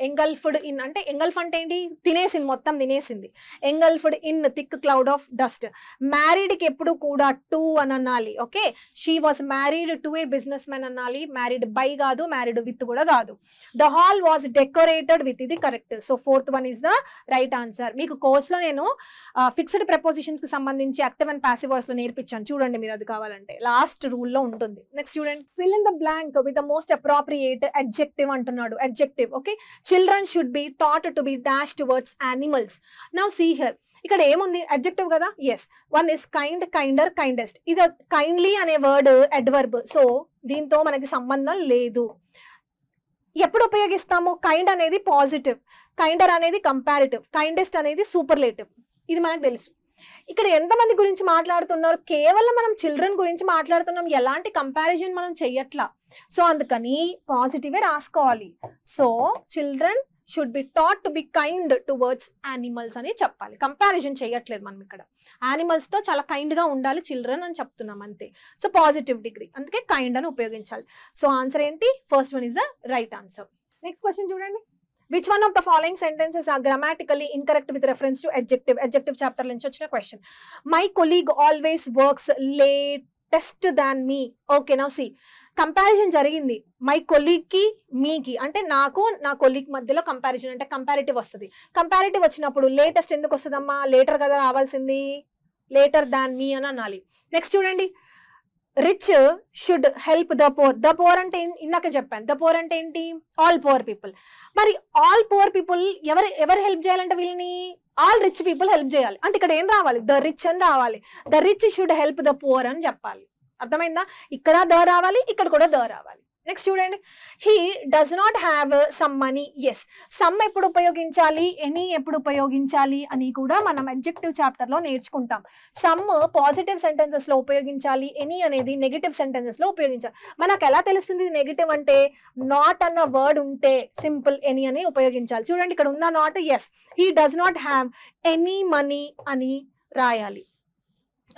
engulfed in అంటే ఎంగల్ఫ్ అంటే ఏంటి? తినేసింది, మొత్తం తినేసింది. Engulfed in thick cloud of dust. మ్యారీడ్కి ఎప్పుడు కూడా టు అని అనాలి. Okay, she was married to a businessman అనాలి. మ్యారీడ్ బై కాదు, మ్యారీడ్ విత్ కూడా కాదు. The hall was decorated with, ఇది correct. So fourth one is the right answer. మీకు కోర్స్లో నేను ఫిక్స్డ్ ప్రెపోజిషన్స్ కి సంబంధించి యాక్టివ్ అండ్ పాసివ్ వాయిస్ లో నేర్పించాను, చూడండి మీరు, అది కావాలంటే లాస్ట్ రూల్లో ఉంటుంది. నెక్స్ట్ చూడండి, fill in the blank with the most appropriate adjective అంటున్నాడు. Adjective. Okay, children should be taught to be dash towards animals. Now see here, ఇక్కడ ఏముంది? అడ్జెక్టివ్ కదా. Yes, one is kind, kinder, kindest. ఇది kindly అనే word adverb, so దీంతో మనకి సంబంధం లేదు. ఎప్పుడు ఉపయోగిస్తాము? కైండ్ అనేది పాజిటివ్, కైండర్ అనేది కంపారిటివ్, కైండెస్ట్ అనేది సూపర్లేటివ్. ఇది మనకు తెలుసు. ఇక్కడ ఎంతమంది గురించి మాట్లాడుతున్నారు? కేవలం మనం చిల్డ్రన్ గురించి మాట్లాడుతున్నాం, ఎలాంటి కంపారిజన్ మనం చెయ్యట్లా. సో అందుకని పాజిటివే రాసుకోవాలి. So children should be taught to be kind towards animals అని చెప్పాలి. కంపారిజన్ చేయట్లేదు మనం ఇక్కడ. యానిమల్స్తో చాలా కైండ్గా ఉండాలి చిల్డ్రన్ అని చెప్తున్నాం అంతే. సో పాజిటివ్ డిగ్రీ, అందుకే కైండ్ అని ఉపయోగించాలి. సో ఆన్సర్ ఏంటి? First one is the right answer. Next question చూడండి. Which one of the following sentences are grammatically incorrect with reference to adjective? Adjective chapter నుంచి వచ్చిన question. My colleague always works latest than me. Okay, now see. Comparison జరిగింది my కొలీగ్కి మీకి, అంటే నాకు నా colleague మధ్యలో comparison అంటే కంపారిటివ్ వస్తుంది. కంపారిటివ్ వచ్చినప్పుడు లేటెస్ట్ ఎందుకు వస్తుందమ్మా? లేటర్ కదా రావాల్సింది, లేటర్ దాన్ మీ అని అనాలి. నెక్స్ట్ చూడండి, rich should help the poor. The poor అంటే ఇందాక చెప్పాను, ద పోర్ అంటే ఏంటి? All poor people. మరి ఆల్ పోర్ పీపుల్ ఎవరు హెల్ప్ చేయాలంటే వీళ్ళని ఆల్ రిచ్ పీపుల్ హెల్ప్ చేయాలి. అంటే ఇక్కడ ఏం రావాలి? ద రిచ్ అని రావాలి. The rich should help the pour అని చెప్పాలి. అర్థమైందా? ఇక్కడ ద రావాలి, ఇక్కడ కూడా ద రావాలి. నెక్స్ట్ చూడండి, he does not have some money. Yes, some ఎప్పుడు ఉపయోగించాలి, ఎనీ ఎప్పుడు ఉపయోగించాలి అని కూడా మనం అడ్జెక్టివ్ చాప్టర్లో నేర్చుకుంటాం. సమ్ పాజిటివ్ సెంటెన్సెస్లో ఉపయోగించాలి, ఎనీ అనేది నెగిటివ్ సెంటెన్సెస్లో ఉపయోగించాలి. మనకు ఎలా తెలుస్తుంది నెగిటివ్ అంటే? నాట్ అన్న వర్డ్ ఉంటే సింపుల్ ఎనీ అని ఉపయోగించాలి. చూడండి ఇక్కడ ఉందా not? Yes, he does not have any money అని రాయాలి.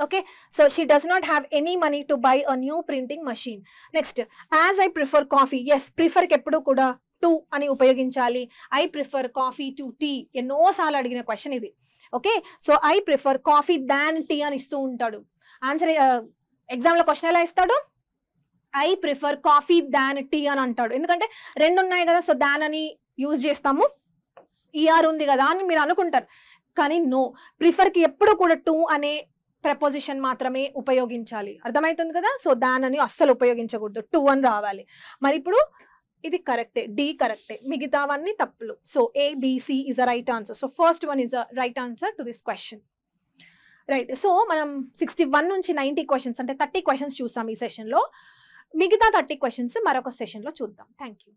Okay, so she does not have any money to buy a new printing machine. Next, as I prefer coffee. Yes, prefer కి ఎప్పుడు కూడా to అని ఉపయోగించాలి. I prefer coffee to tea. ఎన్నోసార్లు అడిగిన question ఇది. Okay, so I prefer coffee than tea అని ఇస్తూ ఉంటాడు. ఆన్సర్ ఎగ్జామ్లో క్వశ్చన్ ఎలా ఇస్తాడు? I prefer coffee than tea అని అంటాడు. ఎందుకంటే రెండు ఉన్నాయి కదా, సో దాన్ అని యూజ్ చేస్తాము, ఈఆర్ ఉంది కదా అని మీరు అనుకుంటారు. కానీ నో, ప్రిఫర్కి ఎప్పుడు కూడా టు అనే ప్రపోజిషన్ మాత్రమే ఉపయోగించాలి. అర్థమవుతుంది కదా? సో దాన్ అని అస్సలు ఉపయోగించకూడదు, టు అని రావాలి. మరి ఇప్పుడు ఇది కరెక్టే, డి కరెక్టే, మిగతావన్నీ తప్పులు. So ABC is a right answer. So first one is a right answer to this question. Right, so మనం 61 నుంచి 90 క్వశ్చన్స్ అంటే 30 క్వశ్చన్స్ చూసాం ఈ సెషన్లో. మిగతా 30 క్వశ్చన్స్ మరొక సెషన్లో చూద్దాం. Thank you.